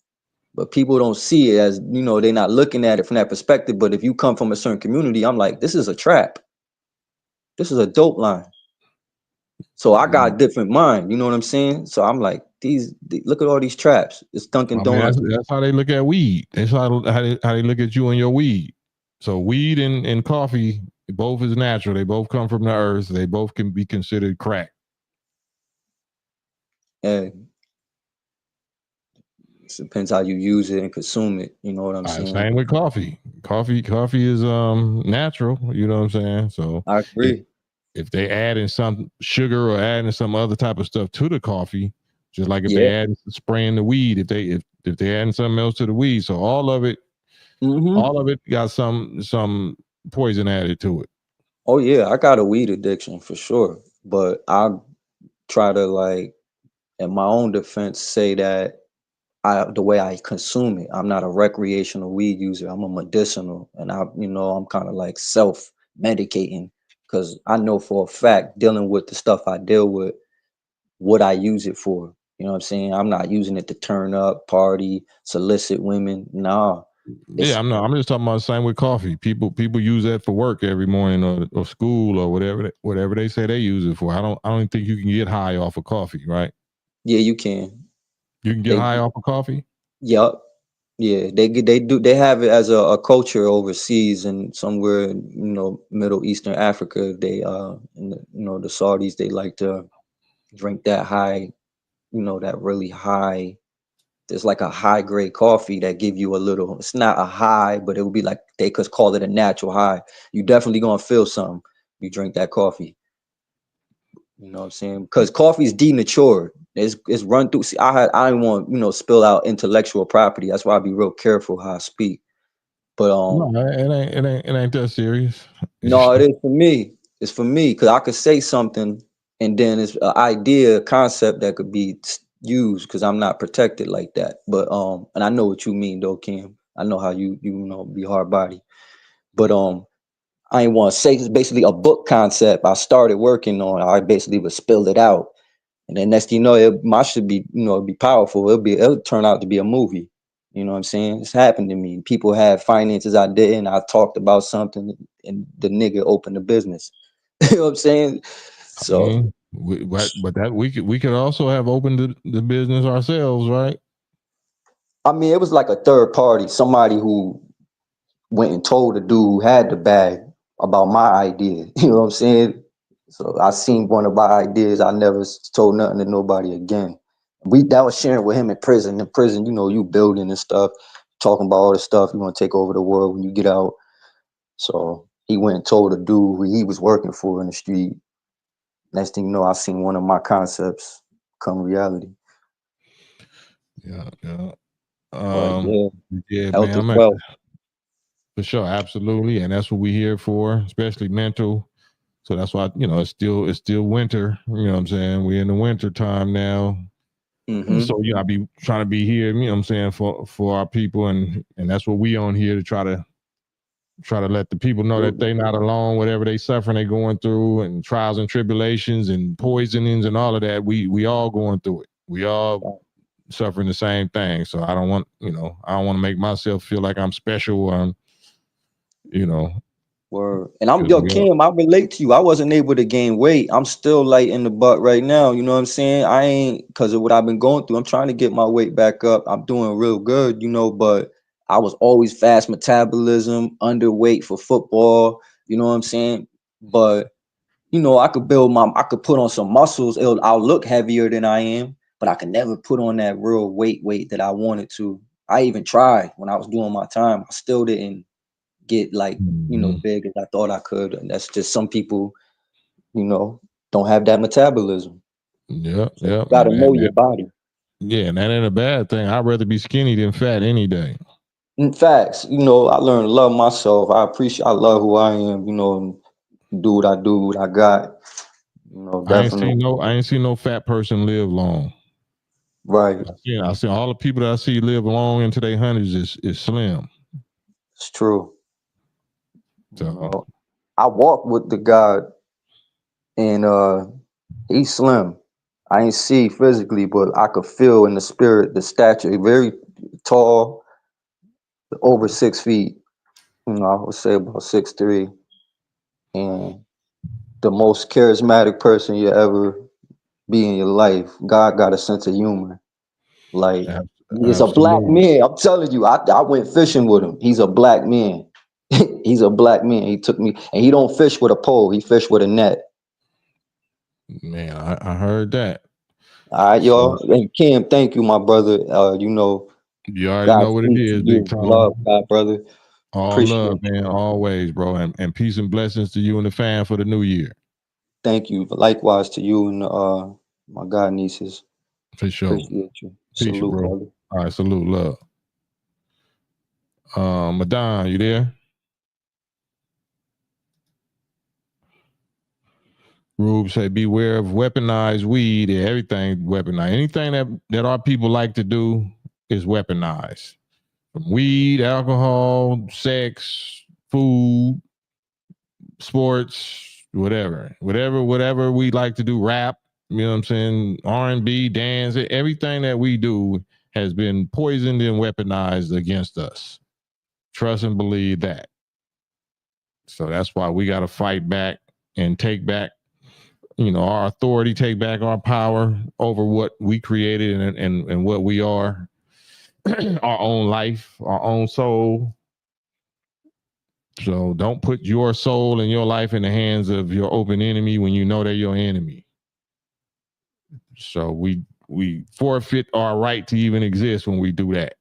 But people don't see it as, they're not looking at it from that perspective. But if you come from a certain community, I'm like, this is a trap. This is a dope line. So I got a different mind. You know what I'm saying? So I'm like, look at all these traps. It's Dunkin' Donuts. That's how they look at weed. That's how they look at you and your weed. So weed and coffee, both is natural. They both come from the earth. They both can be considered crack. And it depends how you use it and consume it. You know what I'm saying? Same with coffee. Coffee is natural. You know what I'm saying? So I agree. If they add in some sugar or adding some other type of stuff to the coffee, just like if they add spraying the weed, if they adding something else to the weed, so all of it got some poison added to it. Oh yeah, I got a weed addiction for sure, but I try to, like, in my own defense, say that the way I consume it, I'm not a recreational weed user. I'm a medicinal, and I'm kind of like self-medicating, because I know for a fact, dealing with the stuff I deal with, what I use it for. You know what I'm saying? I'm not using it to turn up, party, solicit women. Nah. Yeah, I'm just talking about the same with coffee. People use that for work every morning or school or whatever they say they use it for. I don't think you can get high off of coffee, right? Yeah, you can. You can get high off of coffee? Yup. Yeah, they have it as a culture overseas and somewhere in, Middle Eastern Africa. They the Saudis, they like to drink that high, that really high. There's like a high grade coffee that give you a little. It's not a high, but it would be like they could call it a natural high. You definitely gonna feel something. You drink that coffee. You know what I'm saying? Because coffee is denatured. It's run through. See, I don't want spill out intellectual property. That's why I be real careful how I speak. But no, it ain't that serious. no, it is for me. It's for me because I could say something and then it's an idea, a concept that could be used because I'm not protected like that. But and I know what you mean though, Kim. I know how you be hard body. But I ain't want to say it's basically a book concept I started working on. I basically would spill it out. And then next thing you know, it should be, be powerful. It'll turn out to be a movie. You know what I'm saying? It's happened to me. People had finances I didn't. I talked about something and the nigga opened a business. You know what I'm saying? So but that we could also have opened the business ourselves, right? I mean, it was like a third party, somebody who went and told the dude who had the bag about my idea. You know what I'm saying? So I seen one of my ideas. I never told nothing to nobody again. That was sharing with him in prison. In prison, you building and stuff, talking about all the stuff. You want to take over the world when you get out. So he went and told a dude who he was working for in the street. Next thing you know, I seen one of my concepts come reality. Yeah. Yeah, man. as well. For sure, absolutely, and that's what we're here for, especially mental. So that's why it's still winter. You know what I'm saying? We're in the winter time now. Mm-hmm. So I be trying to be here. You know what I'm saying, for our people, and that's what we on here to try to let the people know that they're not alone. Whatever they suffering, they going through, and trials and tribulations and poisonings and all of that. We all going through it. We all suffering the same thing. So I don't want to make myself feel like I'm special. Word. And I'm Kim, I relate to you. I wasn't able to gain weight. I'm still light in the butt right now. You know what I'm saying? I ain't, because of what I've been going through. I'm trying to get my weight back up. I'm doing real good, but I was always fast metabolism, underweight for football. You know what I'm saying? But I could put on some muscles. I'll look heavier than I am, but I could never put on that real weight that I wanted to. I even tried when I was doing my time. I still didn't get like big as I thought I could, and that's just some people don't have that metabolism. Yeah. You gotta know your body. Yeah, and that ain't a bad thing. I'd rather be skinny than fat any day. In fact, I learned to love myself. I love who I am, and do what I do, what I got. Definitely. I ain't seen no fat person live long. Right. I see all the people that I see live long into their hundreds is slim. It's true. So I walk with the guy, and he's slim. I ain't see physically, but I could feel in the spirit, the stature. Very tall, over 6 feet. I would say about 6'3", and the most charismatic person you ever be in your life. God got a sense of humor. Like he's a black man. I'm telling you, I went fishing with him. He's a black man. He's a black man. He took me, and he don't fish with a pole. He fish with a net. Man, I heard that. All right, y'all. And Kim, thank you, my brother. You already God know what it is, Big Tom. Love, God, brother. All appreciate love, man. Always, bro. And peace and blessings to you and the fam for the new year. Thank you. Likewise to you and my god nieces. For sure. Appreciate you. Peace, salute, bro. brother. All right, salute, love. Madon, you there? Rube say, beware of weaponized weed. Everything weaponized. Anything that our people like to do is weaponized. From weed, alcohol, sex, food, sports, whatever we like to do, rap, you know what I'm saying, R&B, dance, everything that we do has been poisoned and weaponized against us. Trust and believe that. So that's why we got to fight back and take back, our authority, take back our power over what we created and what we are. our own life, our own soul. So don't put your soul and your life in the hands of your open enemy when you know they're your enemy. So we forfeit our right to even exist when we do that.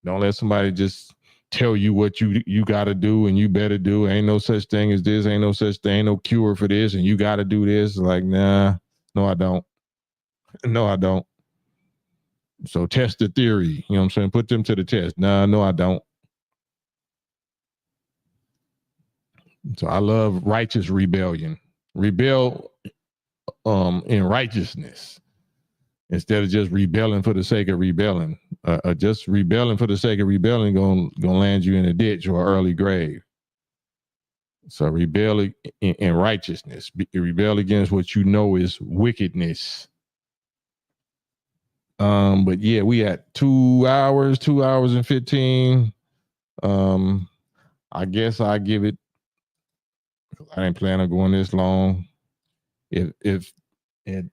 Don't let somebody just tell you what you got to do and you better do. Ain't no such thing as this. Ain't no such thing. Ain't no cure for this. And you got to do this. Like, nah, no, I don't. No, I don't. So test the theory. You know what I'm saying? Put them to the test. Nah, no, I don't. So I love righteous rebellion. Rebel in righteousness instead of just rebelling for the sake of rebelling. Just rebelling for the sake of rebelling gonna land you in a ditch or early grave. So rebel in righteousness. Rebel against what you know is wickedness. But yeah, we at 2 hours and 15. I guess I give it. I didn't plan on going this long. If it,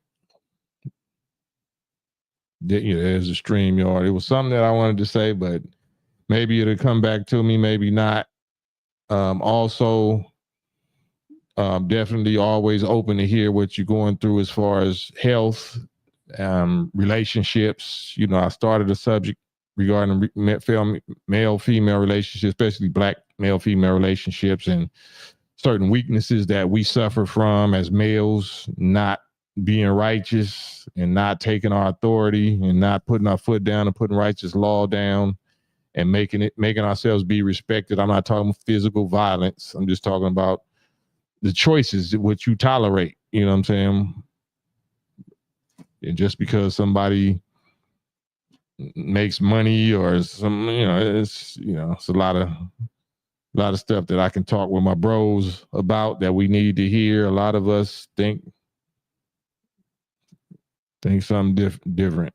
there's a StreamYard. It was something that I wanted to say, but maybe it'll come back to me, maybe not. Also, definitely always open to hear what you're going through as far as health, relationships. You know, I started a subject regarding male-female relationships, especially black male-female relationships, and certain weaknesses that we suffer from as males, not being righteous and not taking our authority and not putting our foot down and putting righteous law down and making ourselves be respected. I'm not talking physical violence. I'm just talking about the choices which you tolerate. You know what I'm saying? And just because somebody makes money or some, it's a lot of stuff that I can talk with my bros about that we need to hear. A lot of us think something different.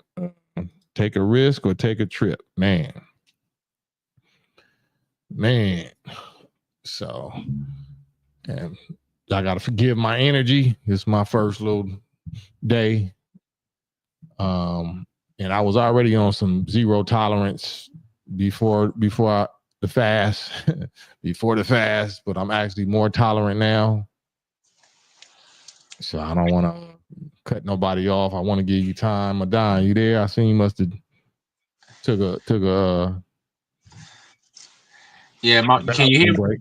Take a risk or take a trip, man. So, and I gotta forgive my energy. It's my first little day. And I was already on some zero tolerance before the fast, but I'm actually more tolerant now. So I don't want to cut nobody off. I want to give you time. Madon, you there? I seen you must have took a Yeah, can you hear me?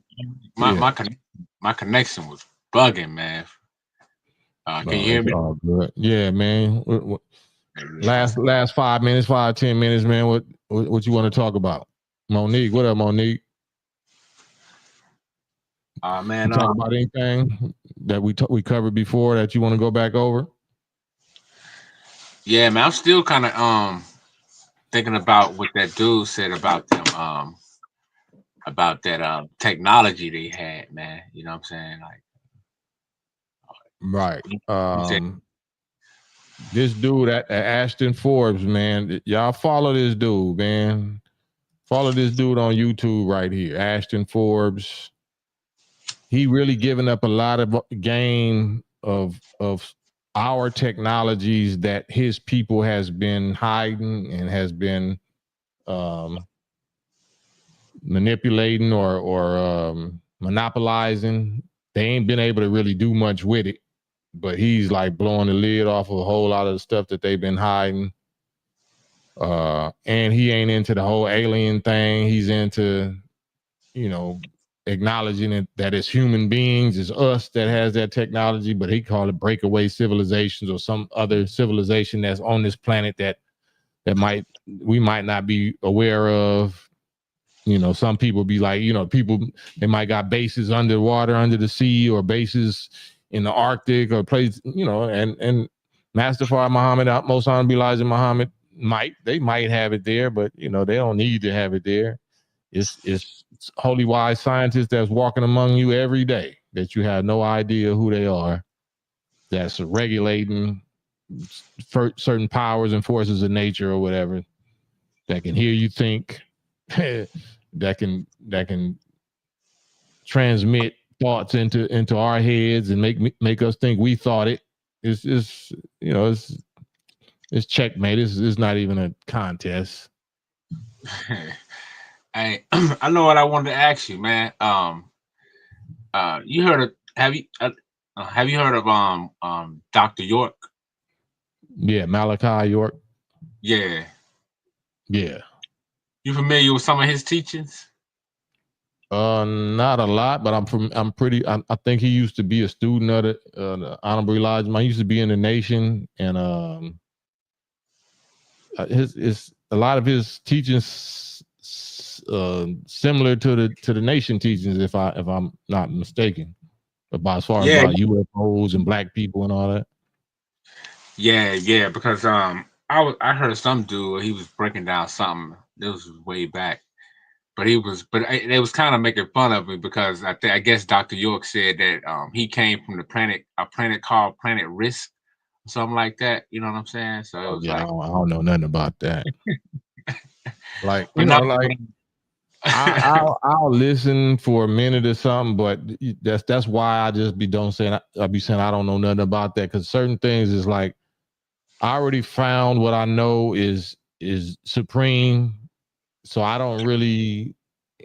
My connection was bugging, man. Can you hear me? All good. Yeah, man. Last 5 minutes, 5-10 minutes, man. What you want to talk about? Monique, what up, Monique? Man, talk about anything that we covered before that you want to go back over? Yeah, man, I'm still kind of thinking about what that dude said about them about that technology they had, man. You know what I'm saying? Like, right. This dude at Ashton Forbes, man. Y'all follow this dude, man. Follow this dude on YouTube right here, Ashton Forbes. He really giving up a lot of game of our technologies that his people has been hiding and has been manipulating or monopolizing. They ain't been able to really do much with it, but he's like blowing the lid off of a whole lot of the stuff that they've been hiding. And he ain't into the whole alien thing. He's into, acknowledging it, that it's human beings, it's us that has that technology, but he called it breakaway civilizations or some other civilization that's on this planet that we might not be aware of. Some people be like, people, they might got bases underwater, under the sea, or bases in the Arctic or place, and Master Fard Muhammad, Most Honorable Elijah Muhammad they might have it there, but they don't need to have it there. It's holy wise scientists that's walking among you every day that you have no idea who they are, that's regulating certain powers and forces of nature or whatever, that can hear you think, that can transmit thoughts into our heads and make us think we thought it. It's checkmate. It's not even a contest. Hey, I know what I wanted to ask you, man. You heard of have you heard of Dr. York? Yeah, Malachi York. Yeah. Yeah. You familiar with some of his teachings? Not a lot, but I'm pretty. I think he used to be a student of the Honorable Elijah. I used to be in the Nation, and his a lot of his teachings similar to the Nation teachings, if I'm not mistaken, about as far as about UFOs and black people and all that. Yeah, because I heard some dude, he was breaking down something. This was way back, but they was kind of making fun of me because I guess Dr. York said that he came from a planet called Planet Risk, something like that. You know what I'm saying? So it was Yeah, like, I don't know nothing about that. Like, but you not, know, like I'll listen for a minute or something, but that's why I just I'll be saying I don't know nothing about that, because certain things is like I already found what I know is supreme, so I don't really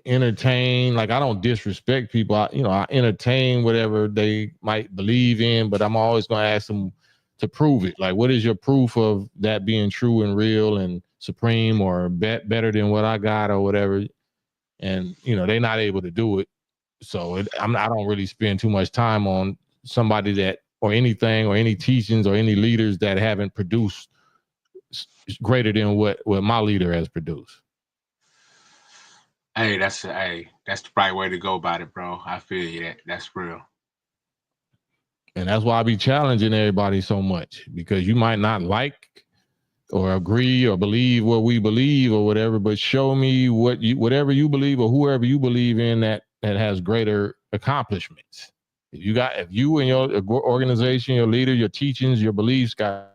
entertain. Like, I don't disrespect people. I entertain whatever they might believe in, but I'm always going to ask them to prove it. Like, what is your proof of that being true and real and supreme, or better than what I got or whatever? And they're not able to do it, so I don't really spend too much time on somebody that, or anything, or any teachings, or any leaders that haven't produced greater than what my leader has produced. hey, that's the right way to go about it, bro. I feel you. That's real. And that's why I be challenging everybody so much, because you might not like or agree or believe what we believe or whatever, but show me whatever you believe or whoever you believe in that has greater accomplishments. If you and your organization, your leader, your teachings, your beliefs got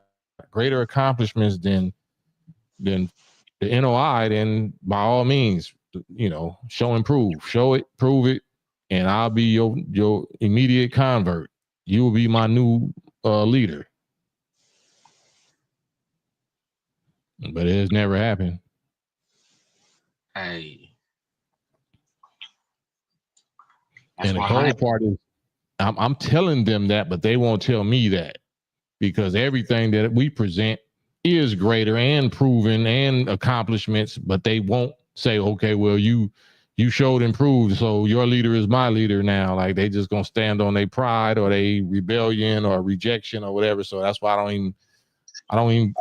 greater accomplishments than the NOI, then by all means, show and prove. Show it, prove it, and I'll be your immediate convert. You will be my new leader. But it has never happened. Hey. And the cold part is I'm telling them that, but they won't tell me that, because everything that we present is greater and proven and accomplishments, but they won't say, okay, well, you showed and proved, so your leader is my leader now. Like, they just gonna stand on their pride or they rebellion or rejection or whatever. So that's why I don't even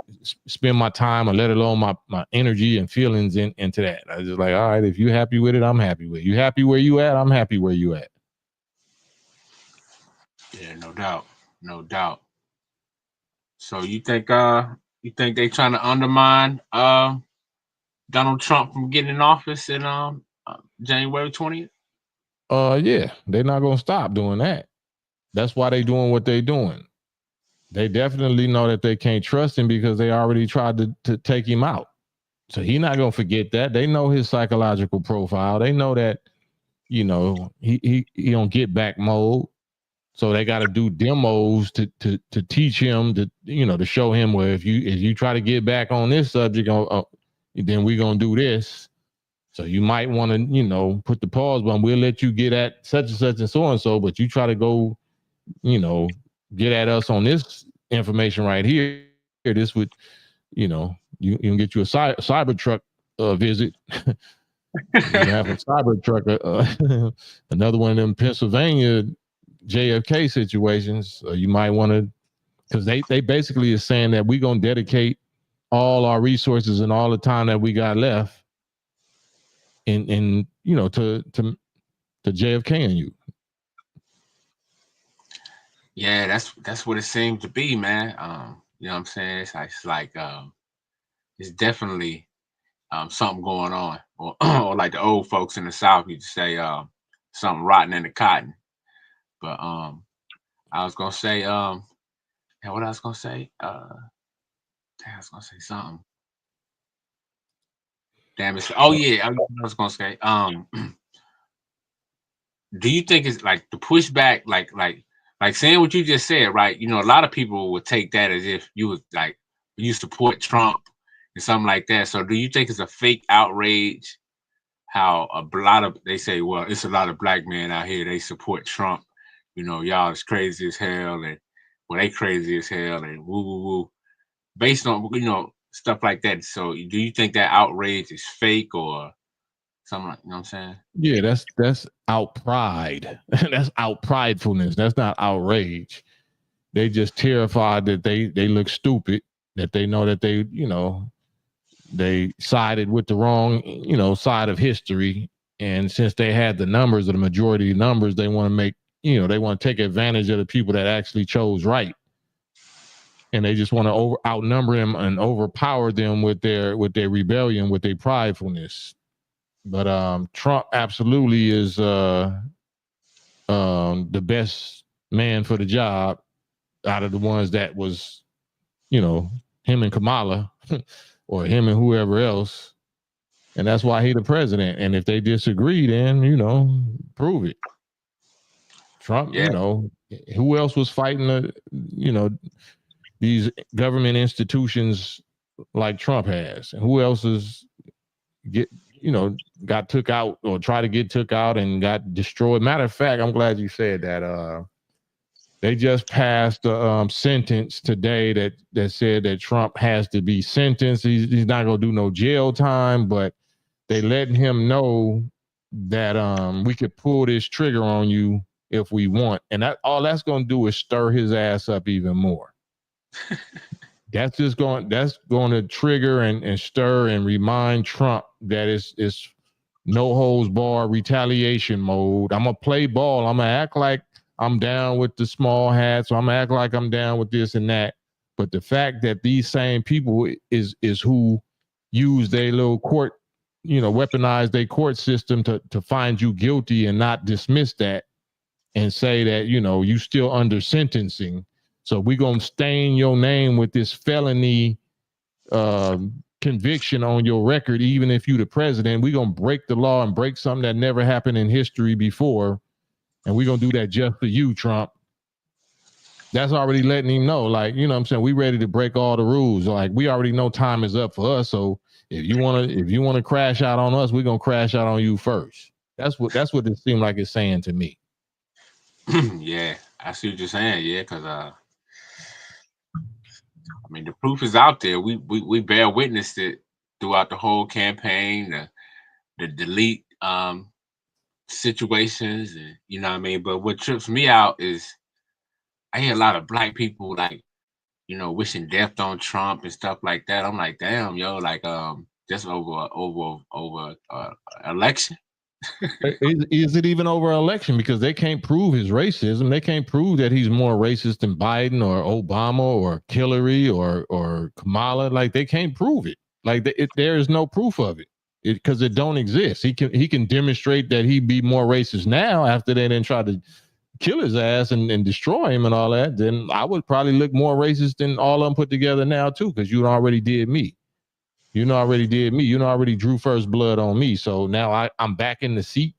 spend my time, or let alone my energy and feelings into that. I just like, all right, if you happy with it, I'm happy with it. You happy where you at, I'm happy where you at. Yeah, no doubt. So you think they trying to undermine Donald Trump from getting in office in January 20th? Yeah, they're not gonna stop doing that. That's why they doing what they doing. They definitely know that they can't trust him, because they already tried to take him out. So he's not gonna forget that. They know his psychological profile. They know that, he on get back mode. So they got to do demos to teach him, to show him, where if you try to get back on this subject, then we're gonna do this. So you might want to, put the pause button. We'll let you get at such and such and so and so, but you try to go, get at us on this information right here. This would, you can get you a cyber truck visit. You have a cyber truck, another one of them Pennsylvania JFK situations. You might want to, because they basically is saying that we're gonna dedicate all our resources and all the time that we got left in to JFK and you. Yeah, that's what it seems to be, man. You know what I'm saying? It's like it's definitely something going on, or like the old folks in the South used to say, something rotten in the cotton. But I was gonna say, and what I was gonna say, I was gonna say something. Damn it! Oh yeah, I was gonna say, do you think it's like the pushback, like saying what you just said, right? A lot of people would take that as if you was like, you support Trump, and something like that. So, do you think it's a fake outrage? How a lot of they say, well, it's a lot of black men out here. They support Trump. Y'all is crazy as hell, and well, they crazy as hell, and woo woo woo. Based on stuff like that. So, do you think that outrage is fake or something? You know what I'm saying? Yeah, that's out pride. That's out pridefulness. That's not outrage. They just terrified that they look stupid, that they know that they sided with the wrong, side of history. And since they had the numbers, or the majority of numbers, they want to make, they want to take advantage of the people that actually chose right. And they just want to outnumber them and overpower them with their rebellion, with their pridefulness. But Trump absolutely is the best man for the job out of the ones that was, him and Kamala or him and whoever else. And that's why he's the president. And if they disagree, then, prove it. Trump, who else was fighting, these government institutions like Trump has? And who else is got took out or tried to get took out and got destroyed? Matter of fact, I'm glad you said that. They just passed a sentence today that said that Trump has to be sentenced. He's not going to do no jail time, but they letting him know that we could pull this trigger on you if we want. And all that's going to do is stir his ass up even more. That's going to trigger and stir and remind Trump that it's no holds barred retaliation mode. I'm going to play ball. I'm going to act like I'm down with the small hats, so I'm going to act like I'm down with this and that. But the fact that these same people is who use their little court, weaponize their court system to find you guilty and not dismiss that and say that, you still under sentencing. So we're going to stain your name with this felony conviction on your record, even if you're the president. We're going to break the law and break something that never happened in history before. And we're going to do that just for you, Trump. That's already letting him know, like, what I'm saying? We ready to break all the rules. Like, we already know time is up for us. So if you want to crash out on us, we're going to crash out on you first. That's what it seemed like it's saying to me. Yeah, I see what you're saying. Yeah, because the proof is out there. We bear witness it throughout the whole campaign, the delete situations, and But what trips me out is I hear a lot of black people like, wishing death on Trump and stuff like that. I'm like, damn, yo, like just over election. Is it even over election? Because they can't prove his racism. They can't prove that he's more racist than Biden or Obama or Hillary or Kamala. Like, they can't prove it. Like, there is no proof of it because it don't exist. He can demonstrate that he'd be more racist now after they then try to kill his ass and destroy him and all that. Then I would probably look more racist than all of them put together now too, because you already did me. You already did me. You already drew first blood on me. So now I'm back in the seat.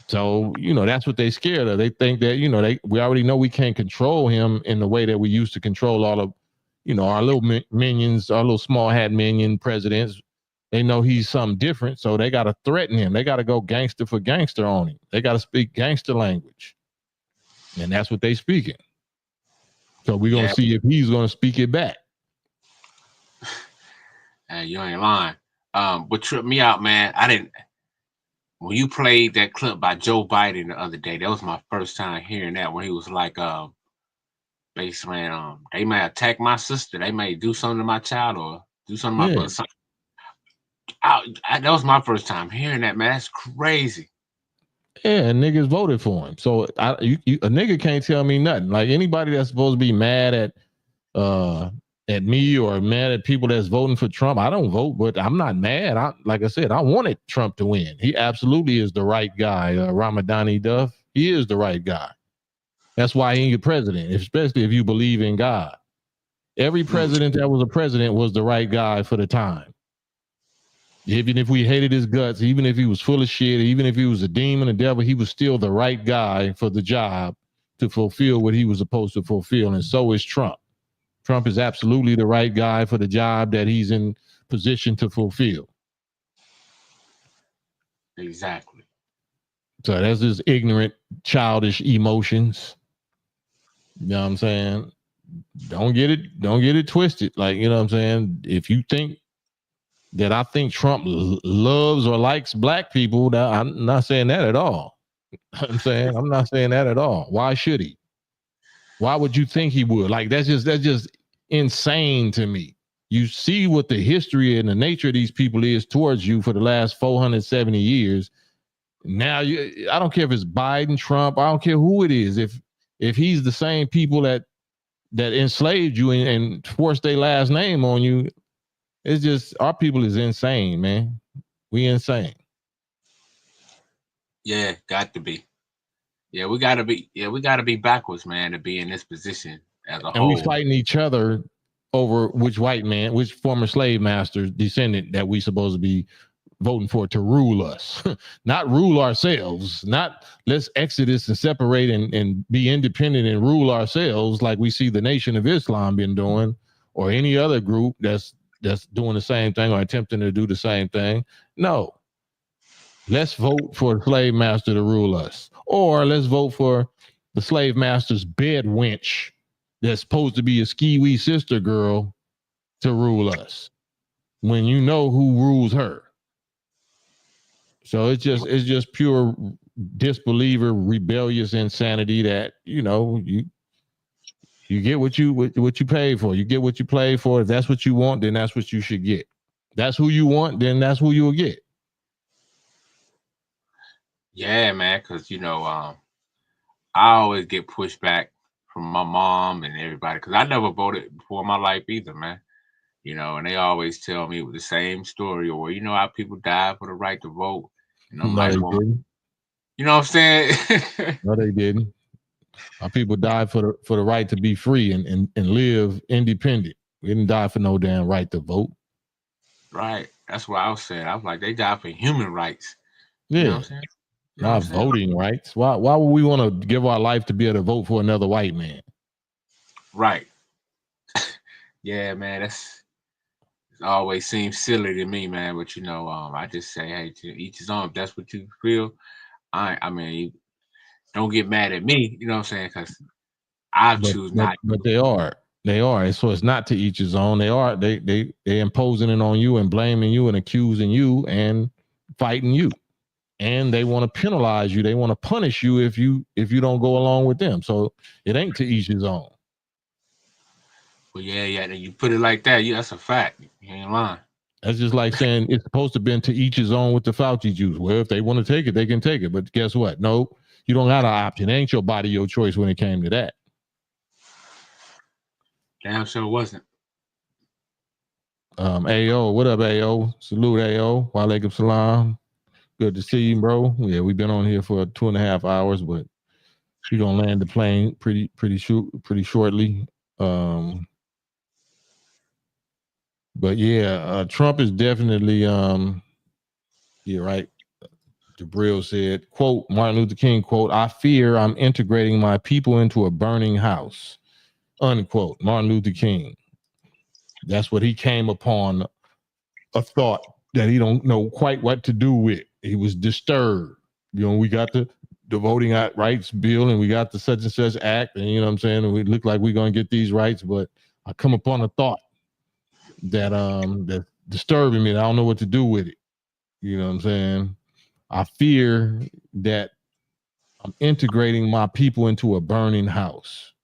So, that's what they scared of. They think that, we already know we can't control him in the way that we used to control all of, our little minions, our little small hat minion presidents. They know he's something different. So they got to threaten him. They got to go gangster for gangster on him. They got to speak gangster language. And that's what they speaking. So we're going to see if he's going to speak it back. Hey, you ain't lying. What tripped me out, man, when you played that clip by Joe Biden the other day, that was my first time hearing that, when he was like, basically, they may attack my sister, they may do something to my child or do something to my brother. That was my first time hearing that, man. That's crazy. Yeah, and niggas voted for him. So a nigga can't tell me nothing. Like, anybody that's supposed to be mad at me or mad at people that's voting for Trump, I don't vote, but I'm not mad. Like I said, I wanted Trump to win. He absolutely is the right guy. Ramadani Duff, he is the right guy. That's why he ain't president, especially if you believe in God. Every president that was a president was the right guy for the time. Even if we hated his guts, even if he was full of shit, even if he was a demon, a devil, he was still the right guy for the job to fulfill what he was supposed to fulfill. And so is Trump. Trump is absolutely the right guy for the job that he's in position to fulfill. Exactly. So that's just ignorant, childish emotions. You know what I'm saying? Don't get it twisted. Like, you know what I'm saying? If you think that I think Trump loves or likes black people, that I'm not saying that at all. I'm not saying that at all. Why should he? Why would you think he would? Like, that's just insane to me. You see what the history and the nature of these people is towards you for the last 470 years. Now, I don't care if it's Biden, Trump, I don't care who it is. If he's the same people that enslaved you and forced their last name on you, it's just, our people is insane, man. We insane. Yeah, got to be. Yeah, we gotta be backwards, man, to be in this position as a whole. And we fighting each other over which white man, which former slave master descendant that we supposed to be voting for to rule us, not rule ourselves, not let's exodus and separate and be independent and rule ourselves like we see the Nation of Islam been doing, or any other group that's doing the same thing or attempting to do the same thing. No. Let's vote for the slave master to rule us. Or let's vote for the slave master's bed wench that's supposed to be a ski-wee sister girl to rule us when you know who rules her. So it's just pure disbeliever, rebellious insanity that, you know, you get what you pay for. You get what you play for. If that's what you want, then that's what you should get. That's who you want, then that's who you'll get. Yeah, man, because, you know, I always get pushback from my mom and everybody because I never voted before in my life either, man. You know, and they always tell me the same story, or you know how people die for the right to vote. And I'm like, well, you know what I'm saying? No, they didn't. Our people died for the right to be free and live independent. We didn't die for no damn right to vote. Right. That's what I was saying. I was like, they died for human rights. Yeah. You know what I'm saying? Not voting rights. Why would we want to give our life to be able to vote for another white man? Right. Yeah, man, it always seems silly to me, man. But you know, I just say, hey, to each his own. If that's what you feel, I mean, don't get mad at me. You know what I'm saying? Because I choose not. But they are. So it's not to each his own. They imposing it on you and blaming you and accusing you and fighting you. And they want to penalize you. They want to punish you if you don't go along with them. So it ain't to each his own. Well, yeah. You put it like that. Yeah, that's a fact. You ain't lying. That's just like saying it's supposed to be to each his own with the Fauci juice. Well, if they want to take it, they can take it. But guess what? No, you don't have an option. It ain't your body, your choice when it came to that. Damn sure wasn't. AO, what up, AO? Salute, AO. Walaikum salam. Good to see you, bro. Yeah, we've been on here for 2.5 hours, but we're gonna land the plane pretty shortly. But yeah, Trump is definitely yeah, right. Jabril said, quote, Martin Luther King, quote, I fear I'm integrating my people into a burning house, unquote. Martin Luther King. That's what he came upon, a thought that he don't know quite what to do with. He was disturbed. You know, we got the Voting Rights Bill and we got the such and such act, and you know what I'm saying, and we look like we're gonna get these rights, but I come upon a thought that that's disturbing me, and I don't know what to do with it. You know what I'm saying? I fear that I'm integrating my people into a burning house.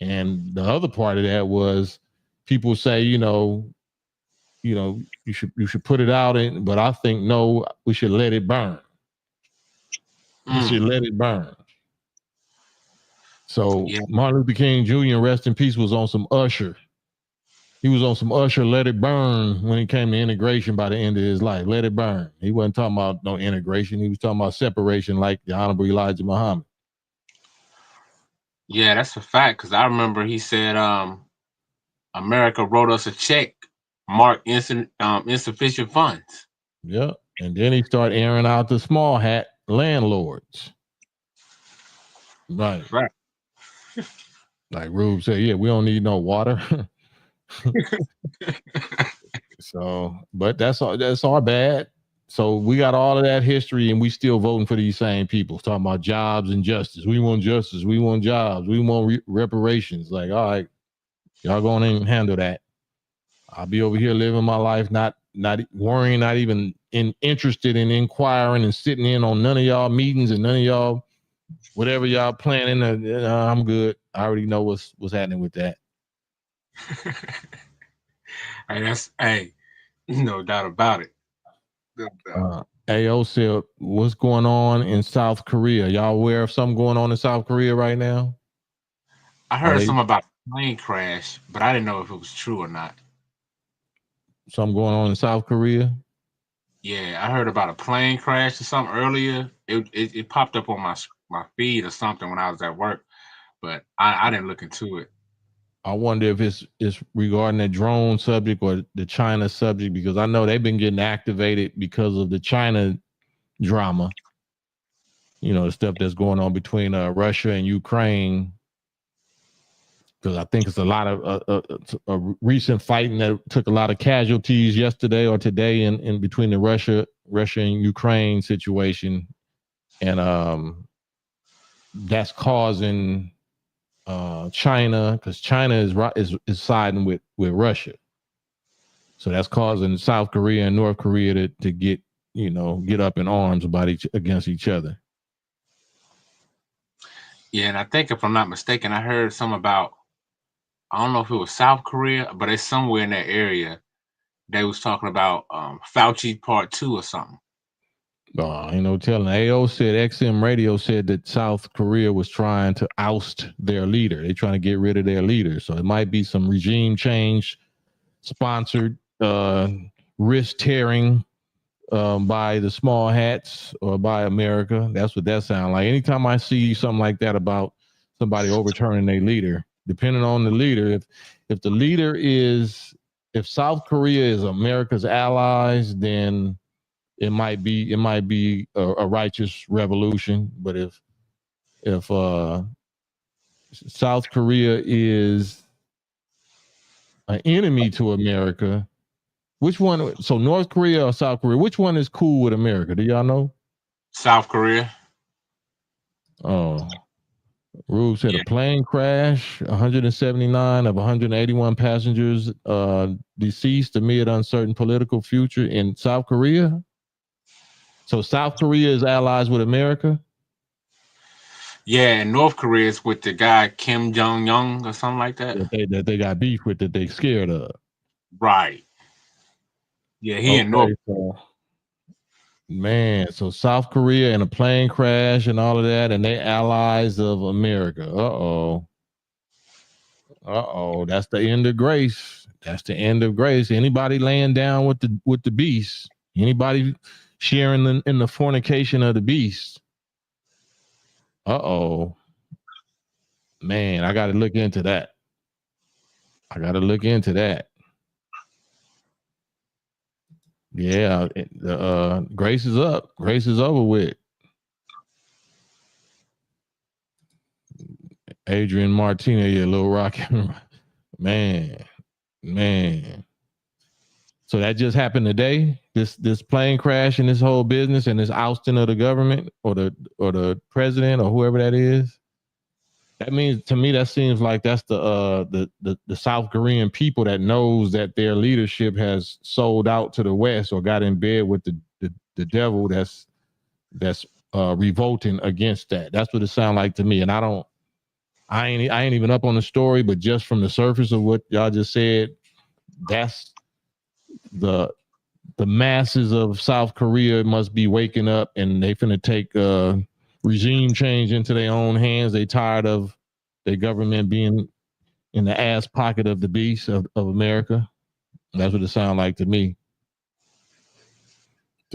And the other part of that was people say, you should put it out in, but I think no, we should let it burn. We should let it burn. So yeah. Martin Luther King Jr., rest in peace, was on some Usher. He was on some Usher, let it burn, when it came to integration by the end of his life. Let it burn. He wasn't talking about no integration. He was talking about separation, like the Honorable Elijah Muhammad. Yeah, that's a fact, because I remember he said America wrote us a check marked insufficient funds. Yeah, and then he started airing out the small hat landlords. Right. Right. Like Rube said, yeah, we don't need no water. So, but that's our bad. So we got all of that history, and we still voting for these same people, talking about jobs and justice. We want justice. We want jobs. We want reparations. Like, all right, y'all going in and handle that. I'll be over here living my life, not worrying, not even interested in inquiring and sitting in on none of y'all meetings and none of y'all whatever y'all planning. I'm good. I already know what's happening with that. Hey, no doubt about it. AO said, what's going on in South Korea? Y'all aware of something going on in South Korea right now? I heard something about a plane crash, but I didn't know if it was true or not. Something going on in South Korea? Yeah, I heard about a plane crash or something earlier. It popped up on my feed or something when I was at work, but I didn't look into it. I wonder if it's regarding the drone subject or the China subject, because I know they've been getting activated because of the China drama. You know, the stuff that's going on between Russia and Ukraine. Because I think it's a lot of a recent fighting that took a lot of casualties yesterday or today in between the Russia and Ukraine situation, and that's causing China, because China is siding with Russia, so that's causing South Korea and North Korea to get up in arms against each other. Yeah, and I think if I'm not mistaken, I heard some about, I don't know if it was South Korea, but it's somewhere in that area. They was talking about Fauci Part 2 or something. Ain't no telling. AO said, XM Radio said that South Korea was trying to oust their leader. They're trying to get rid of their leader. So it might be some regime change sponsored wrist tearing by the small hats or by America. That's what that sounds like. Anytime I see something like that about somebody overturning their leader, depending on the leader, if the leader if South Korea is America's allies, then it might be a righteous revolution. But if South Korea is an enemy to America, which one? So North Korea or South Korea? Which one is cool with America? Do y'all know? South Korea. Oh, Rube said a plane crash, 179 of 181 passengers deceased amid uncertain political future in South Korea. So South Korea is allies with America? Yeah, and North Korea is with the guy Kim Jong-un or something like that. That they got beef with, that they scared of. Right. Yeah, he in North Korea. Man, so South Korea and a plane crash and all of that, and they allies of America. That's the end of grace. That's the end of grace. Anybody laying down with the beast, anybody sharing in the fornication of the beast. Man, I got to look into that. Yeah, grace is up. Grace is over with. Adrian Martinez, yeah, Lil Rock. man. So that just happened today. This plane crash and this whole business and this ousting of the government or the president or whoever that is. That means, to me, that seems like that's the South Korean people that knows that their leadership has sold out to the West or got in bed with the devil that's revolting against that. That's what it sounds like to me. And I ain't even up on the story, but just from the surface of what y'all just said, that's the masses of South Korea must be waking up, and they finna take regime change into their own hands. They tired of their government being in the ass pocket of the beast of America. That's what it sounds like to me.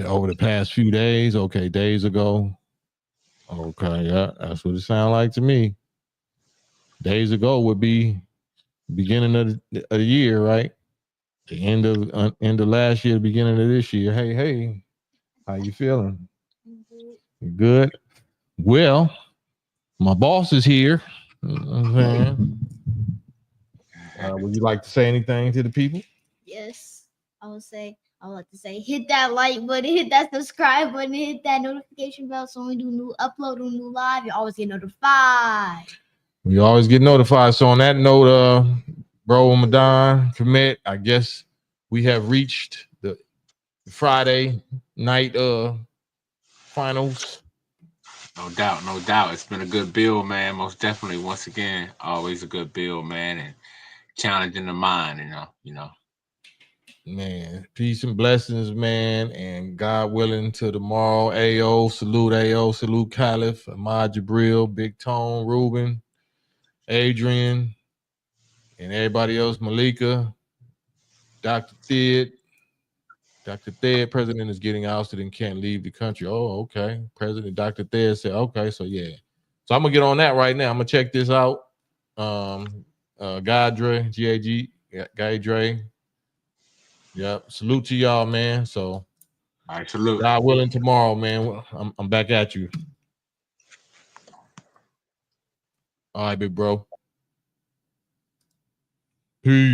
Over the past few days, days ago. Okay, yeah, that's what it sounds like to me. Days ago would be beginning of the year, right? The end of last year, beginning of this year. Hey, how you feeling? You good? Well, my boss is here. You know what I'm saying? Would you like to say anything to the people? Yes, I would like to say, hit that like button, hit that subscribe button, hit that notification bell so when we do new upload or new live, you always get notified. We always get notified. So on that note, bro, Madon, commit. I guess we have reached the Friday night finals. No doubt, no doubt. It's been a good build, man. Most definitely. Once again, always a good build, man, and challenging the mind. You know. Man, peace and blessings, man, and God willing to tomorrow. AO, salute Caliph, Ahmad Jabril, Big Tone, Ruben, Adrian, and everybody else, Malika, Dr. Thed. Dr. Thed, president is getting ousted and can't leave the country. Oh, okay. President Dr. Thed said, okay, so yeah. So I'm gonna get on that right now. I'm gonna check this out. Gadre, G-A-G, Gadre. Yep. Salute to y'all, man. So all right, salute. God willing, tomorrow, man. I'm back at you. All right, big bro. Peace.